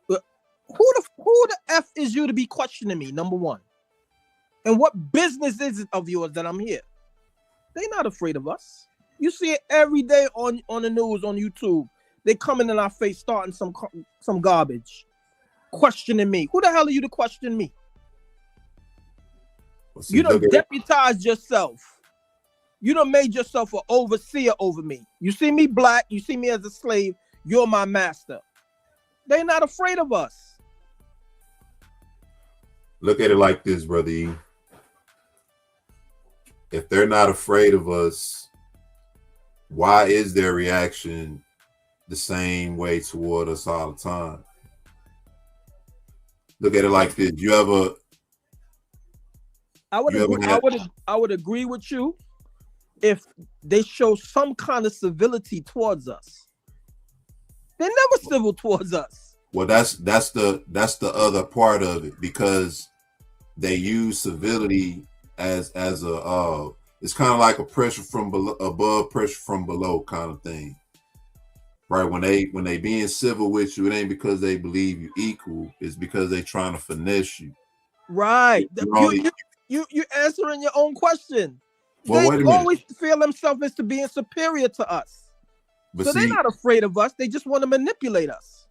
Who the F is you to be questioning me, number one? And what business is it of yours that I'm here? They're not afraid of us. You see it every day on the news, on YouTube. They coming in our face, starting some garbage, questioning me. Who the hell are you to question me? You done deputized yourself. You done made yourself an overseer over me. You see me black, you see me as a slave, you're my master. They're not afraid of us. Look at it like this, Brother E. If they're not afraid of us, why is their reaction the same way toward us all the time? Look at it like this. I would agree with you if they show some kind of civility towards us. They're never civil towards us. Well, that's the other part of it, because they use civility as a it's kind of like a pressure from above, pressure from below kind of thing, right? When they being civil with you, it ain't because they believe you equal. It's because they trying to finesse you. Right. You answering your own question. Well, They always feel themselves as to being superior to us. But so they're not afraid of us. They just want to manipulate us.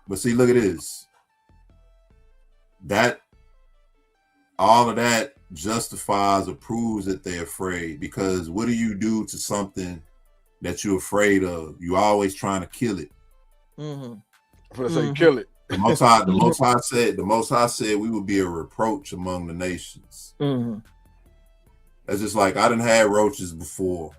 But see, look at this. All of that justifies or proves that they're afraid, because what do you do to something that you're afraid of? You always trying to kill it. Say kill it. The Most High said we would be a reproach among the nations. That's just like, I done had roaches before,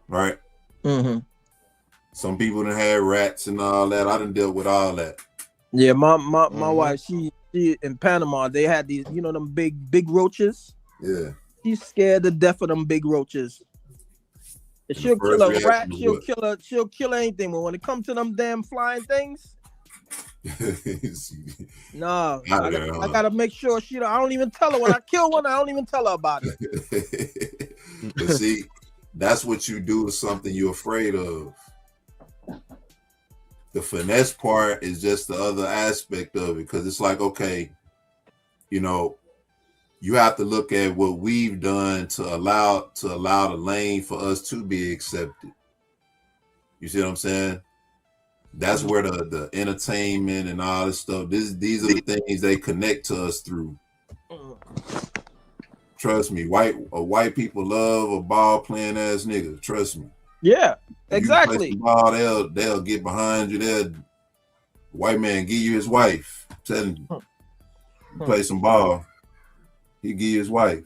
right? Some people done had rats and all that. I done dealt with all that. Yeah, my wife, she in Panama, they had these, them big roaches. Yeah. She's scared to death of them big roaches. She'll kill a rat, she'll kill anything, but when it comes to them damn flying things, no, I gotta make sure I don't even tell her when I kill one. I don't even tell her about it. But see, that's what you do to something you're afraid of. The finesse part is just the other aspect of it, because it's like, okay, you have to look at what we've done to allow the lane for us to be accepted. You see what I'm saying? That's where the entertainment and all this stuff, these are the things they connect to us through. Trust me, white people love a ball playing ass nigga. Trust me. Yeah, If you play exactly. some ball, they'll get behind you. White man give you his wife. I'm telling you, you play some ball, he give you his wife.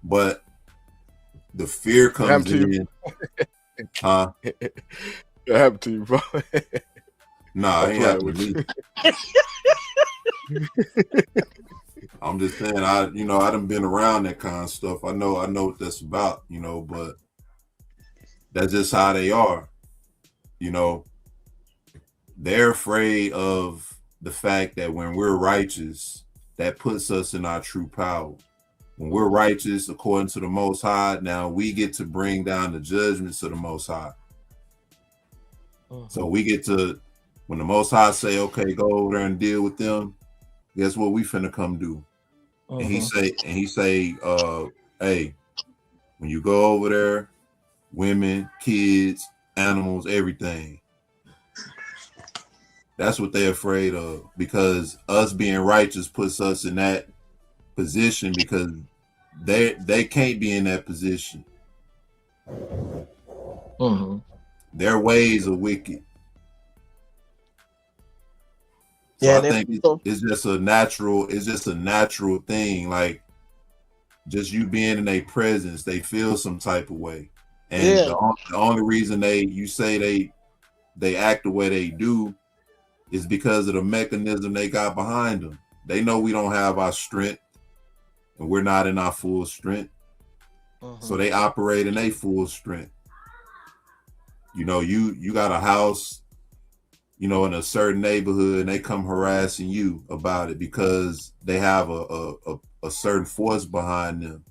But the fear comes in. Huh? It happened to you, bro. Nah, it ain't happened to me. I'm just saying, I done been around that kind of stuff. I know what that's about, but that's just how they are. They're afraid of the fact that when we're righteous, that puts us in our true power. When we're righteous, according to the Most High, now we get to bring down the judgments of the Most High. So we get to, when the Most High say, okay, go over there and deal with them, guess what we finna come do? And he say, hey, when you go over there, women, kids, animals, everything. That's what they're afraid of, because us being righteous puts us in that position, because they can't be in that position. Their ways are wicked. So I think it's just a natural thing. Like, just you being in their presence, they feel some type of way. And the only reason you say they act the way they do is because of the mechanism they got behind them. They know we don't have our strength, and we're not in our full strength. So they operate in their full strength. You got a house, in a certain neighborhood, and they come harassing you about it because they have a certain force behind them,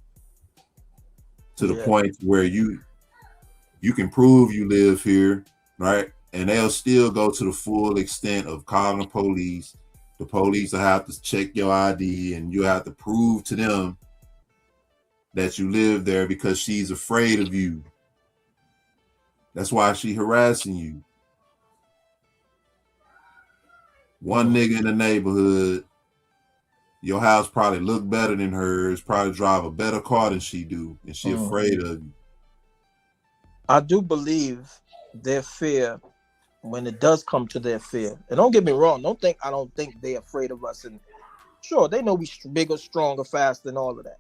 to the point where you can prove you live here, right? And they'll still go to the full extent of calling the police. The police will have to check your ID, and you have to prove to them that you live there, because she's afraid of you. That's why she harassing you. One nigga in the neighborhood, your house probably look better than hers, probably drive a better car than she do, and she afraid of you. I do believe their fear, when it does come to their fear, and don't get me wrong, I don't think they're afraid of us, and sure, they know we bigger, stronger, faster, and all of that.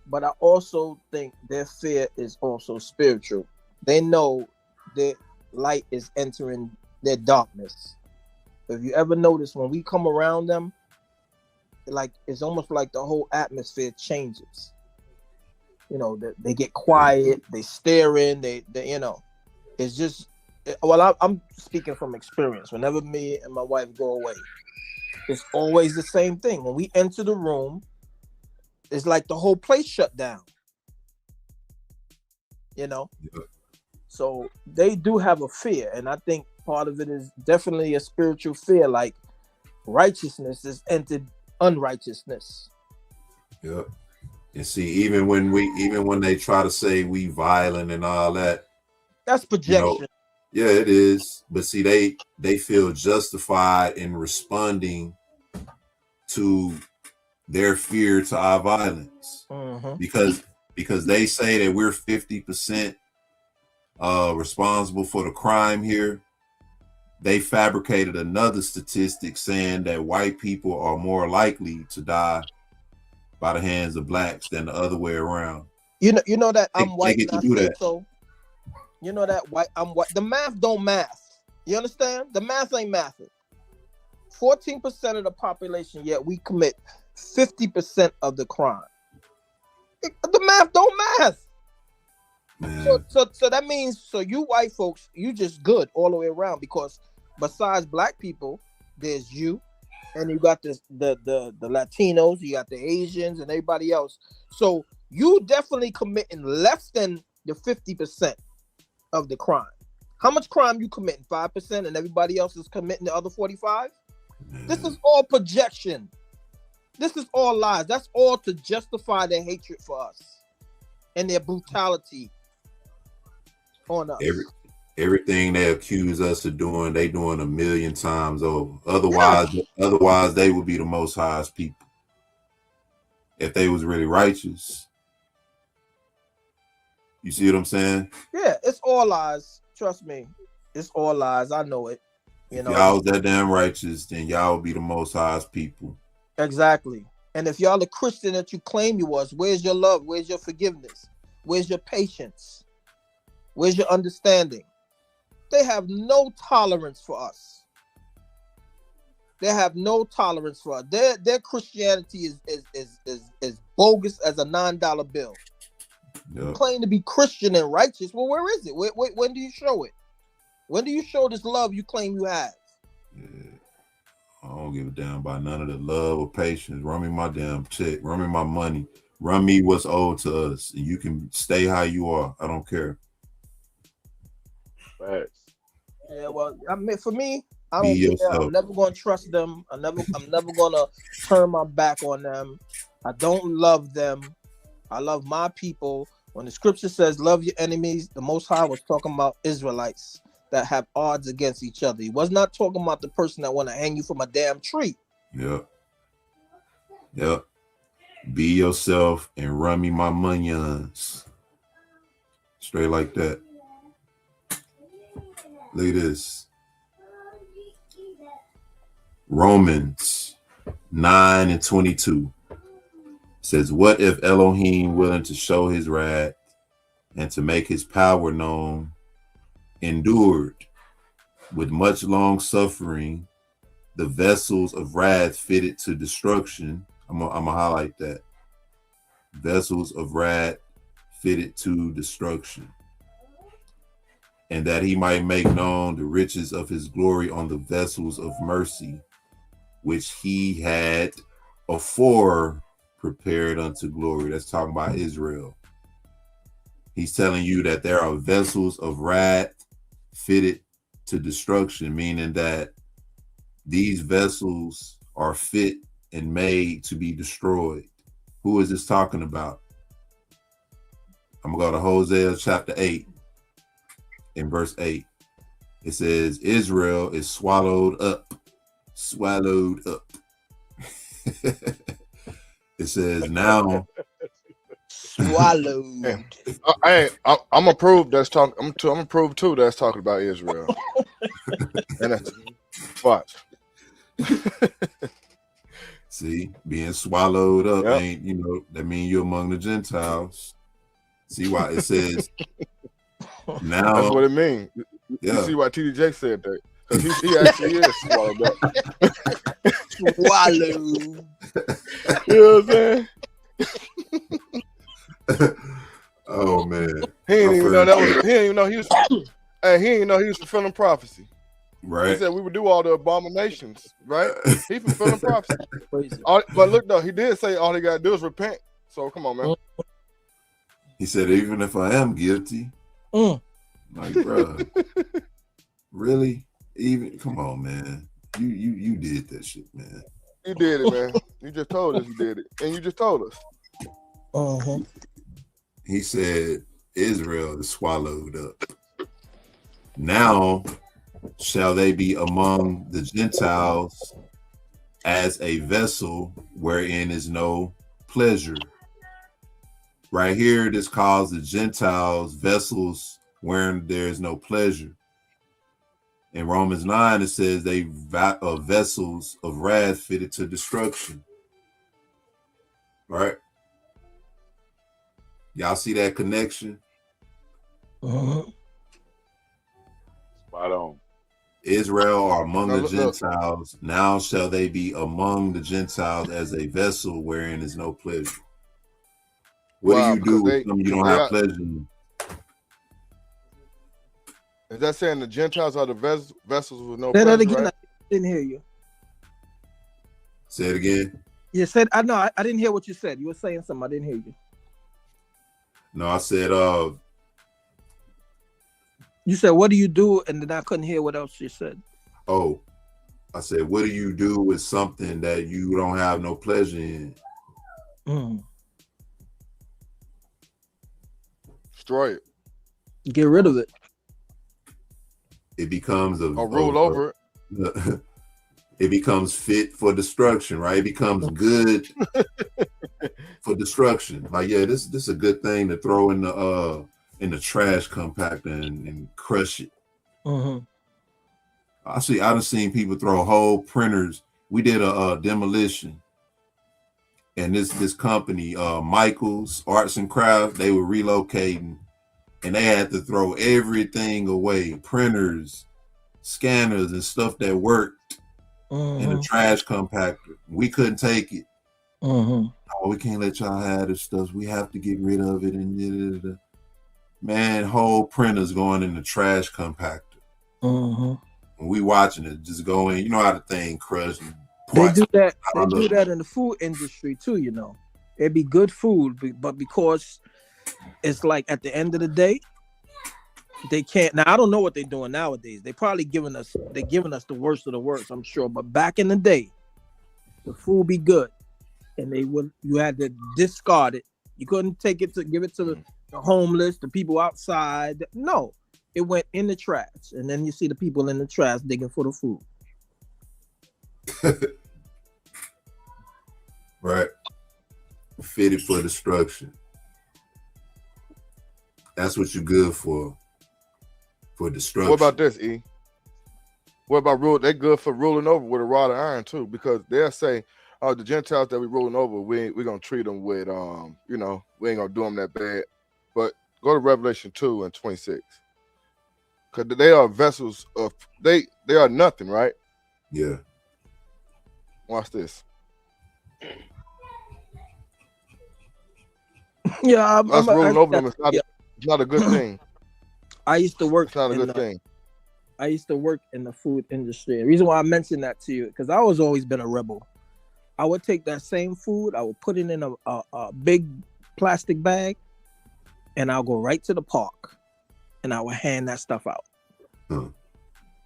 But I also think their fear is also spiritual. They know that light is entering their darkness. If you ever notice, when we come around them, like, it's almost like the whole atmosphere changes. They get quiet, they stare in, they it's just, well, I'm speaking from experience. Whenever me and my wife go away, it's always the same thing. When we enter the room, it's like the whole place shut down. So they do have a fear, and I think part of it is definitely a spiritual fear. Like, righteousness has entered unrighteousness. Yep. And see, even when they try to say we violent and all that, that's projection. Yeah, it is. But see, they feel justified in responding to their fear to our violence, because they say that we're 50% responsible for the crime here. They fabricated another statistic saying that white people are more likely to die by the hands of blacks than the other way around. You know that I'm white and I say so. You know that white I'm white. The math don't math. You understand? The math ain't mathing. 14% of the population, yet we commit 50% of the crime. The math don't math. So that means, you white folks, you just good all the way around, because besides black people, there's you, and you got the Latinos, you got the Asians, and everybody else. So you definitely committing less than the 50% of the crime. How much crime you committing? 5%, and everybody else is committing the other 45%? This is all projection. This is all lies. That's all to justify their hatred for us and their brutality on us. Everything they accuse us of doing, they doing 1,000,000 times over. Otherwise they would be the Most High's people. if they was really righteous. You see what I'm saying? Yeah, it's all lies. Trust me, it's all lies. I know it. If y'all was that damn righteous, then y'all would be the Most High's people. Exactly. And if y'all a Christian that you claim you was, where's your love? Where's your forgiveness? Where's your patience? Where's your understanding? They have no tolerance for us. They have no tolerance for us. Their Christianity is bogus as a $9 bill. Yep. You claim to be Christian and righteous. Well, where is it? When do you show it? When do you show this love you claim you have? Yeah. I don't give a damn about none of the love or patience. Run me my damn check. Run me my money. Run me what's owed to us. And you can stay how you are. I don't care. Facts. Yeah, well, I mean, for me, I Be don't care. yourself. I'm never gonna trust them. I'm never gonna turn my back on them. I don't love them. I love my people. When the scripture says love your enemies, the Most High was talking about Israelites that have odds against each other. He was not talking about the person that want to hang you from a damn tree. Yep. Yep. Be yourself and run me my monions. Straight like that. Look at this. Romans 9:22 says, what if Elohim, willing to show his wrath and to make his power known, endured with much long suffering the vessels of wrath fitted to destruction. I'm gonna highlight that. Vessels of wrath fitted to destruction. And that he might make known the riches of his glory on the vessels of mercy, which he had afore prepared unto glory. That's talking about Israel. He's telling you that there are vessels of wrath fitted to destruction, meaning that these vessels are fit and made to be destroyed. Who is this talking about? I'm gonna go to Hosea chapter 8 in verse 8. It says, Israel is swallowed up. Swallowed up. It says now Swallowed. I'm gonna prove that's talking. I'm gonna prove too that's talking about Israel. And that's watch. See, being swallowed up Yep. ain't, that means you're among the Gentiles. See why it says now. That's what it means. Yeah. You see why TDJ said that? Because he actually is swallowed up. Swallowed. You know what I'm saying? Oh man. He didn't even know that was. He didn't even know he was. Hey, he didn't know he was fulfilling prophecy. Right. He said we would do all the abominations, right? He fulfilling prophecy. Crazy. But look though, he did say all he gotta do is repent. So come on, man. He said, even if I am guilty, like, bro, really? Even come on, man. You did that shit, man. You did it, man. You just told us you did it, and you just told us. Uh-huh. He said, Israel is swallowed up. Now shall they be among the Gentiles as a vessel wherein is no pleasure. Right here, this calls the Gentiles vessels wherein there is no pleasure. In Romans 9, it says they are vessels of wrath fitted to destruction. Right? Y'all see that connection? Uh-huh. Spot on. Israel are among Now, the look. Gentiles. Now shall they be among the Gentiles as a vessel wherein is no pleasure. What Wow, do you do because with something you don't have pleasure in? Is that saying the Gentiles are the vessels with no Say that pleasure, again. right? I didn't hear you. Say it again. You said I know. I didn't hear what you said. You were saying something. I didn't hear you. No, I said, You said, what do you do? And then I couldn't hear what else you said. I said, what do you do with something that you don't have no pleasure in? Destroy it. Get rid of it. It becomes Or rule over it. It becomes fit for destruction, right? It becomes good. for destruction. Like, yeah, this is a good thing to throw in the trash compactor and crush it. Mm-hmm. I done seen people throw whole printers. We did a demolition, and this company, Michael's Arts and Crafts, they were relocating, and they had to throw everything away, printers, scanners, and stuff that worked in a trash compactor. We couldn't take it. Mm-hmm. Oh, we can't let y'all have this stuff. We have to get rid of it. And man, whole printers going in the trash compactor. Mm-hmm. When we watching it, just go in. You know how the thing crushed. They do that. They do that in the food industry too. You know, it'd be good food, but because it's like at the end of the day, they can't. Now I don't know what they're doing nowadays. They probably giving us the worst of the worst, I'm sure. But back in the day, the food be good, and you had to discard it. You couldn't take it to give it to the homeless, the people outside. No, it went in the trash, and then you see the people in the trash digging for the food. Right, fitted for destruction. That's what you're good for destruction. What about this, E? What about they're good for ruling over with a rod of iron too, because they'll say, "Oh, the Gentiles that we ruling over, we're gonna treat them with, we ain't gonna do them that bad." But go to Revelation 2:26, because they are vessels of they are nothing, right? Yeah. Watch this. Yeah, Us ruling over them is it's not a good thing. I used to work. It's not a good thing. I used to work in the food industry. The reason why I mentioned that to you, because I was always been a rebel. I would take that same food, I would put it in a big plastic bag, and I'll go right to the park, and I would hand that stuff out. So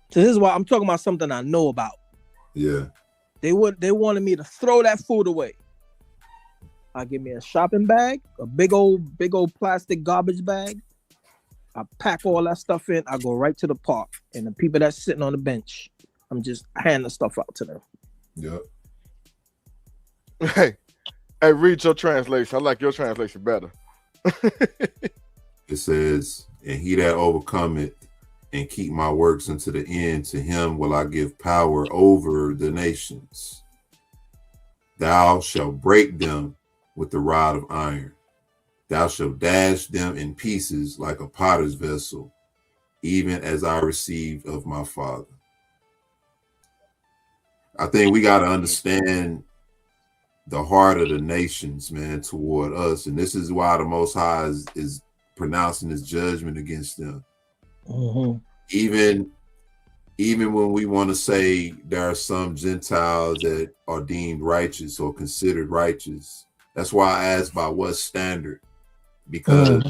this is why I'm talking about something I know about. Yeah. They wanted me to throw that food away. I give me a shopping bag, a big old plastic garbage bag. I pack all that stuff in. I go right to the park, and the people that's sitting on the bench, I'm just handing the stuff out to them. Yep. Hey, read your translation. I like your translation better. It says, "And he that overcometh and keep my works unto the end, to him will I give power over the nations. Thou shalt break them with the rod of iron. Thou shalt dash them in pieces like a potter's vessel, even as I received of my Father." I think we got to understand the heart of the nations, man, toward us. And this is why the Most High is pronouncing his judgment against them. Mm-hmm. Even when we want to say there are some Gentiles that are deemed righteous or considered righteous, that's why I asked by what standard. Because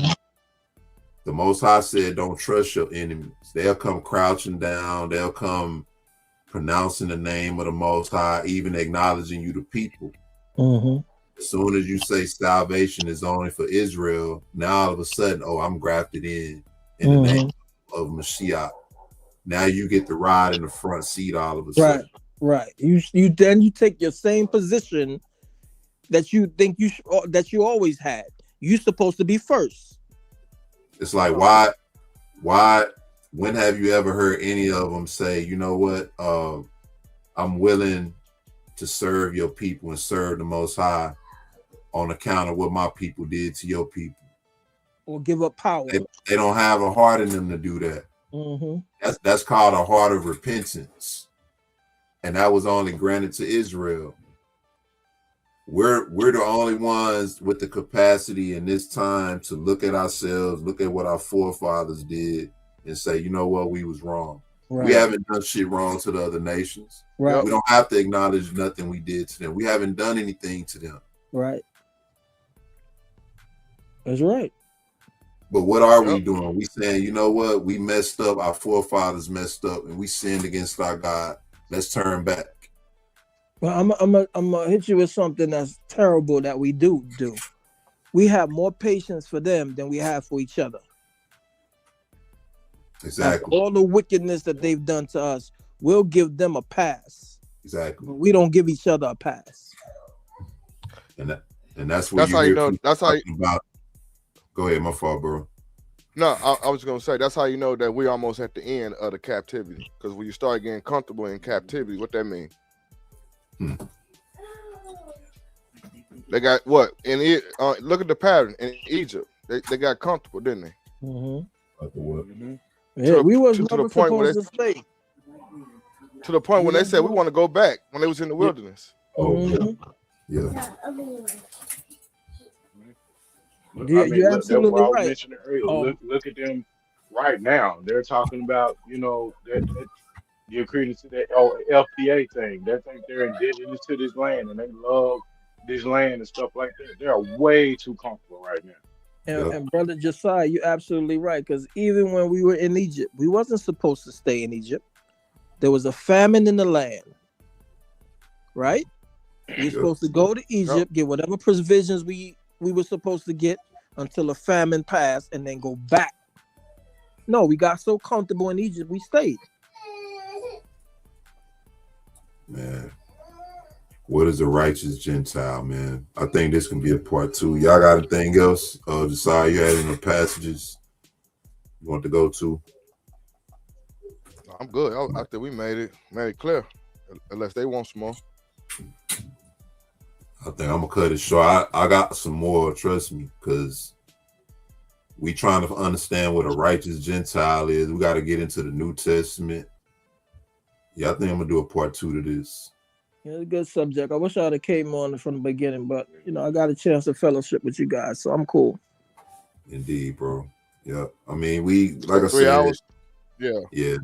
the Most High said, don't trust your enemies. They'll come crouching down. They'll come pronouncing the name of the Most High, even acknowledging you the people. Mm-hmm. As soon as you say salvation is only for Israel, now all of a sudden, oh, I'm grafted in the name of Mashiach. Now you get the ride in the front seat all of a sudden. Right. You take your same position that you think that you always had. You're supposed to be first. It's like, why, when have you ever heard any of them say, you know what, I'm willing to serve your people and serve the Most High on account of what my people did to your people? Or give up power. They don't have a heart in them to do that. Mm-hmm. That's called a heart of repentance. And that was only granted to Israel. We're the only ones with the capacity in this time to look at ourselves, look at what our forefathers did, and say, you know what, we was wrong. Right. We haven't done shit wrong to the other nations. Right. We don't have to acknowledge nothing we did to them. We haven't done anything to them. Right. That's right. But what are we doing? We saying, you know what, we messed up, our forefathers messed up, and we sinned against our God. Let's turn back. Well, I'm gonna hit you with something that's terrible that we do. We have more patience for them than we have for each other. Exactly. Like all the wickedness that they've done to us, we'll give them a pass. Exactly. But we don't give each other a pass. And And that's where That's you how you hear know. people That's how. talking about. Go ahead, my fault, bro. No, I was gonna say that's how you know that we're almost at the end of the captivity. Because when you start getting comfortable in captivity, what that mean? They got what in it? Look at the pattern in Egypt. They got comfortable, didn't they? Mm-hmm. Yeah, we was To the never point where supposed to stay. to the point when they said we want to go back when they was in the wilderness. Oh, Mm-hmm. yeah. Yeah, I mean, you're look, that's what absolutely I was right. mentioning earlier. Um, Look at them right now. They're talking about, that you're accreting to that LPA thing. They think they're indigenous to this land and they love this land and stuff like that. They're way too comfortable right now. Yep. and brother Josiah, you're absolutely right. Because even when we were in Egypt, we wasn't supposed to stay in Egypt. There was a famine in the land, right? We were Yep. supposed to go to Yep. Egypt, get whatever provisions we were supposed to get until a famine passed, and then go back. No, we got so comfortable in Egypt, we stayed. Man. What is a righteous Gentile, man? I think this can be a part 2. Y'all got anything else? Josiah, you had any passages you want to go to? I'm good. I think we made it clear. Unless they want some more. I think I'm gonna cut it short. I got some more, trust me, because we trying to understand what a righteous Gentile is. We got to get into the New Testament. Yeah, I think I'm gonna do a part 2 to this. Yeah, it's a good subject. I wish I'd have came on from the beginning, but I got a chance to fellowship with you guys, so I'm cool. Indeed, bro. Yeah, I mean, we like I 3 said, hours. Yeah. yeah,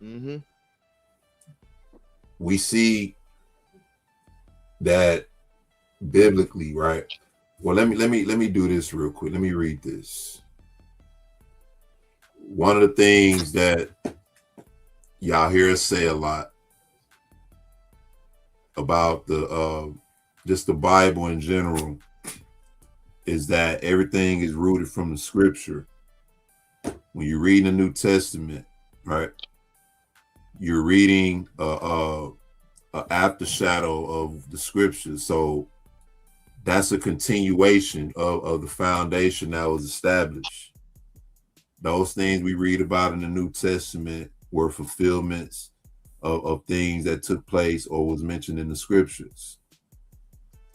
Mm-hmm. we see that biblically, right? Well, let me do this real quick. Let me read this. One of the things that y'all hear us say a lot about the just the Bible in general is that everything is rooted from the scripture. When you read the New Testament, right, you're reading a after shadow of the scriptures. So that's a continuation of the foundation that was established. Those things we read about in the New Testament were fulfillments of things that took place or was mentioned in the scriptures.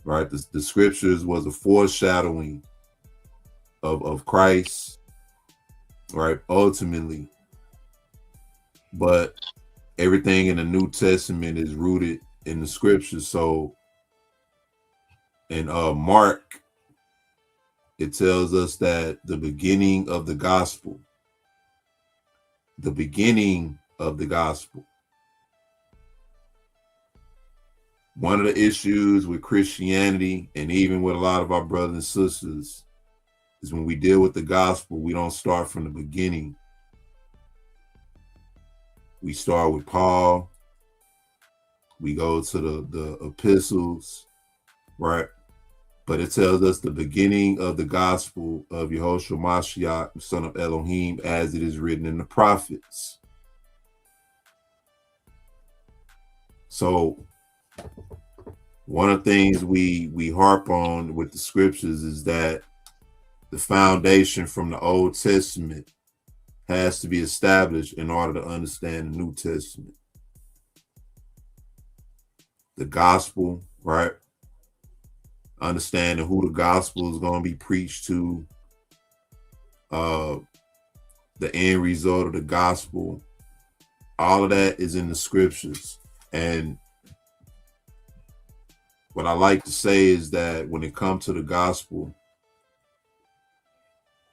Right? The scriptures was a foreshadowing of Christ, right? Ultimately. But everything in the New Testament is rooted in the scriptures. So in Mark, it tells us that the beginning of the gospel, one of the issues with Christianity and even with a lot of our brothers and sisters is when we deal with the gospel, we don't start from the beginning. We start with Paul. We go to the epistles, right? But it tells us the beginning of the gospel of Yehoshua Mashiach, son of Elohim, as it is written in the prophets. So one of the things we harp on with the scriptures is that the foundation from the Old Testament has to be established in order to understand the New Testament. The gospel, right? Understanding who the gospel is going to be preached to, the end result of the gospel, all of that is in the scriptures. And what I like to say is that when it comes to the gospel,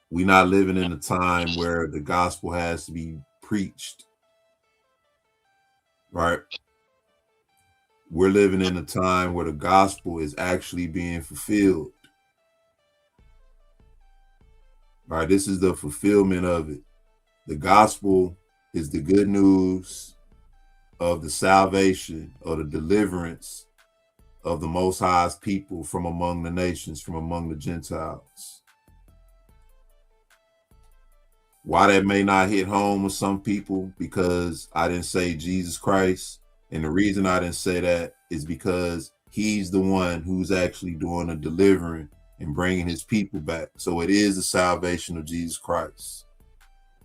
we're not living in a time where the gospel has to be preached, right? We're living in a time where the gospel is actually being fulfilled. Right? This is the fulfillment of it. The gospel is the good news of the salvation or the deliverance of the Most High's people from among the nations, from among the Gentiles. Why that may not hit home with some people, because I didn't say Jesus Christ. And the reason I didn't say that is because He's the one who's actually doing the delivering and bringing his people back. So it is the salvation of Jesus Christ.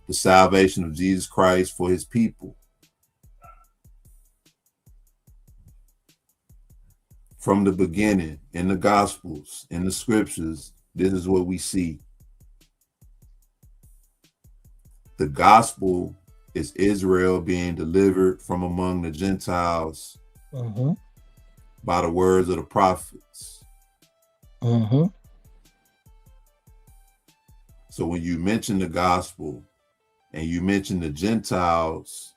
The salvation of Jesus Christ for his people. From the beginning, in the Gospels, in the scriptures, this is what we see. The gospel is Israel being delivered from among the Gentiles by the words of the prophets. So when you mention the gospel and you mention the Gentiles,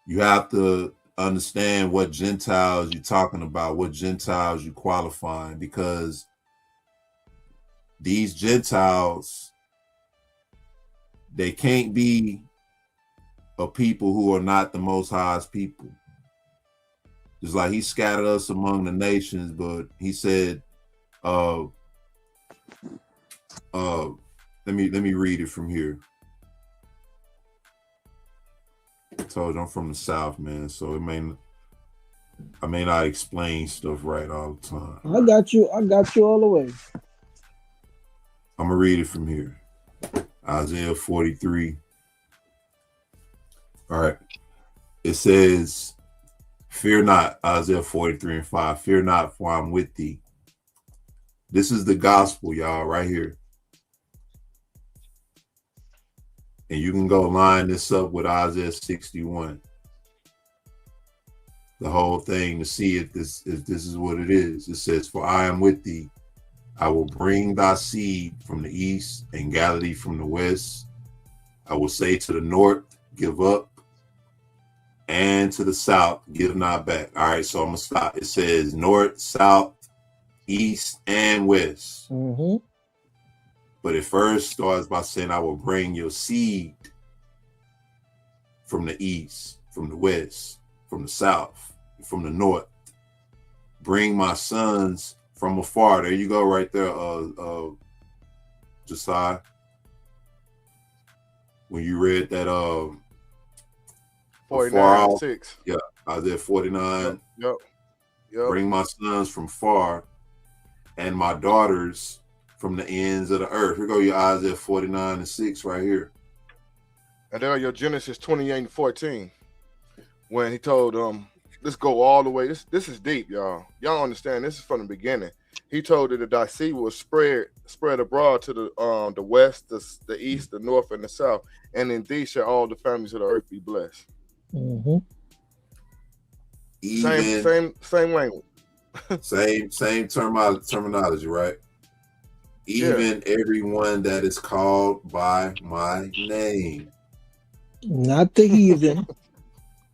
you have to understand what Gentiles you're talking about, what Gentiles you're qualifying, because these Gentiles, they can't be a people who are not the Most High's people. Just like he scattered us among the nations, but he said, let me read it from here. I told you I'm from the South, man, so I may not explain stuff right all the time. I got you all the way. I'm gonna read it from here. Isaiah 43. All right. It says, fear not, Isaiah 43:5. Fear not, for I'm with thee. This is the gospel, y'all, right here. And you can go line this up with Isaiah 61. The whole thing to see if this is what it is. It says, for I am with thee. I will bring thy seed from the east and gather thee from the west. I will say to the north, give up, and to the south, give not back. All right, so I'm going to stop. It says north, south, east, and west. But it first starts by saying, I will bring your seed from the east, from the west, from the south, from the north. Bring my sons from afar. There you go right there, Josiah. When you read that 49:6. Yeah, Isaiah 49. Yep. Bring my sons from far and my daughters from the ends of the earth. Here go your Isaiah 49:6 right here. And there are your Genesis 28:14. When he told let's go all the way. This is deep, y'all. Y'all understand this is from the beginning. He told that thy seed will spread abroad to the west, the east, the north, and the south. And in thee shall all the families of the earth be blessed. Same language. same terminology, right? Even everyone that is called by my name. Not the heathen,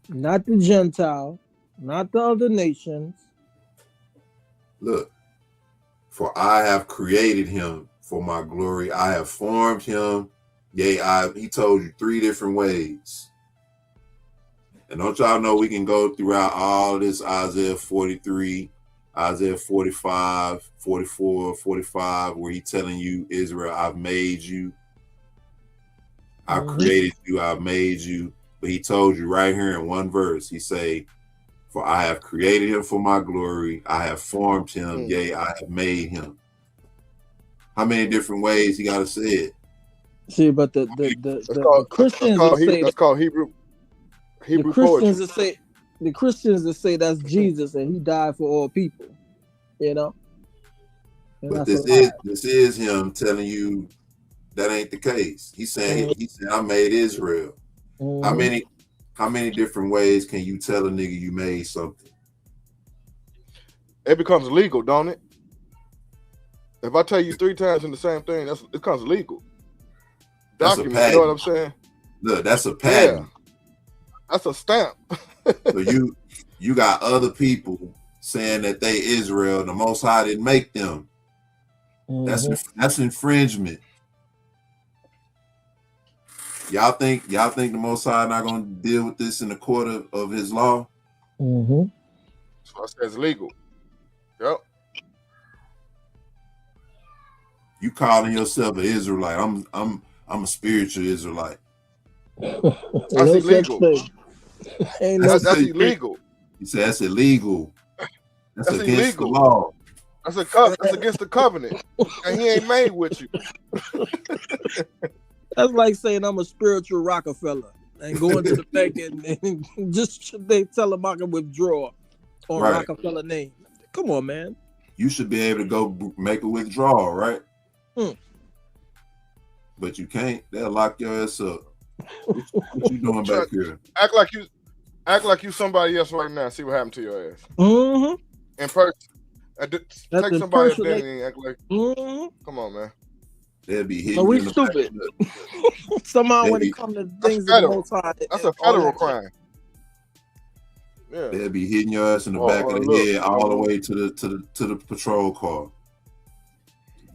not the Gentile, not the other nations. Look, for I have created him for my glory. I have formed him. Yea, he told you 3 different ways. And don't y'all know we can go throughout all this Isaiah 43, Isaiah 45, 44, 45, where he's telling you, Israel, I've made you. I've created you. I've made you. But he told you right here in one verse, he say, for I have created him for my glory. I have formed him. Yea, I have made him. How many different ways he got to say it? See, but the Christians will say that's called Hebrew Christians poetry. The Christians that say that's Jesus and he died for all people, you know. And but this is him telling you that ain't the case. He's saying he said I made Israel. How many different ways can you tell a nigga you made something? It becomes legal, don't it? If I tell you 3 times in the same thing, it becomes legal. Document, you know what I'm saying? Look, that's a patent. Yeah. That's a stamp. So you got other people saying that they Israel, the Most High didn't make them. That's infringement. Y'all think the Most High not gonna deal with this in the court of his law? So I said it's legal. Yep. You calling yourself an Israelite? I'm a spiritual Israelite. That's illegal. Ain't that's illegal. You say that's illegal. That's against illegal. the law. That's against the covenant, and he ain't made with you. That's like saying I'm a spiritual Rockefeller and going to the bank and just they tell them I can withdraw on Right. Rockefeller name. Come on, man. You should be able to go make a withdrawal, right? But you can't. They'll lock your ass up. What you doing back here? Act like you somebody else right now. See what happened to your ass. Mm-hmm. In person. Take somebody identity and act like. Come on, man. They'll be hitting. No, we stupid. Somehow when it comes to things that the Most High, that's a federal crime. Yeah. They'll be hitting your ass in the back of the head all the way to the patrol car.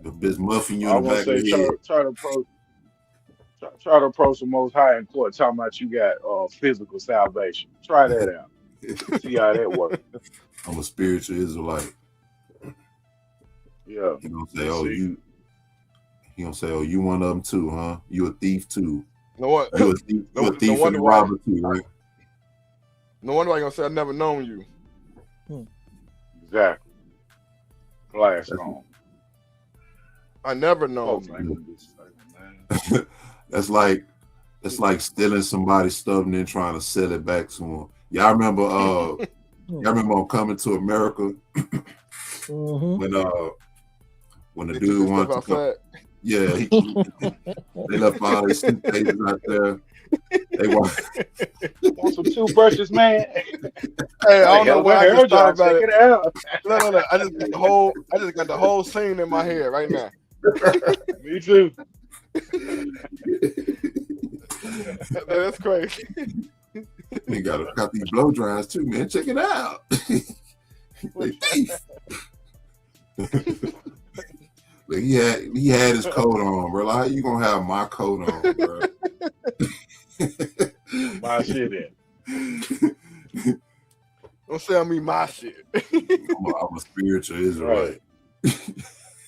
The bitch muffing you in the back of the head. Try to approach the Most High in court talking about you got physical salvation. Try that out. See how that works. I'm a spiritual Israelite. Yeah. He gonna say, you one of them too, huh? You a thief too. No what? You a thief and a robber too, right? No wonder why you gonna say I never known you. Exactly. Glass on. I never known you. That's like stealing somebody's stuff and then trying to sell it back to them. Y'all remember on Coming to America when the dude wanted to come. Yeah, they left all these suitcases out there. They want some toothbrushes, man. Hey, I don't know why I just thought about it. No. I just got the whole scene in my head right now. Me too. That's crazy. They got these blow dries too, man. Check it out. They thief. But he had his coat on, bro. Like, how you gonna have my coat on, bro? My shit in. Don't sell me my shit. I'm a spiritual Israelite. Right.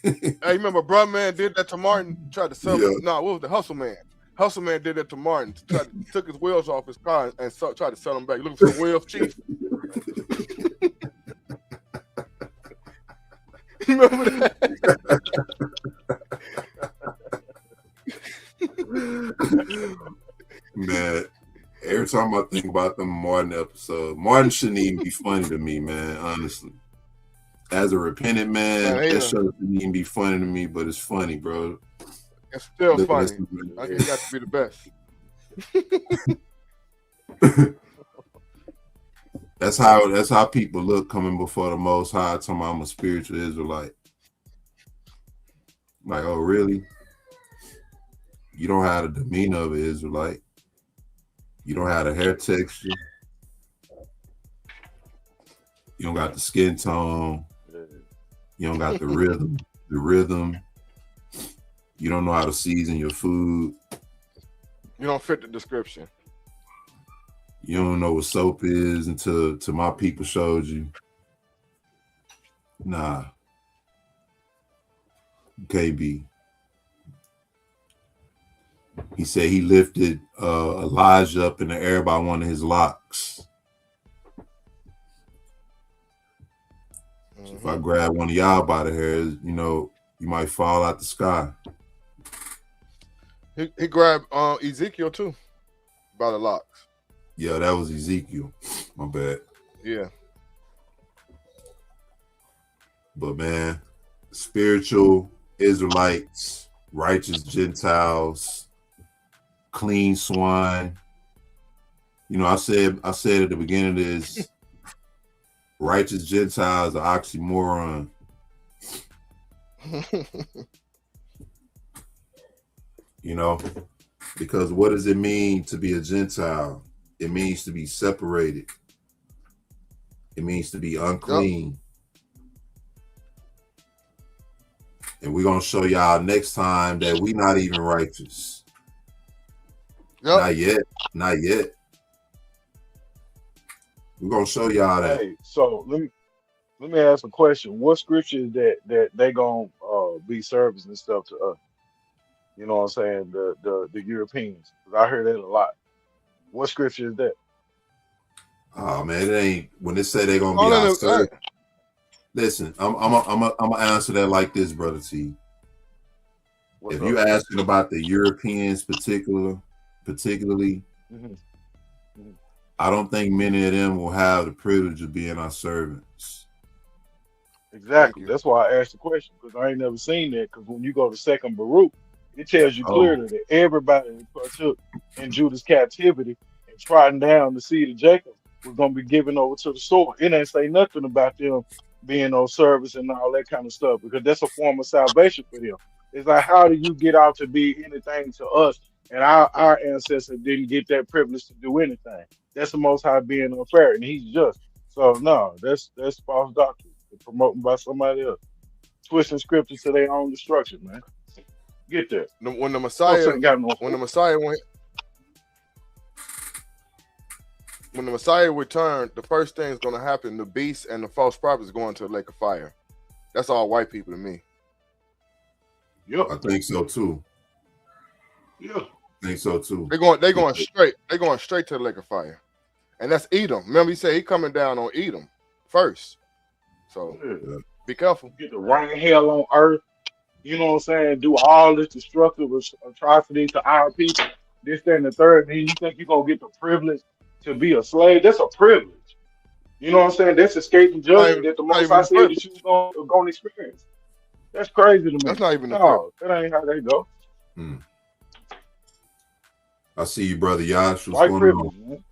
Hey, remember Bruh Man did that to Martin? Tried to sell him. No, what was the Hustle Man? Hustle Man did that to Martin. Took his wheels off his car and tried to sell him back. Looking for wheels, chief. Remember that? Man, every time I think about the Martin episode, Martin shouldn't even be funny to me, man, honestly. As a repentant man, that show shouldn't even be funny to me, but it's funny, bro. It's still funny. I think it got to be the best. That's how people look coming before the Most High, talking about I'm a spiritual Israelite. Like, oh, really? You don't have the demeanor of an Israelite. You don't have the hair texture. You don't got the skin tone. You don't got the rhythm. You don't know how to season your food. You don't fit the description. You don't know what soap is until my people showed you. Nah. KB. He said he lifted Elijah up in the air by one of his locks. So if I grab one of y'all by the hair, you might fall out the sky. He grabbed Ezekiel too by the locks. Yeah, that was Ezekiel. My bad. Yeah. But man, spiritual Israelites, righteous Gentiles, clean swine. I said at the beginning of this, righteous Gentiles are oxymoron. Because what does it mean to be a Gentile? It means to be separated. It means to be unclean. Yep. And we're going to show y'all next time that we not even righteous. Yep. Not yet. We're going to show y'all that. Hey, so let me ask a question. What scripture is that they going to be service and stuff to us? You know what I'm saying? The Europeans. I heard that a lot. What scripture is that? Oh man, it ain't when they say they're gonna be our servant. Listen, I'm gonna answer that like this, brother T. What's If up? you asking about the Europeans particularly, Mhm. Mhm. I don't think many of them will have the privilege of being our servants. Thank Exactly. you. That's why I asked the question because I ain't never seen that. Because when you go to Second Baruch, it tells you Oh, clearly that everybody that partook in Judah's captivity and trodden down the seed of Jacob was going to be given over to the sword. It ain't say nothing about them being on service and all that kind of stuff because that's a form of salvation for them. It's like, how do you get out to be anything to us? And our ancestors didn't get that privilege to do anything. That's the Most High being unfair, and He's just. So no, that's false doctrine. They're promoting by somebody else, twisting scripture to their own destruction, man. Get that. When the Folks Messiah, ain't got no when the hope. Messiah went, when the Messiah returned, the first thing is going to happen: the beast and the false prophets going to the lake of fire. That's all white people to me. Yep, I think so too. yeah. I think so too. They're going straight to the lake of fire, and that's Edom. Remember, he said he coming down on Edom first. So Yeah. be careful. Get the rain hell on earth. You know what I'm saying? Do all this destructive atrocity to our people. This, that, and the third. And you think you're gonna get the privilege to be a slave? That's a privilege. You know what I'm saying? That's escaping judgment that the Not Most even High a said that privilege. you was gonna experience. That's crazy to That's me. not even a privilege. No, that ain't how they go. Hmm. I see you, brother Yash. What's White going on? privilege, man.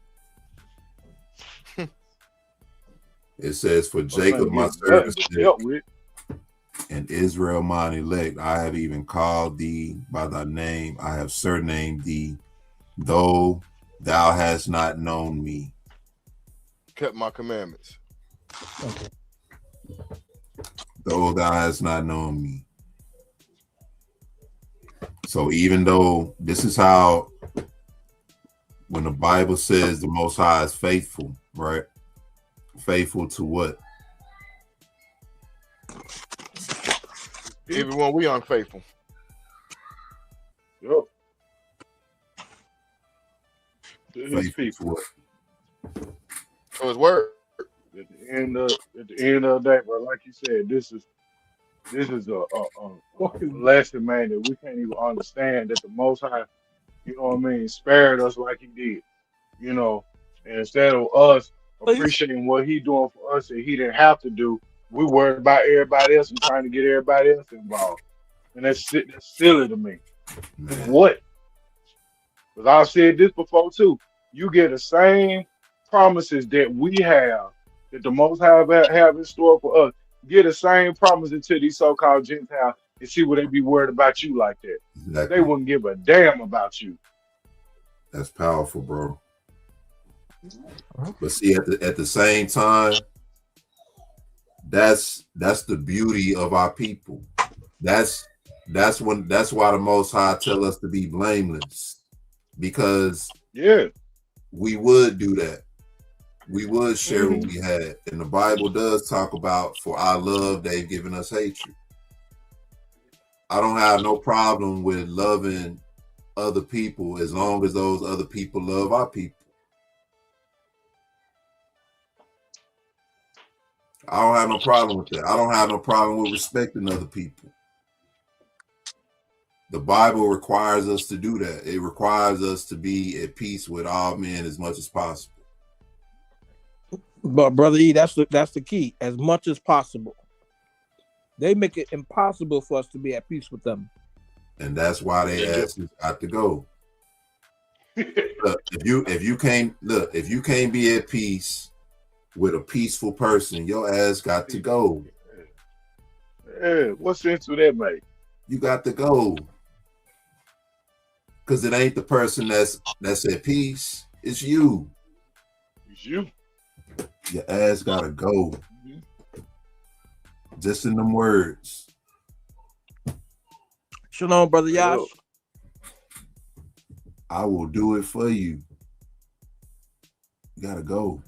It says, "For Folks Jacob ain't my getting nothing servant but said, dealt with. and Israel mine elect, I have even called thee by thy name. I have surnamed thee, though thou hast not known me." Kept my commandments. Though thou hast not known me. So even though this is how, when the Bible says the Most High is faithful, right? Faithful to what? Even when we unfaithful. Yup. To his Faithful to people. what? So his word. At the end of the day, but like you said, this is a lesson, man, that we can't even understand that the Most High, you know what I mean, spared us like He did, you know, and instead of us Please. appreciating what He doing for us that He didn't have to do, we worried about everybody else and trying to get everybody else involved, and that's silly to me. For Man, what? Because I've said this before too. You get the same promises that we have, that the Most High have in store for us. Get the same promises to these so-called Gentiles and see would they be worried about you like that. They exactly. wouldn't give a damn about you. That's powerful, bro. But see, at the same time, that's the beauty of our people. That's that's why the Most High tell us to be blameless, because Yeah. we would do that. We would share Hmm. what we had, and the Bible does talk about, for our love they've given us hatred. I don't have no problem with loving other people as long as those other people love our people. I don't have no problem with that. I don't have no problem with respecting other people. The Bible requires us to do that. It requires us to be at peace with all men as much as possible. But brother E, that's the key. As much as possible. They make it impossible for us to be at peace with them. And that's why they Yeah. ask us got to go. Look, if you can't be at peace with a peaceful person, your ass got to go. Yeah. What sense would that make? You got to go. Because it ain't the person that's at peace. It's you. It's you. Your ass gotta go. Mhm. Just in them words. Shalom, brother Straight Yash. up. I will do it for you. You gotta go.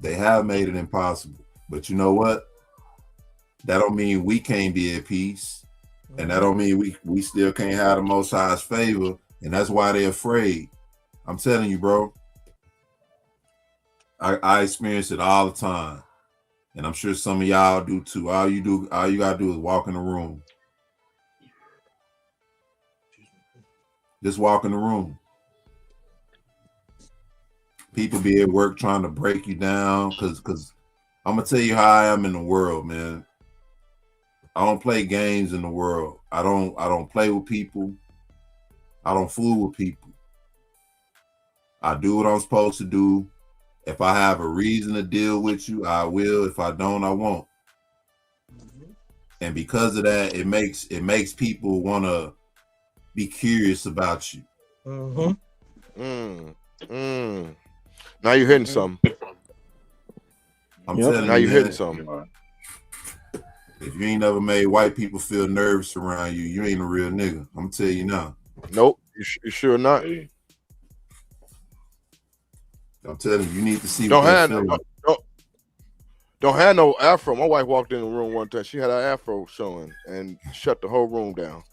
They have made it impossible. But you know what? That don't mean we can't be at peace. And that don't mean we still can't have the Most High's favor. And that's why they're afraid. I'm telling you, bro. I experience it all the time. And I'm sure some of y'all do too. All you gotta do is walk in the room. Just walk in the room. People be at work trying to break you down because I'm gonna tell you how I am in the world, man. I don't play games in the world. I don't play with people. I don't fool with people. I do what I'm supposed to do. If I have a reason to deal with you, I will. If I don't, I won't. And because of that, it makes people want to be curious about you. Now you're hitting something. I'm telling now you, you're man, hitting something. If you ain't never made white people feel nervous around you, you ain't a real nigga. I'm gonna tell you now. Nope, you sure not. I'm telling you need to see don't what that have feel like. Don't have no afro. My wife walked in the room one time. She had her afro showing and shut the whole room down.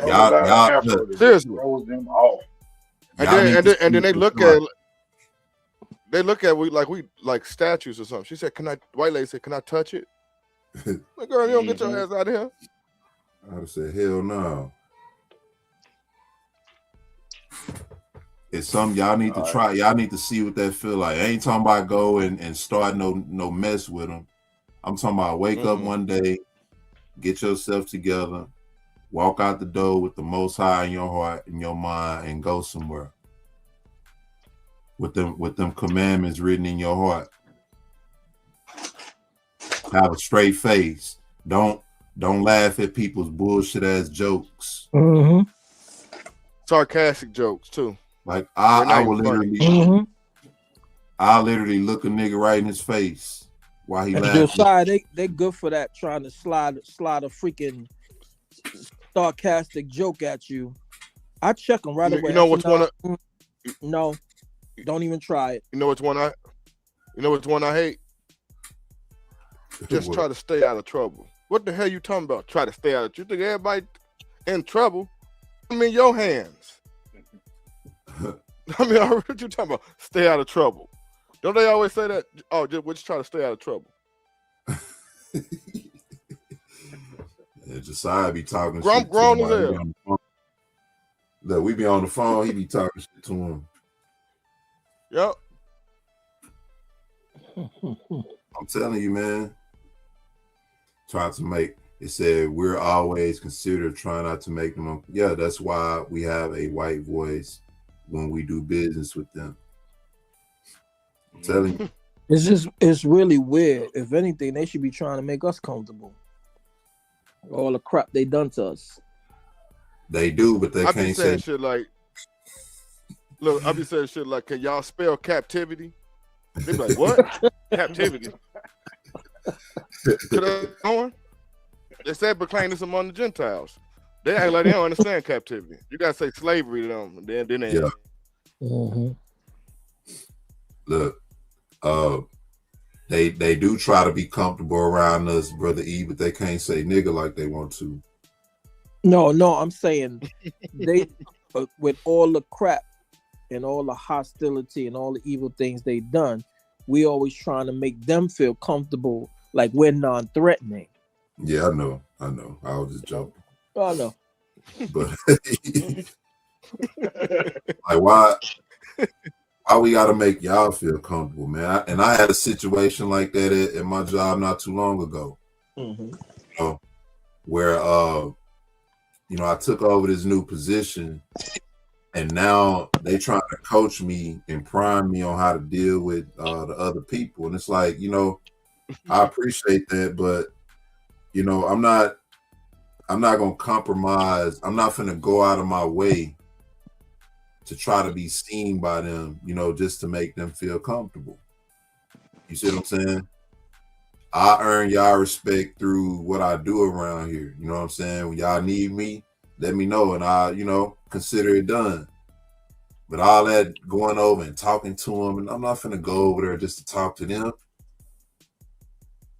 Y'all seriously. throws them off. And then they look at we like statues or something. She said, white lady said, can I touch it? Like, girl, you don't get your ass out of here. I would have said, hell no. It's something y'all need to try. Y'all need to see what that feel like. I ain't talking about go and start no mess with them. I'm talking about wake up one day, get yourself together, walk out the door with the Most High in your heart, in your mind, and go somewhere. With them commandments written in your heart. Have a straight face. Don't laugh at people's bullshit ass jokes. Sarcastic jokes too. Like I will literally, I literally look a nigga right in his face while he laughs. Josiah, they good for that, trying to slide a freaking sarcastic joke at you. I check them right away. You know what's one? No, don't even try it. You know what's one I hate? Just try to stay out of trouble. What the hell you talking about? Try to stay out of trouble. You think everybody in trouble? I'm in your hands. I mean, what you talking about? Stay out of trouble. Don't they always say that? Oh, we're just trying to stay out of trouble. Yeah, Josiah be talking shit grown as hell. Look, we be on the phone, he be talking shit to him. Yep. I'm telling you, man. Trying to make it said we're always considered trying not to make them. Yeah, that's why we have a white voice when we do business with them. I'm telling you. It's really weird. If anything, they should be trying to make us comfortable. All the crap they done to us. They do, but they can't be saying shit like, look, I be saying shit like, can y'all spell captivity? They be like, what? Captivity. They said proclaim this among the Gentiles. They act like they don't understand captivity. You gotta say slavery to them. Then they Look, they do try to be comfortable around us, Brother E, but they can't say nigga like they want to. No, I'm saying they with all the crap and all the hostility and all the evil things they done, we always trying to make them feel comfortable, like we're non-threatening. Yeah, I know. I was just joking. I know. But like why we gotta make y'all feel comfortable, man? I had a situation like that at my job not too long ago. You know, where I took over this new position, and now they trying to coach me and prime me on how to deal with the other people, and it's like, I appreciate that, but I'm not gonna compromise. I'm not gonna go out of my way to try to be seen by them, just to make them feel comfortable. You see what I'm saying? I earn y'all respect through what I do around here. You know what I'm saying? When y'all need me, let me know, and I, consider it done. But all that going over and talking to them, and I'm not gonna go over there just to talk to them.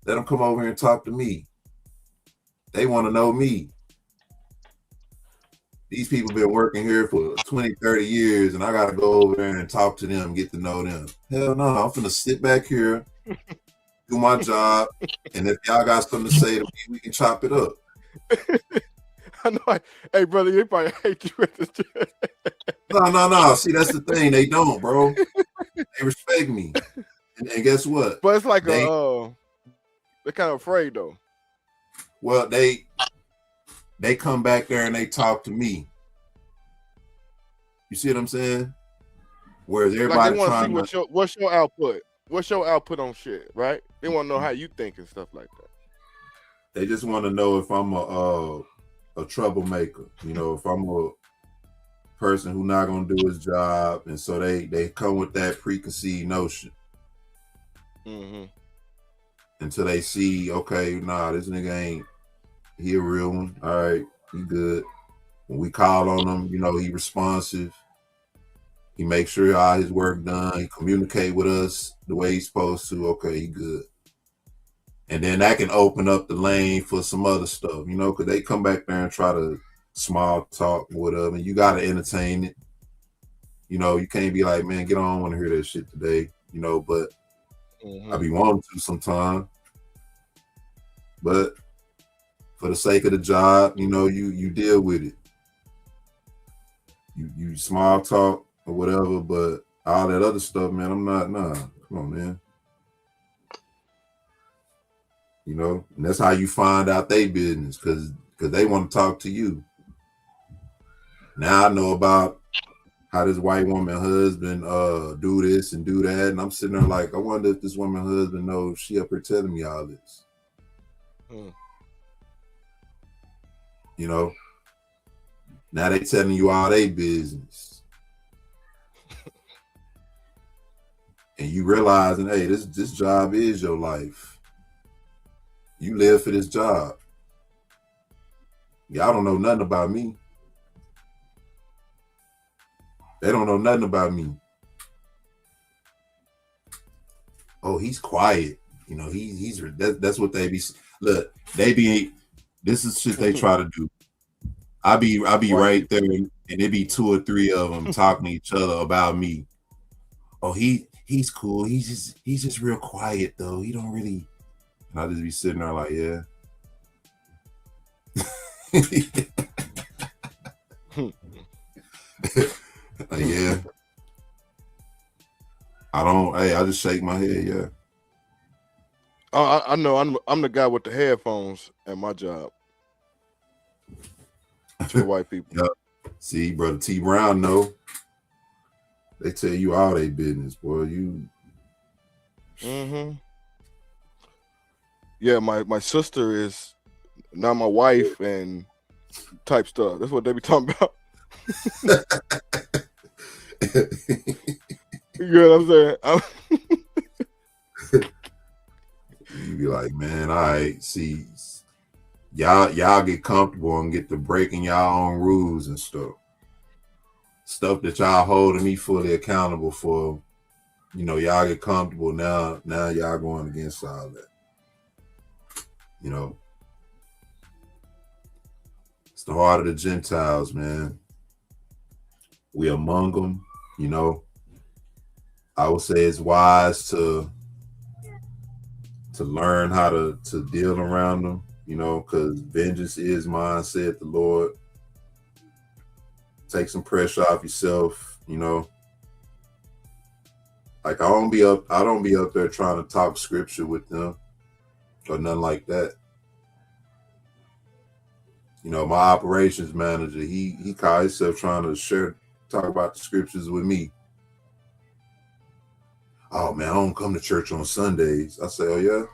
Let them come over here and talk to me. They want to know me. these people been working here for 20, 30 years, and I got to go over there and talk to them, get to know them. Hell no, I'm finna sit back here, do my job, and if y'all got something to say to me, we can chop it up. I know. Hey, brother, they probably hate you at this. No. See, that's the thing. They don't, bro. They respect me. And guess what? But it's like they're kind of afraid though. Well, they come back there and they talk to me. You see what I'm saying? Whereas everybody like they want to see what's your output. What's your output on shit, right? They want to know how you think and stuff like that. They just want to know if I'm a troublemaker. You know, if I'm a person who not gonna do his job, and so they come with that preconceived notion. Mm-hmm. Until they see, okay, nah, this nigga ain't, he a real one. All right, he good. When we call on him, you know, he responsive. He makes sure all his work done. He communicate with us the way he's supposed to. Okay, he good. And then that can open up the lane for some other stuff, you know, because they come back there and try to small talk, whatever, and you got to entertain it. You know, you can't be like, man, get on, I want to hear that shit today, you know, but I be wanting to sometimes. But for the sake of the job, you know, you deal with it. You small talk or whatever, but all that other stuff, man, I'm not, nah, come on, man. You know, and that's how you find out they business, because they want to talk to you. Now I know about how this white woman husband do this and do that, and I'm sitting there like, I wonder if this woman husband knows she up here telling me all this. You know, now they telling you all they business, and you realizing, hey, this job is your life. You live for this job. Y'all don't know nothing about me. They don't know nothing about me. Oh, he's quiet. You know, he's that's what they be. Look, they be. This is shit they try to do. I be right there, and it be 2 or 3 of them talking to each other about me. Oh, he's cool. He's just real quiet though. He don't really. And I just be sitting there like, yeah. Like, yeah. I just shake my head, yeah. I know I'm the guy with the headphones at my job. To the white people. Yep. See, brother T Brown, know. They tell you all they business, boy. You. Yeah, my sister is now my wife and type stuff. That's what they be talking about. You know what I'm saying? You be like, man, all right, see, y'all get comfortable and get to breaking y'all own rules and stuff. Stuff that y'all holding me fully accountable for. You know, y'all get comfortable now y'all going against all that. You know, it's the heart of the Gentiles, man. We among them, you know. I would say it's wise to learn how to deal around them, you know, because vengeance is mine, said the Lord. Take some pressure off yourself, you know. Like I don't be up there trying to talk scripture with them or nothing like that. You know, my operations manager, he caught himself trying to talk about the scriptures with me. Oh man, I don't come to church on Sundays. I say, oh yeah?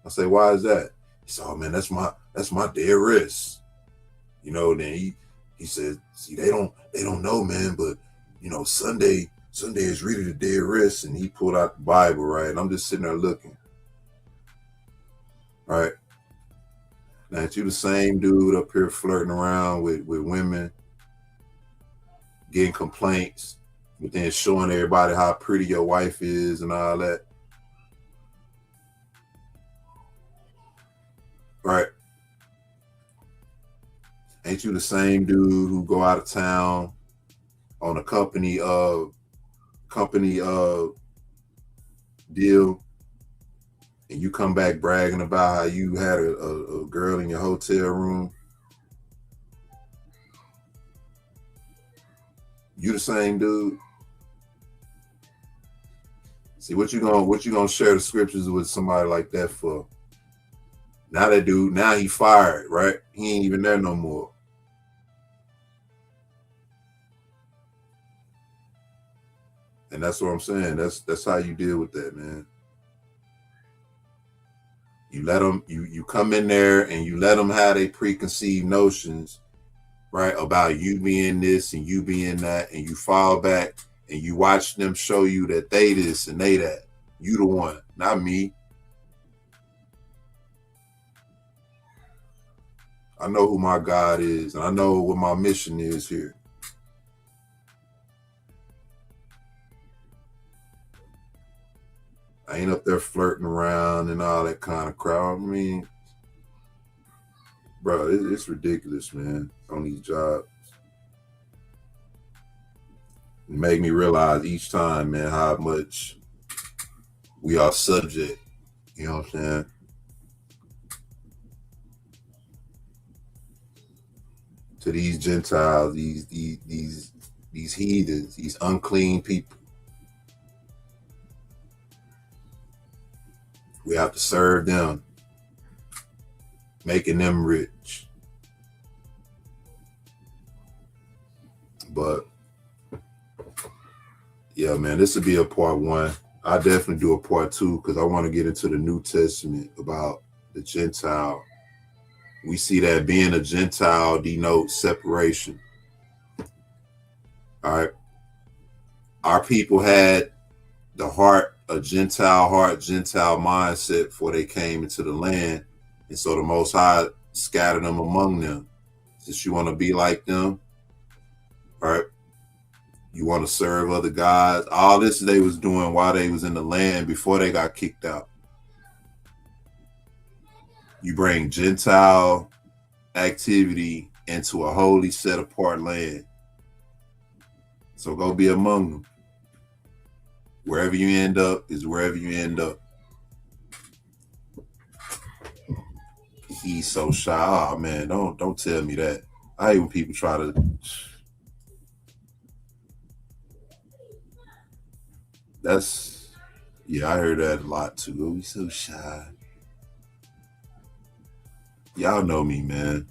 I say, why is that? He said, oh man, that's my day of rest. You know, then he said, see, they don't know, man, but you know, Sunday is really the day of rest. And he pulled out the Bible, right? And I'm just sitting there looking. Right. Now you the same dude up here flirting around with women, getting complaints, but then showing everybody how pretty your wife is and all that. Right. Ain't you the same dude who go out of town on a company deal, and you come back bragging about how you had a girl in your hotel room? You the same dude? See, what you gonna share the scriptures with somebody like that for? Now that dude, now he fired, right? He ain't even there no more. And that's what I'm saying. That's how you deal with that, man. You let them, you come in there and you let them have their preconceived notions, right, about you being this and you being that, and you fall back and you watch them show you that they this and they that. You the one, not me. I know who my God is, and I know what my mission is here. I ain't up there flirting around and all that kind of crap. I mean, bro, it's ridiculous, man, on these jobs. It made me realize each time, man, how much we are subject. You know what I'm saying? To these Gentiles, these heathens, these unclean people. We have to serve them, making them rich. But yeah, man, this would be a part one. I definitely do a part two because I want to get into the New Testament about the Gentile. We see that being a Gentile denotes separation. All right. Our people had a Gentile heart, Gentile mindset before they came into the land. And so the Most High scattered them among them. Since you want to be like them, all right, you want to serve other gods. All this they was doing while they was in the land before they got kicked out. You bring Gentile activity into a holy set apart land. So go be among them. Wherever you end up is wherever you end up. He's so shy. Oh man, don't tell me that. I hate when people try to. I heard that a lot too. Oh, he's so shy. Y'all know me, man.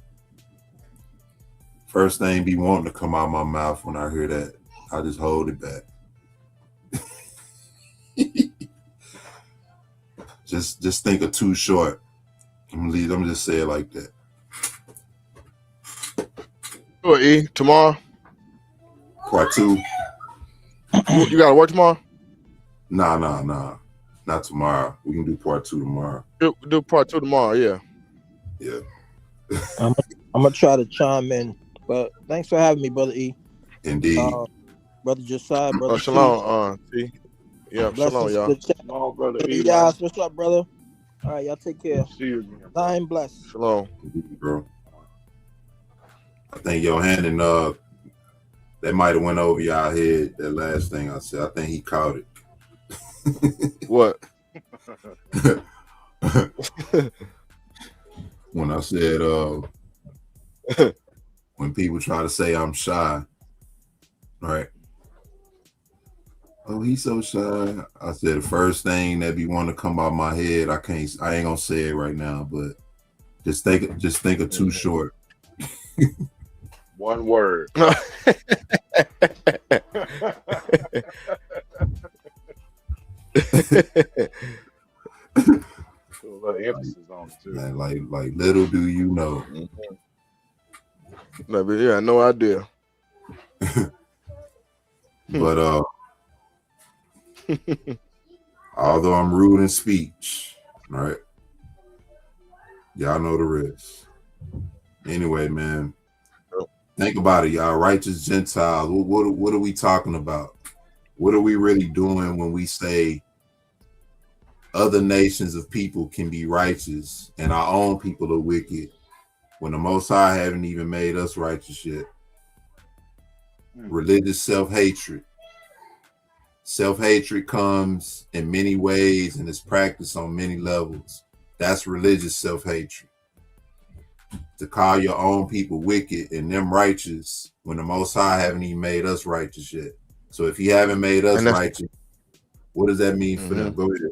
First thing be wanting to come out of my mouth when I hear that, I just hold it back. just think of Too Short. I'm gonna just say it like that. Sure, E. Tomorrow. Part two. You gotta work tomorrow? Nah. Not tomorrow. We can do part two tomorrow. Do part two tomorrow, yeah. Yeah. I'm gonna try to chime in, but thanks for having me, brother E. Indeed. Brother Josiah, brother Shalom, T. Yeah, blessings shalom, y'all. Shalom, brother E. Yes, what's up, brother? All right, y'all take care. See you again. Time bless. Shalom. Indeed, bro. I think Johannan, that might have went over y'all head, that last thing I said. I think he caught it. What? When I said when people try to say I'm shy, right? Oh, he's so shy. I said the first thing that be wanting to come out my head, I ain't gonna say it right now, but just think of Too Short. One word. A little emphasis on it too. Man, like little do you know. No, but yeah, no idea. But although I'm rude in speech, right? Y'all know the rest. Anyway, man, think about it, y'all. Righteous Gentiles. What are we talking about? What are we really doing when we say other nations of people can be righteous and our own people are wicked? when the Most High haven't even made us righteous yet. Religious self-hatred. Self-hatred comes in many ways and is practiced on many levels. That's religious self-hatred. To call your own people wicked and them righteous when the Most High haven't even made us righteous yet. So if he haven't made us righteous, what does that mean for them? Go ahead.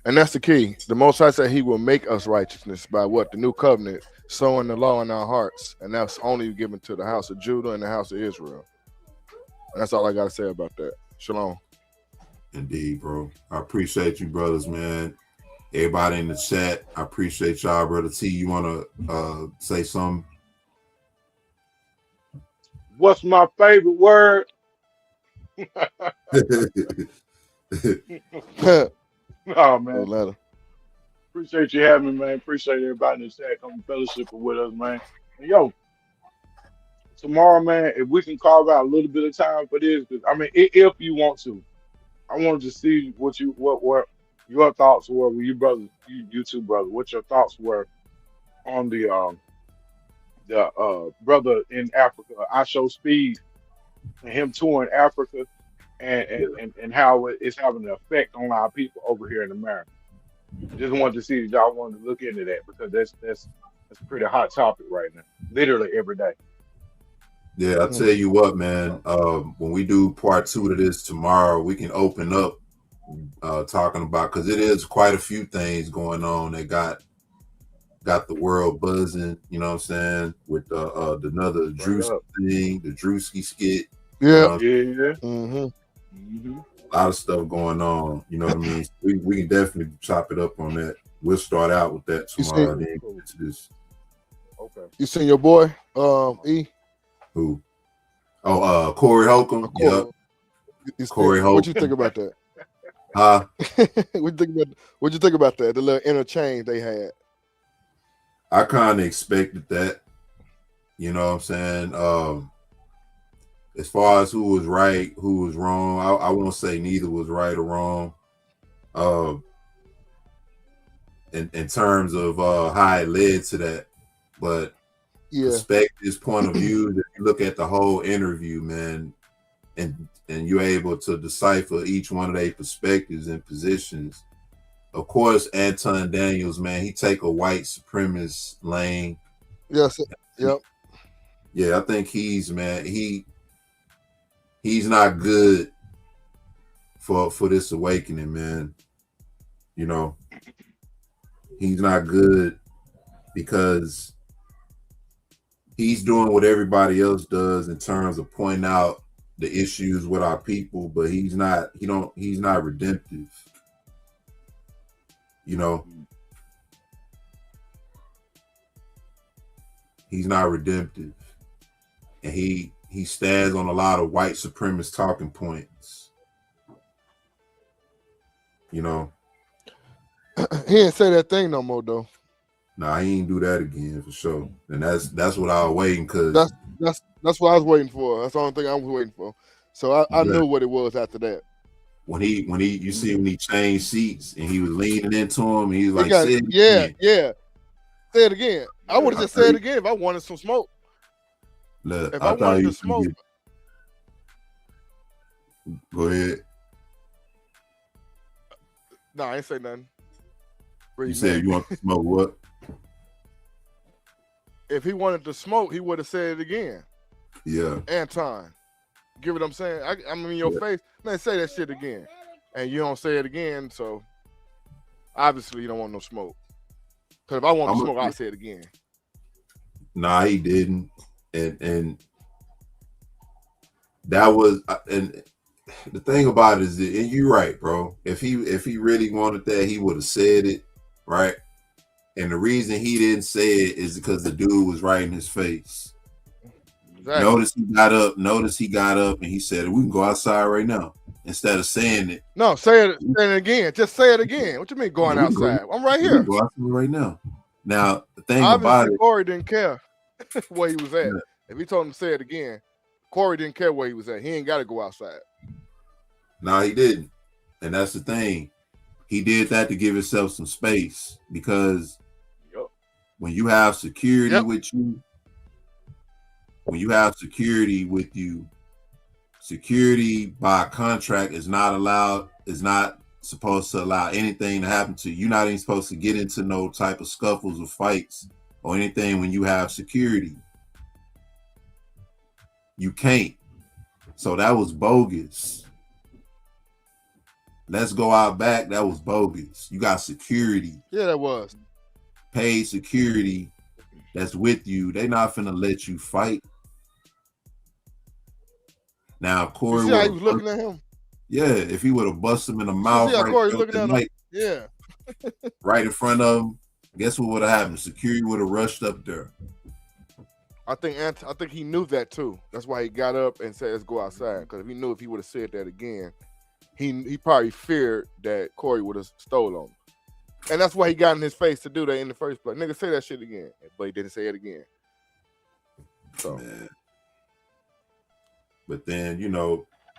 And that's the key. The Most High said he will make us righteousness by what? The new covenant, sowing the law in our hearts. And that's only given to the house of Judah and the house of Israel. And that's all I got to say about that. Shalom. Indeed, bro. I appreciate you, brothers, man. Everybody in the chat, I appreciate y'all. Brother T, you want to say something? What's my favorite word? Oh, man. Appreciate you having me, man. Appreciate everybody in the chat coming fellowship with us, man. And yo, tomorrow, man, if we can carve out a little bit of time for this, because I mean, if you want to, I wanted to see what your thoughts were with you brothers, you two brothers, what your thoughts were on the brother in Africa, I Show Speed, and him touring Africa, and how it's having an effect on our people over here in America. Just wanted to see if y'all wanted to look into that, because that's a pretty hot topic right now, literally every day. Yeah, I'll tell you what, man. When we do part 2 to this tomorrow, we can open up talking about, because it is quite a few things going on that got the world buzzing. You know what I'm saying? With another Drewski thing, the Drewski skit. Yeah, you know a lot of stuff going on. You know what I mean? We can definitely chop it up on that. We'll start out with that tomorrow. Then get to this. Okay. You seen your boy, E? Who? Oh, Corey Holcomb. Yep. Corey Holcomb. What you think about that? Huh? What you think about that? The little interchange they had. I kind of expected that. You know what I'm saying? As far as who was right, who was wrong, I won't say neither was right or wrong. In terms of how it led to that, but perspectives, point of view, if you look at the whole interview, man, and you're able to decipher each one of their perspectives and positions. Of course, Anton Daniels, man, he take a white supremacist lane. Yes. Yep. Yeah, I think he's not good for this awakening, man. You know, he's not good because he's doing what everybody else does in terms of pointing out the issues with our people, but he's not redemptive. You know, he's not redemptive, and he stands on a lot of white supremacist talking points. You know, he didn't say that thing no more though. Nah, he ain't do that again for sure, and that's what I was waiting, because that's what I was waiting for. That's the only thing I was waiting for. So I knew what it was after that. When he changed seats and he was leaning into him, and he was like, say it again. I would have just said it again if I wanted some smoke. Look, if I wanted to smoke. Go ahead. No, I ain't say nothing. You said you want to smoke what? If he wanted to smoke, he would have said it again. Yeah. Anton. Get what I'm saying? I'm in your face. Man, say that shit again. And you don't say it again, so obviously you don't want no smoke. Because if I want to smoke, I'll say it again. Nah, he didn't. And that was, and the thing about it is that, and you're right, bro. If he really wanted that, he would have said it, right? And the reason he didn't say it is because the dude was right in his face. Exactly. Notice he got up and he said, "We can go outside right now," instead of saying it. No, say it again. Just say it again. What you mean going outside? I'm right here. Go outside right now. Now the thing obviously, about it, Corey didn't care where he was at. Yeah. If he told him to say it again, Corey didn't care where he was at. He ain't got to go outside. No, he didn't. And that's the thing. He did that to give himself some space, because when you have security Yep. with you, security by contract is not supposed to allow anything to happen to you. You're not even supposed to get into no type of scuffles or fights or anything when you have security. You can't. So that was bogus. Let's go out back. That was bogus. You got security. Yeah, that was. Paid security that's with you. They not finna let you fight. Now, Corey, You see how he was looking at him? Yeah, if he would have busted him in the mouth, see how Corey looking at him? Yeah, right in front of him, guess what would have happened? Security would have rushed up there. I think he knew that too. That's why he got up and said, "Let's go outside." Because if he knew if he would have said that again, he probably feared that Corey would have stole on him, and that's why he got in his face to do that in the first place. Nigga, say that shit again, but he didn't say it again. So, man. But then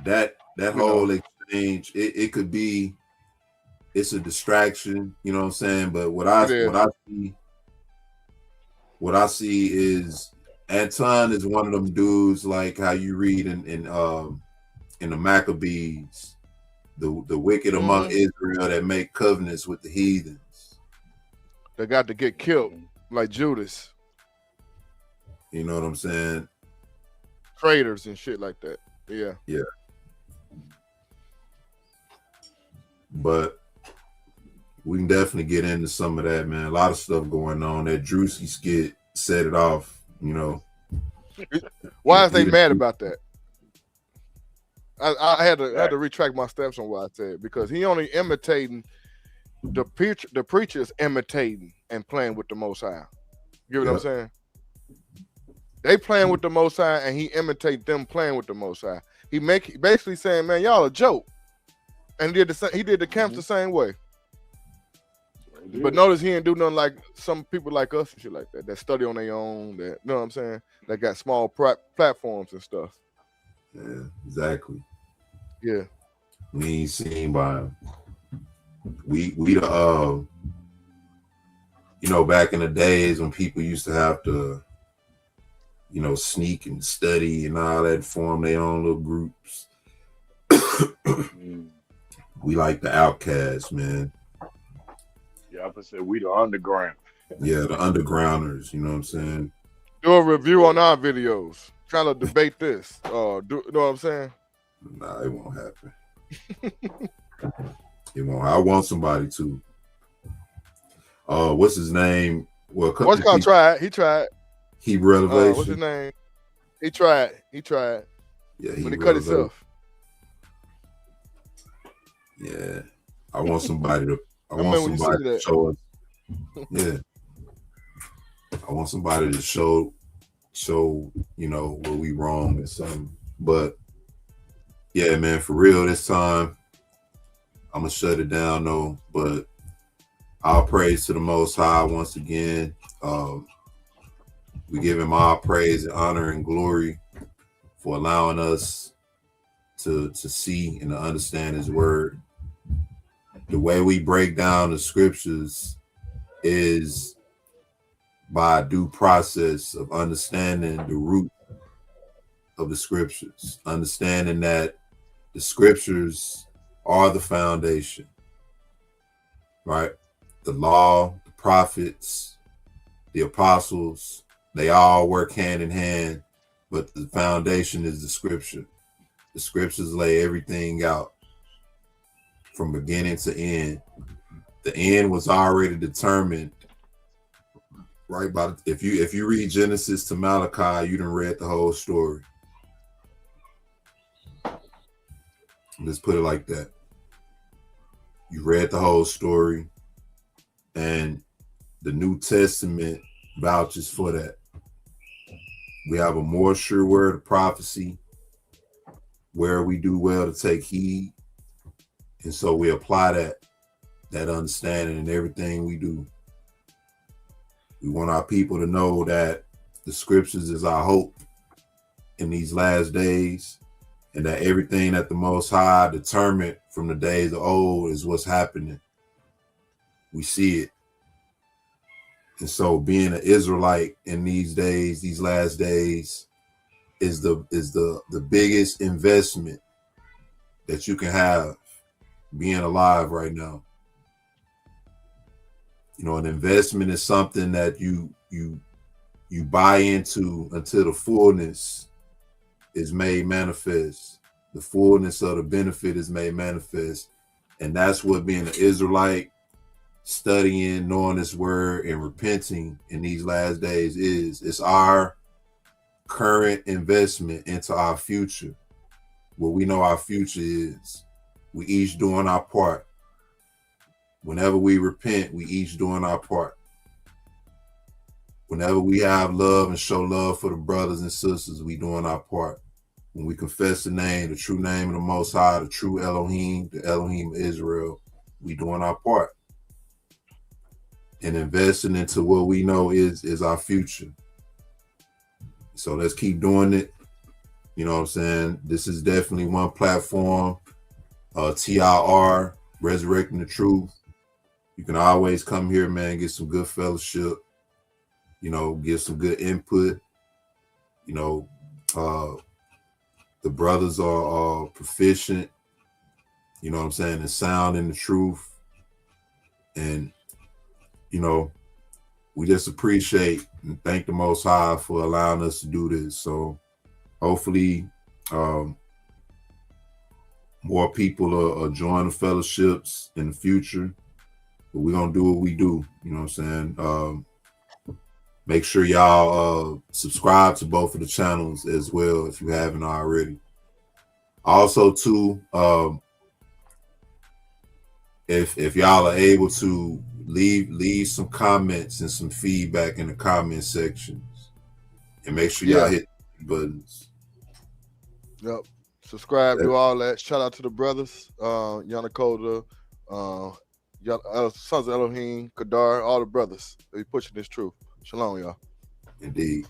that whole exchange, it could be, it's a distraction. You know what I'm saying? But what I see is Anton is one of them dudes like how you read in the Maccabees, the wicked among Israel that make covenants with the heathens. They got to get killed like Judas. You know what I'm saying? Traitors and shit like that. Yeah. Yeah. But we can definitely get into some of that, man. A lot of stuff going on. That Drewski skit set it off, Why is they mad about that? I had to retract my steps on what I said, because he only imitating the preachers imitating and playing with the Most High. You know what I'm saying? They playing with the Most High, and he imitate them playing with the Most High. He basically saying, "Man, y'all a joke," and he did the camps the same way. But notice he didn't do nothing like some people like us and shit like that study on their own. That, you know what I'm saying? That got small platforms and stuff. Yeah, exactly. Yeah, we ain't seen by him. We the back in the days when people used to have to sneak and study and all that, form their own little groups. We like the outcasts, man. Yeah, I say we the underground. Yeah, the undergrounders, you know what I'm saying? Do a review on our videos. Trying to debate this. You know what I'm saying? Nah, it won't happen. It won't. I want somebody to. What's his name? Well, what's called tried. He tried. Hebrew Elevation. What's his name? He tried. Yeah, but he cut himself. Yeah, I want somebody to. I want somebody to show us. Yeah, I want somebody to show where we wrong and something. But yeah, man, for real this time, I'm gonna shut it down though. But all praise to the Most High once again. We give him all praise and honor and glory for allowing us to see and to understand his word. The way we break down the scriptures is by a due process of understanding the root of the scriptures, understanding that the scriptures are the foundation, right? The law, the prophets, the apostles, they all work hand in hand, but the foundation is the scripture. The scriptures lay everything out from beginning to end. The end was already determined, right? If you read Genesis to Malachi, you done read the whole story. Let's put it like that. You read the whole story, and the New Testament vouches for that. We have a more sure word of prophecy where we do well to take heed. And so we apply that understanding in everything we do. We want our people to know that the scriptures is our hope in these last days, and that everything that the Most High determined from the days of old is what's happening. We see it. And so being an Israelite in these days, these last days, is the biggest investment that you can have being alive right now. You know, an investment is something that you buy into until the fullness is made manifest. The fullness of the benefit is made manifest. And that's what being an Israelite, studying, knowing this word, and repenting in these last days is. It's our current investment into our future. What we know our future is. We each doing our part. Whenever we repent, we each doing our part. Whenever we have love and show love for the brothers and sisters, we doing our part. When we confess the name, the true name of the Most High, the true Elohim, the Elohim of Israel, we doing our part. And investing into what we know is our future. So let's keep doing it. You know what I'm saying? This is definitely one platform. T.I.R, Resurrecting the Truth. You can always come here, man, get some good fellowship, you know, get some good input. You know, the brothers are proficient, you know what I'm saying, and sound in the truth. And, you know, we just appreciate and thank the Most High for allowing us to do this. So hopefully more people are join the fellowships in the future. But we're going to do what we do, you know what I'm saying? Make sure y'all subscribe to both of the channels as well if you haven't already. Also, too, if y'all are able to leave some comments and some feedback in the comment sections, and make sure y'all hit the buttons. Yep. Subscribe, do all that. Shout out to the brothers, Yanakota, Sons of Elohim, Kadar, all the brothers. They pushing this truth. Shalom, y'all. Indeed.